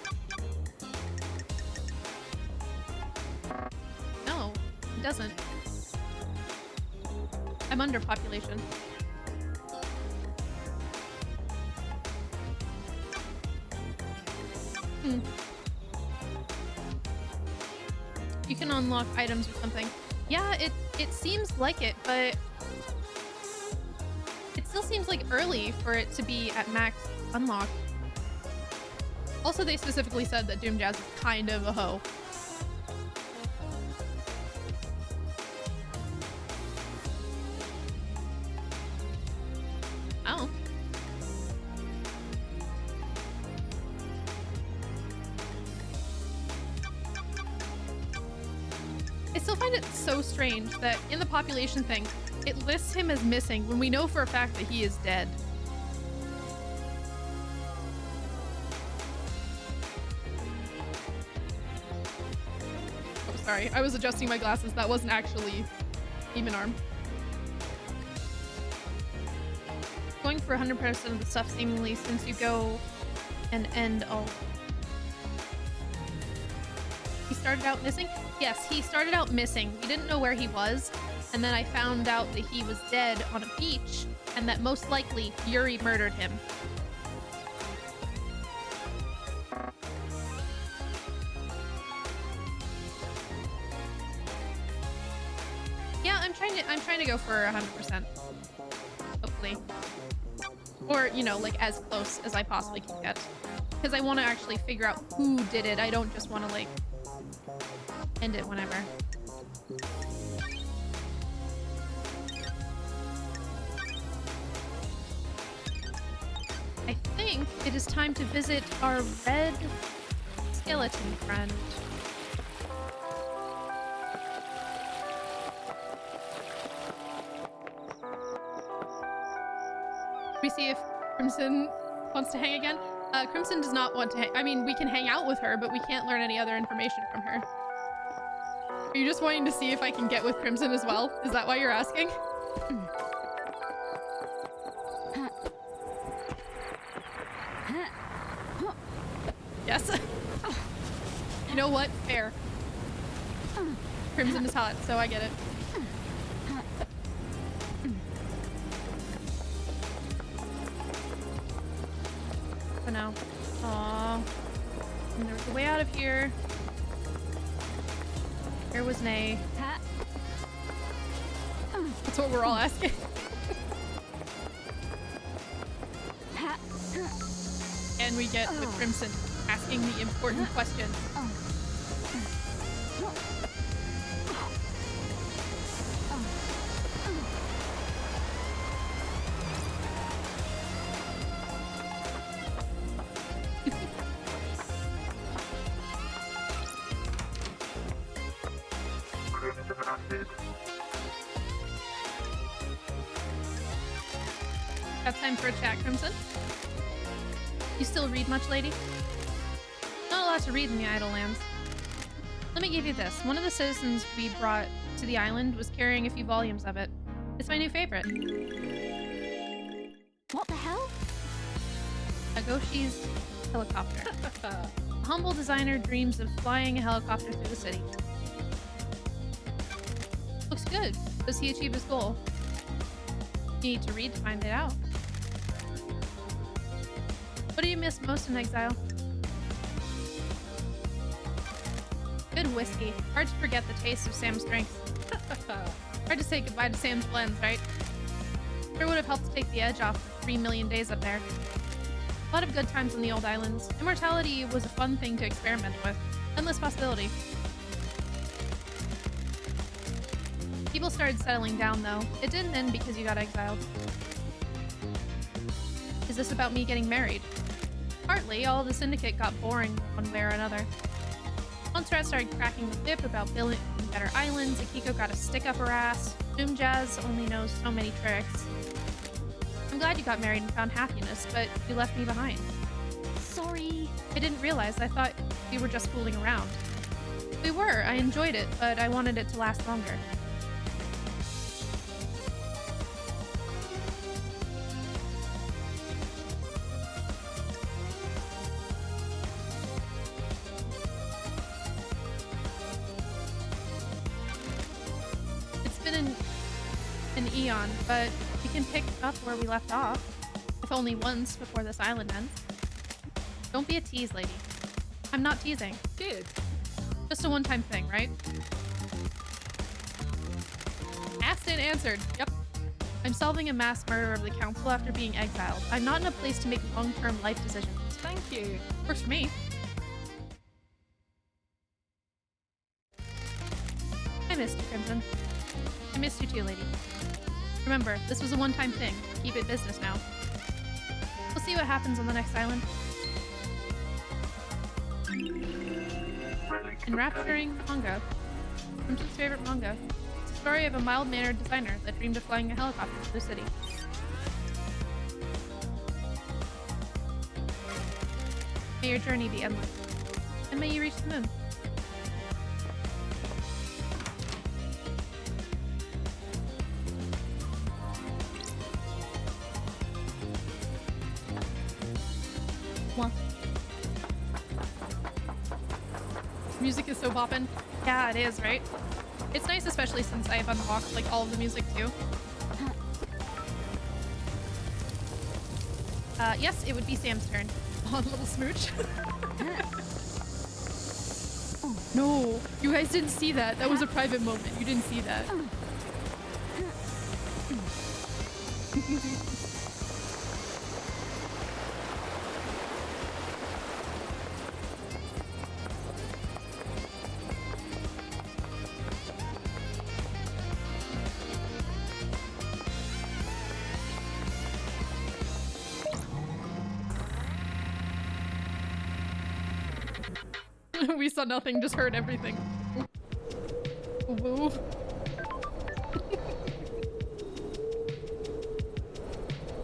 No, it doesn't. I'm under population. can unlock items or something. Yeah, it seems like it, but it still seems like early for it to be at max unlock. Also, they specifically said that Doom Jazz is kind of a hoe. Oh. I still find it so strange that in the population thing, it lists him as missing when we know for a fact that he is dead. Oh, sorry. I was adjusting my glasses. That wasn't actually Demon Arm. Going for 100% of the stuff seemingly since you go and end all. He started out missing? Yes, he started out missing. We didn't know where he was, and then I found out that he was dead on a beach, and that most likely Yuri murdered him. Yeah, I'm trying to go for 100%. Hopefully. Or, you know, like as close as I possibly can get. Because I want to actually figure out who did it. I don't just want to like end it whenever. I think it is time to visit our red skeleton friend. We see if Crimson wants to hang again. Crimson does not want to hang. I mean, we can hang out with her, but we can't learn any other information from her. Are you just wanting to see if I can get with Crimson as well? Is that why you're asking? Yes. You know what? Fair. Crimson is hot, so I get it. For now. Aww. And there's a way out of here. Where was Nay? That's what we're all asking. And we get with Crimson asking the important question. Got time for a chat, Crimson? You still read much, lady? Not a lot to read in the Idle Lands. Let me give you this. One of the citizens we brought to the island was carrying a few volumes of it. It's my new favorite.
What the hell?
Agoshi's helicopter. A humble designer dreams of flying a helicopter through the city. Looks good. Does he achieve his goal? You need to read to find it out. What do you miss most in exile? Good whiskey. Hard to forget the taste of Sam's drinks. Hard to say goodbye to Sam's blends, right? Sure would have helped to take the edge off the 3 million days up there. A lot of good times on the old islands. Immortality was a fun thing to experiment with. Endless possibility. People started settling down, though. It didn't end because you got exiled. Is this about me getting married? Partly, all of the Syndicate got boring one way or another. Once Rat started cracking the whip about building better islands, Akiko got a stick up her ass. Doom Jazz only knows so many tricks. I'm glad you got married and found happiness, but you left me behind.
Sorry.
I didn't realize. I thought we were just fooling around. We were. I enjoyed it, but I wanted it to last longer. An eon, but we can pick up where we left off, if only once before this island ends. Don't be a tease, lady. I'm not teasing.
Good.
Just a one-time thing, right? Asked and answered. Yep. I'm solving a mass murder of the council after being exiled. I'm not in a place to make long-term life decisions.
Thank you.
Works for me. I missed you, Crimson. I missed you too, lady. Remember, this was a one-time thing. Keep it business now. We'll see what happens on the next island. Enrapturing manga. Crimson's favorite manga. It's a story of a mild-mannered designer that dreamed of flying a helicopter to the city. May your journey be endless. And may you reach the moon. Mwah. Music is so boppin'. Yeah, it is, right? It's nice, especially since I've unlocked like all of the music too. Yes, it would be Sam's turn. Oh, little smooch. Oh, no, you guys didn't see that. That was a private moment. You didn't see that. We saw nothing, just heard everything. Woo.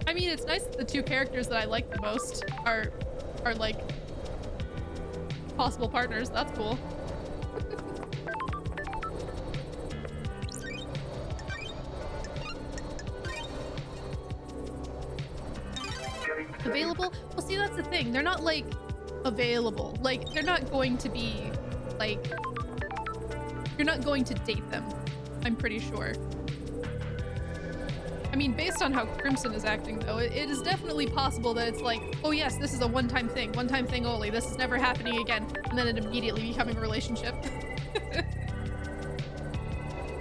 I mean, it's nice that the two characters that I like the most are like possible partners. That's cool. Available? Well, see, that's the thing. They're not like available. Like, they're not going to be like, you're not going to date them, I'm pretty sure. I mean, based on how Crimson is acting though, it is definitely possible that it's like, oh yes, this is a one-time thing only, this is never happening again, and then it immediately becoming a relationship.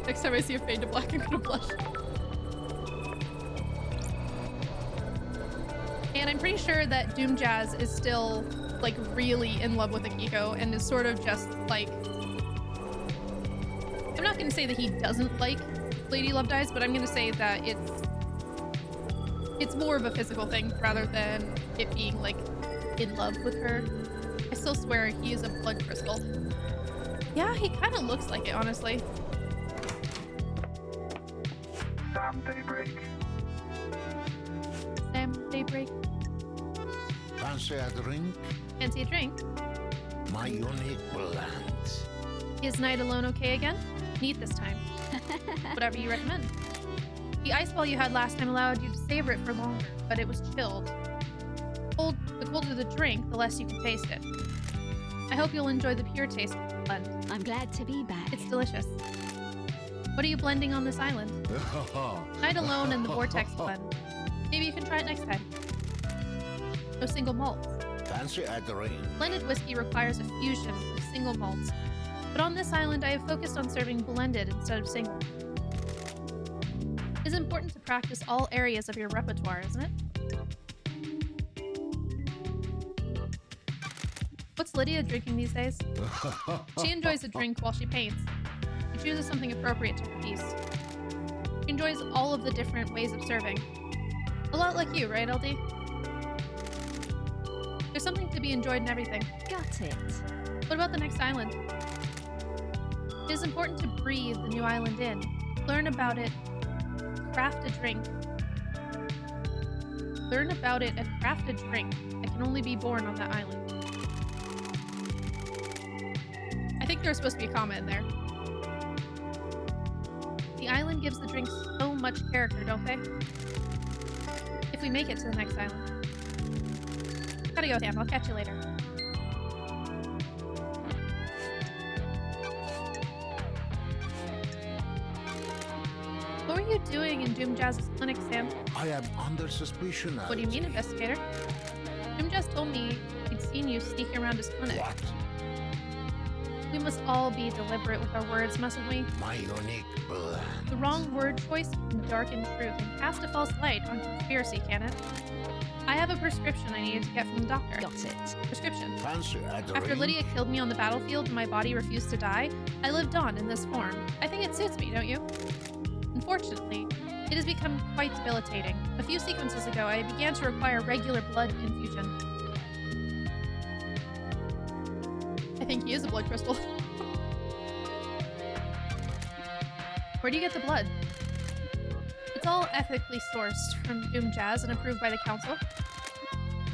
Next time I see a fade to black, I'm gonna blush. And I'm pretty sure that Doom Jazz is still like really in love with Akiko and is sort of just like, I'm not going to say that he doesn't like Lady Love Dies, but I'm going to say that it's more of a physical thing rather than it being like in love with her. I still swear he is a blood crystal. Yeah, he kind of looks like it, honestly.
Sam Daybreak.
Sam Daybreak.
Fancy a drink?
Fancy a drink?
My unique blend.
Is night alone okay again? Neat this time. Whatever you recommend. The ice ball you had last time allowed you to savor it for longer, but it was chilled. The colder the drink, the less you can taste it. I hope you'll enjoy the pure taste of the blend.
I'm glad to be back.
It's delicious. What are you blending on this island? Night alone and the vortex blend. Maybe you can try it next time. No single malts.
Fancy a drink?
Blended whiskey requires a fusion of single malts, but on this island I have focused on serving blended instead of single. It is important to practice all areas of your repertoire, isn't it? What's Lydia drinking these days? She enjoys a drink while she paints. She chooses something appropriate to her piece. She enjoys all of the different ways of serving. A lot like you, right, LD? There's something to be enjoyed in everything.
Got it.
What about the next island? It is important to breathe the new island in, learn about it, craft a drink. Learn about it and craft a drink that can only be born on that island. I think there's supposed to be a comma in there. The island gives the drinks so much character, don't they? If we make it to the next island. Gotta go, Sam. I'll catch you later. What were you doing in Doom Jazz's clinic, Sam?
I am under suspicion.
What do you mean, investigator? Doom Jazz told me he'd seen you sneaking around his clinic.
What?
We must all be deliberate with our words, mustn't we?
My unique blend.
The wrong word choice can darken truth and cast a false light on conspiracy, can it? I have a prescription I needed to get from the doctor.
Got it.
Prescription.
Fancy at the
After
ring?
Lydia killed me on the battlefield and my body refused to die, I lived on in this form. I think it suits me, don't you? Unfortunately, it has become quite debilitating. A few sequences ago, I began to require regular blood infusion. I think he is a blood crystal. Where do you get the blood? It's all ethically sourced from Doom Jazz and approved by the council.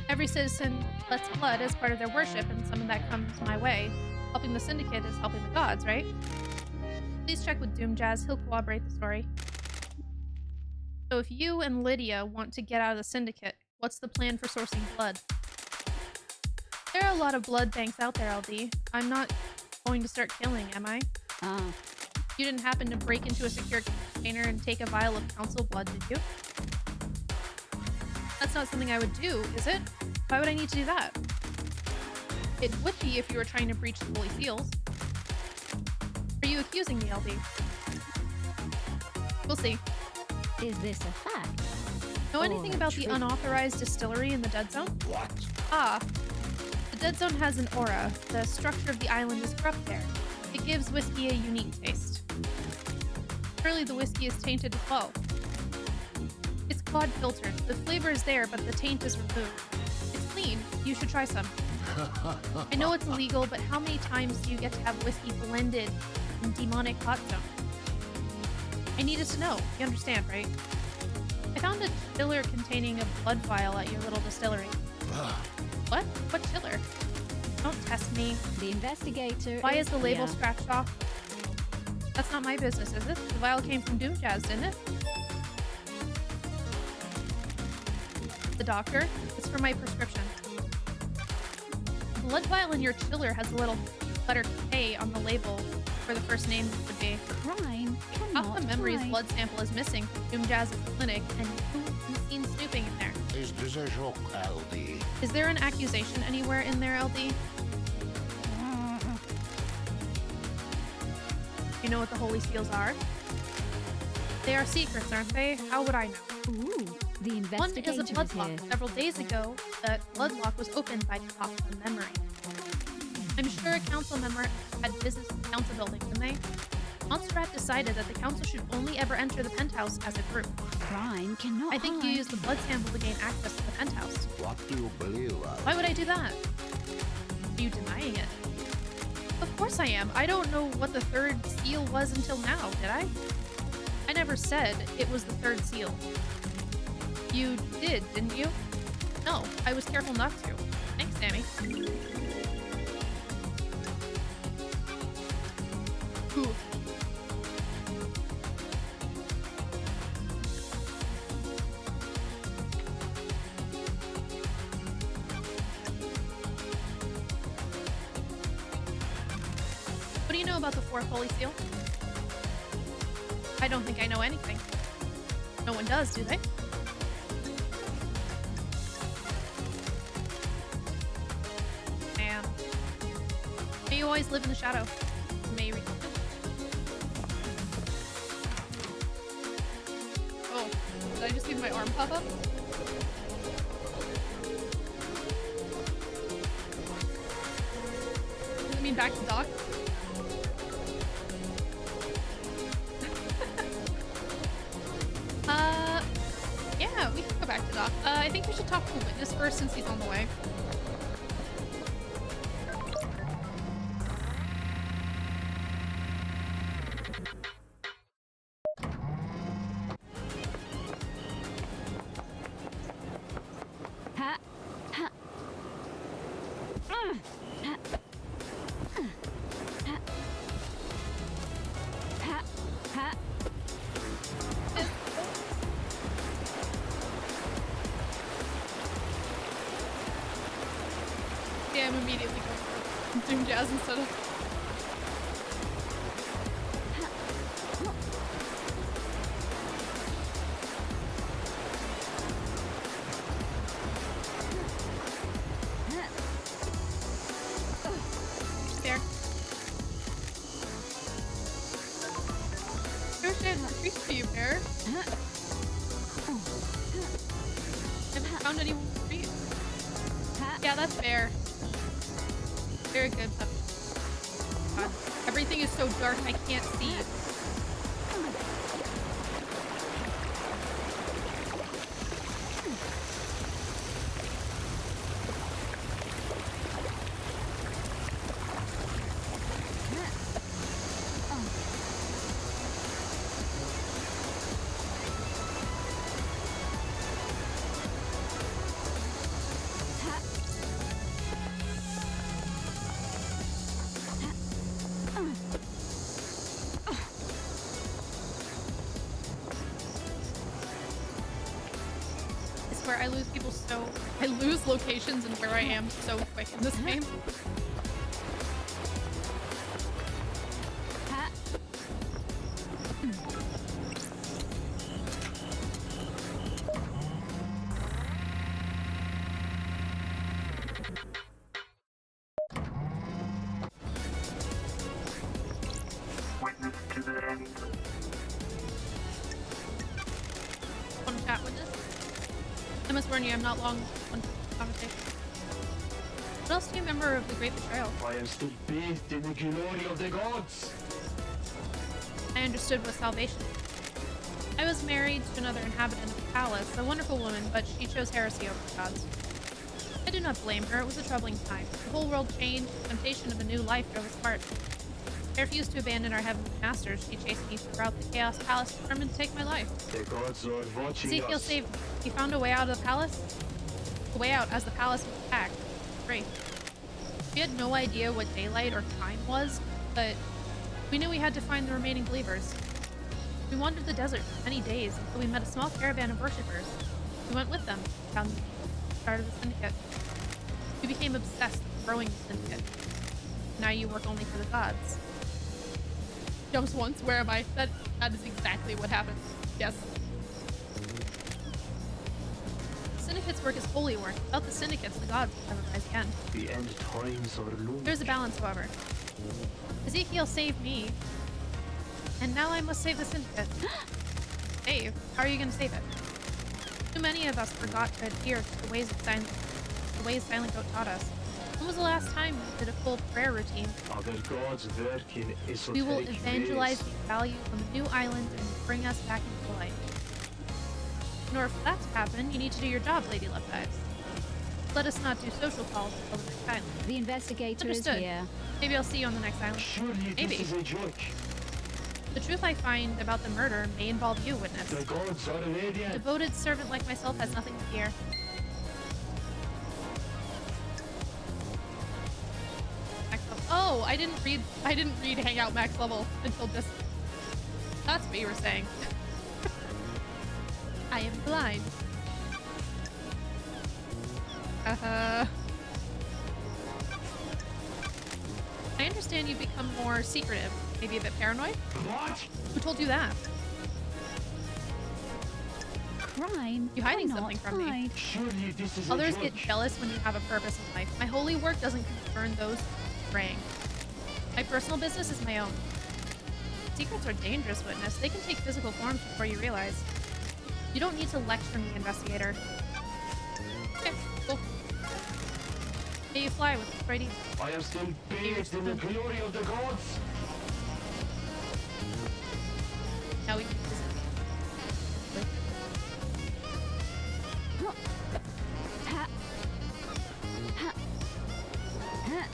Every citizen lets blood as part of their worship, and some of that comes my way. Helping the Syndicate is helping the gods, right? Please check with Doom Jazz, he'll corroborate the story. So if you and Lydia want to get out of the Syndicate, what's the plan for sourcing blood? There are a lot of blood banks out there, LD. I'm not going to start killing, am I? You didn't happen to break into a secure container and take a vial of council blood, did you? That's not something I would do, is it? Why would I need to do that? It would be if you were trying to breach the Holy Seals. Are you accusing me, LD? We'll see.
Is this a fact?
Know anything about the unauthorized distillery in the Dead Zone?
What?
Ah. The Dead Zone has an aura. The structure of the island is corrupt there. It gives whiskey a unique taste. Surely the whiskey is tainted as well. It's quad filtered. The flavor is there, but the taint is removed. It's clean. You should try some. I know it's illegal, but how many times do you get to have whiskey blended in demonic hot zone? I needed to know. You understand, right? I found a chiller containing a blood vial at your little distillery. What? What chiller? Don't test me.
The investigator.
Why is the label
here.
scratched off? That's not my business, is it? The vial came from Doom Jazz, didn't it? The doctor? It's for my prescription. The blood vial in your chiller has a little letter K on the label where the first name would be.
Crime
Half
cannot
the memory's
hide.
blood sample is missing from Doom Jazz's clinic, and who is seen snooping in there?
Is this a joke, LD?
Is there an accusation anywhere in there, LD? You know what the Holy Seals are? They are secrets, aren't they? How would I know?
Ooh, the
One
investigator
is a blood lock.
here.
Several days ago, that blood lock was opened by Top from memory. I'm sure a council member had business in the council building, didn't they? Montserrat decided that the council should only ever enter the penthouse as a group.
Crime cannot
I think you
hide.
used the blood sample to gain access to the penthouse.
What do you believe, LD?
Why would I do that? Are you denying it? Of course I am. I don't know what the third seal was until now, did I? I never said it was the third seal. You did, didn't you? No, I was careful not to. Thanks, Sammy. Ooh. What do you know about the fourth Holy Seal? I don't think I know anything. No one does, do they? Damn. May you always live in the shadow. May you reach it. Oh, did I just see my arm pop up? Does it mean back to dock? Yeah, we can go back to Doc. I think we should talk to the witness first since he's on the way.
Ha, ha. Ha, ha. Ha, ha.
Yeah, I'm immediately going for Doom Jazz instead of... There. Yeah, that's fair. Very good. God, everything is so dark I can't see. I lose people I lose locations and where I am so quick in this game.
Witness to the end.
Want to chat witness? I must warn you, I'm not long on conversation. What else do you remember of the Great Betrayal?
I am still bathed in the glory of the gods.
I understood what salvation is. I was married to another inhabitant of the palace, a wonderful woman, but she chose heresy over the gods. I do not blame her, it was a troubling time. The whole world changed, the temptation of a new life drove us apart. I refused to abandon our heavenly masters. She chased me throughout the Chaos Palace, determined to take my life.
The gods are watching
Ezekiel
us.
saved me. He found a way out of the palace. A way out as the palace was attacked. Great. We had no idea what daylight or time was, but we knew we had to find the remaining believers. We wandered the desert for many days until we met a small caravan of worshippers. We went with them, found the start of the syndicate. We became obsessed with growing the syndicate. Now you work only for the gods. Jumps once, where am I? That is exactly what happened. Yes. The syndicate's work is holy work. Without the syndicates, the gods will never rise again.
The end times are looming.
There's a balance, however. Ezekiel saved me, and now I must save the syndicate. Save? How are you going to save it? Too many of us forgot to adhere to the ways Silent Goat taught us. When was the last time we did a full prayer routine?
Other gods work in esoteric
We will evangelize
ways.
these values on the new island and bring us back into life. In order for that to happen, you need to do your job, Lady Left Eyes. Let us not do social calls until the next island.
The investigator
Understood.
is here.
Maybe I'll see you on the next island.
Surely
Maybe.
this is a joke.
The truth I find about the murder may involve you, witness.
The gods are
A
radiant.
devoted servant like myself has nothing to fear. Max level. Oh, I didn't read Hangout max level until just. That's what you were saying. I am blind. I understand you've become more secretive, maybe a bit paranoid?
What?
Who told you that?
Crime.
You hiding
cannot
something from me.
hide.
Surely this is
Others
a joke.
get jealous when you have a purpose in life. My holy work doesn't concern those praying. My personal business is my own. Secrets are dangerous, witness. They can take physical forms before you realize. You don't need to lecture me, investigator. Okay, cool. May you fly with Brady.
I am still bathed in the glory of the gods.
Now we can visit.
Ha. Ha. Ha.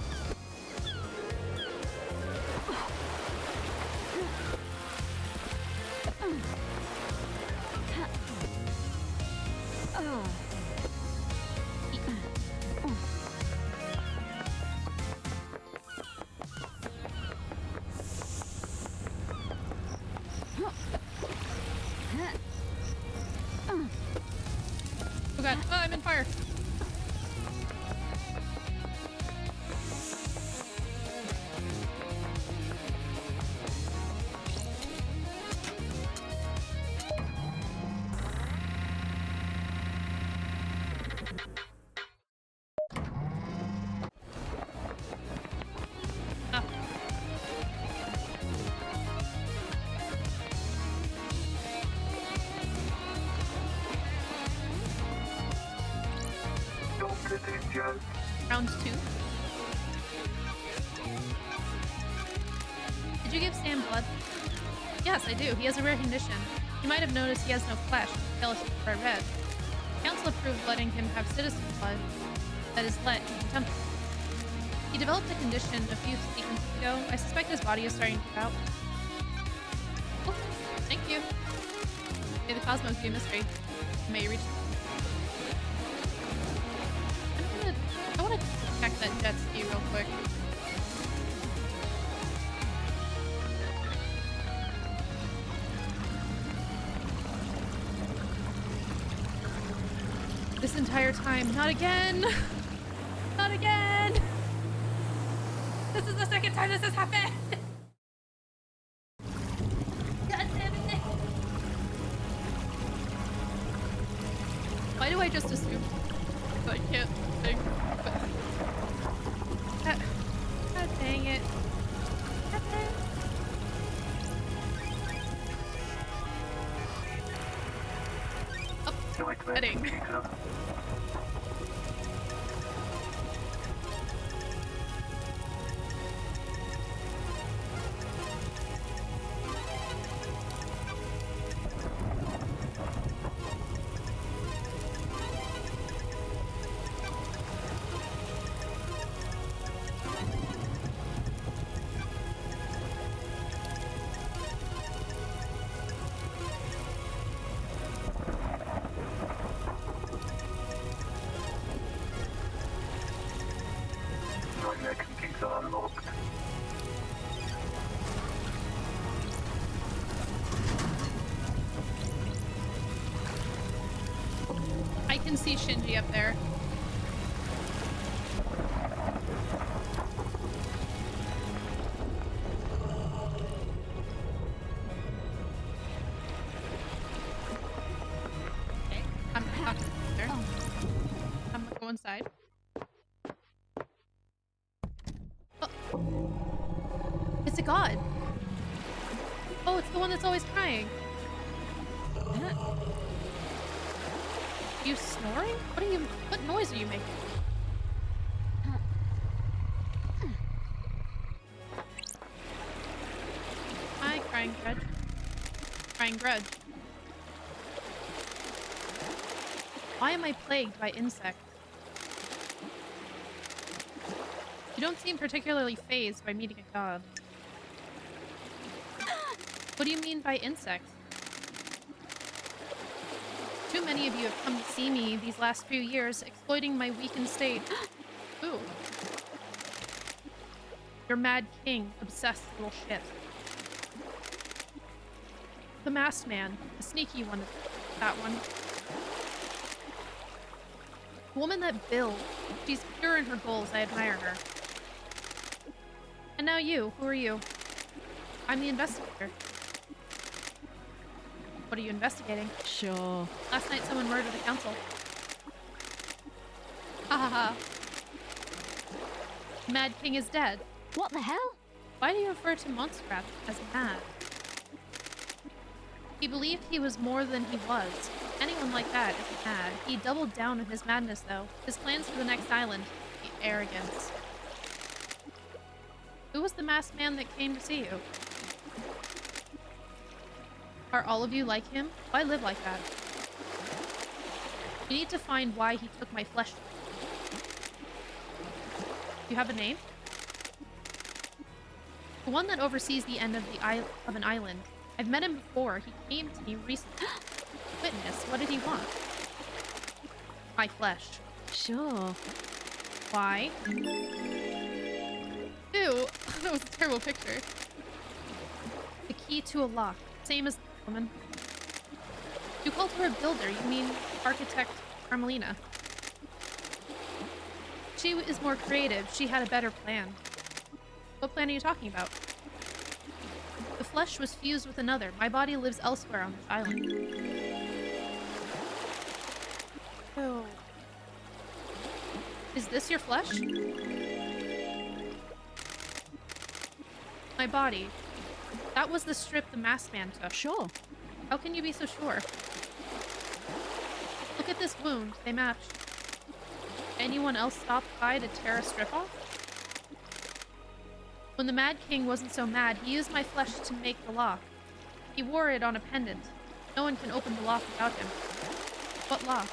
Round 2. Did you give Sam blood? Yes, I do. He has a rare condition. You might have noticed he has no flesh. Tell us bright red. Council approved letting him have citizen blood that is let in the temple. He developed the condition a few seconds ago. I suspect his body is starting to give out. Oh, thank you. May the cosmos be a mystery. May you reach. I want to check that jet ski real quick. This entire time, not again! Not again! This is the second time this has happened! God damn it! Why do I just assume I can't think? God dang it. God dang it. Oh, heading. I can see Shinji up there. Okay, I'm there. I'm gonna go inside. Oh. It's a god. Oh, it's the one that's always crying. You snoring? What noise are you making? Hi, crying grudge. Crying grudge. Why am I plagued by insects? You don't seem particularly fazed by meeting a god. What do you mean by insects? Too many of you have come to see me these last few years, exploiting my weakened state. Ooh. Your mad king, obsessed little shit. The masked man, the sneaky one, that one. The woman that builds. She's pure in her goals, I admire her. And now you, who are you? I'm the investigator. What are you investigating?
Sure.
Last night someone murdered the council. Ha ha ha. Mad King is dead.
What the hell?
Why do you refer to Monstrat as mad? He believed he was more than he was. Anyone like that is mad. He doubled down on his madness, though. His plans for the next island. The arrogance. Who was the masked man that came to see you? Are all of you like him? Why live like that? You need to find why he took my flesh. You have a name? The one that oversees the end of an island. I've met him before. He came to me recently. Witness, what did he want? My flesh.
Sure.
Why? Ew, that was a terrible picture. The key to a lock. Same as the woman. You called her a builder. You mean architect Carmelina. She is more creative. She had a better plan. What plan are you talking about? The flesh was fused with another. My body lives elsewhere on this island. Oh. Is this your flesh? My body. That was the strip the masked man took.
Sure.
How can you be so sure? Look at this wound. They match. anyone else stopped by to tear a strip off? When the Mad King wasn't so mad, he used my flesh to make the lock. He wore it on a pendant. No one can open the lock without him. What lock?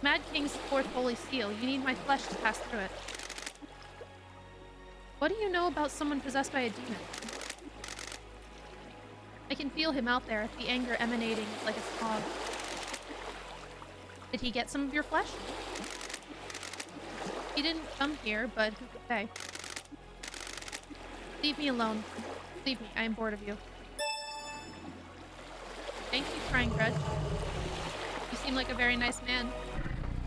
Mad King's fourth holy seal. You need my flesh to pass through it. What do you know about someone possessed by a demon? I can feel him out there, the anger emanating like a smog. Did he get some of your flesh? He didn't come here, but who could say? Leave me alone. Leave me, I am bored of you. Thank you, Crying Grudge. You seem like a very nice man.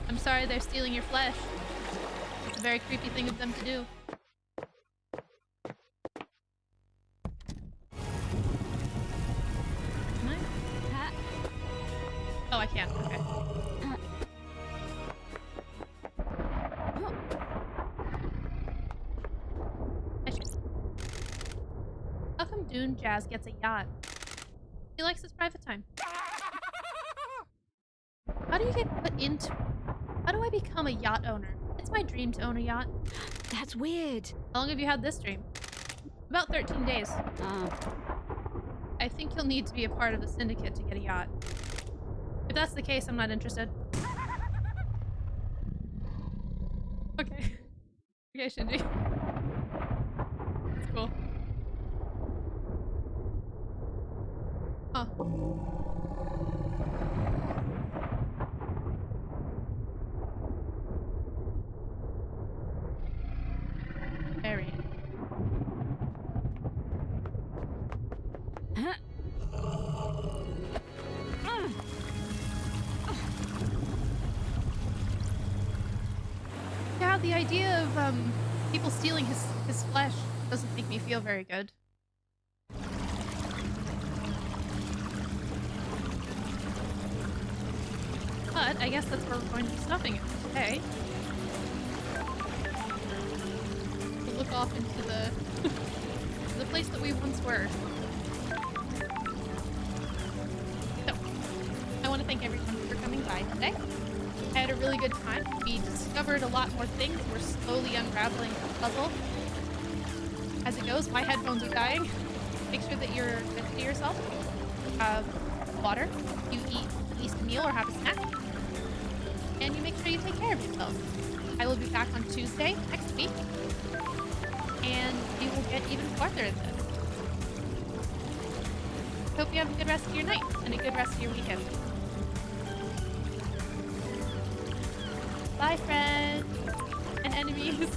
I'm sorry they're stealing your flesh. It's a very creepy thing of them to do. Can I? Oh, I can't. Okay. How come Dune Jazz gets a yacht? He likes his private time. How do you get put into... How do I become a yacht owner? It's my dream to own a yacht.
That's weird.
How long have you had this dream? About 13 days. I think you'll need to be a part of the syndicate to get a yacht. If that's the case, I'm not interested. Okay. Okay, Shinji. That's cool. Huh. Very. Yeah, the idea of people stealing his flesh doesn't make me feel very good. But I guess that's where we're going to be stopping it today. To look off into the the place that we once were. So, I want to thank everyone for coming by today. I had a really good time. We discovered a lot more things. We're slowly unraveling the puzzle. As it goes, my headphones are dying. Make sure that you're good to yourself. Have water. You eat at least a meal or have a snack. And you make sure you take care of yourself. I will be back on Tuesday next week. And we will get even farther in this. Hope you have a good rest of your night and a good rest of your weekend. Bye, friends and enemies.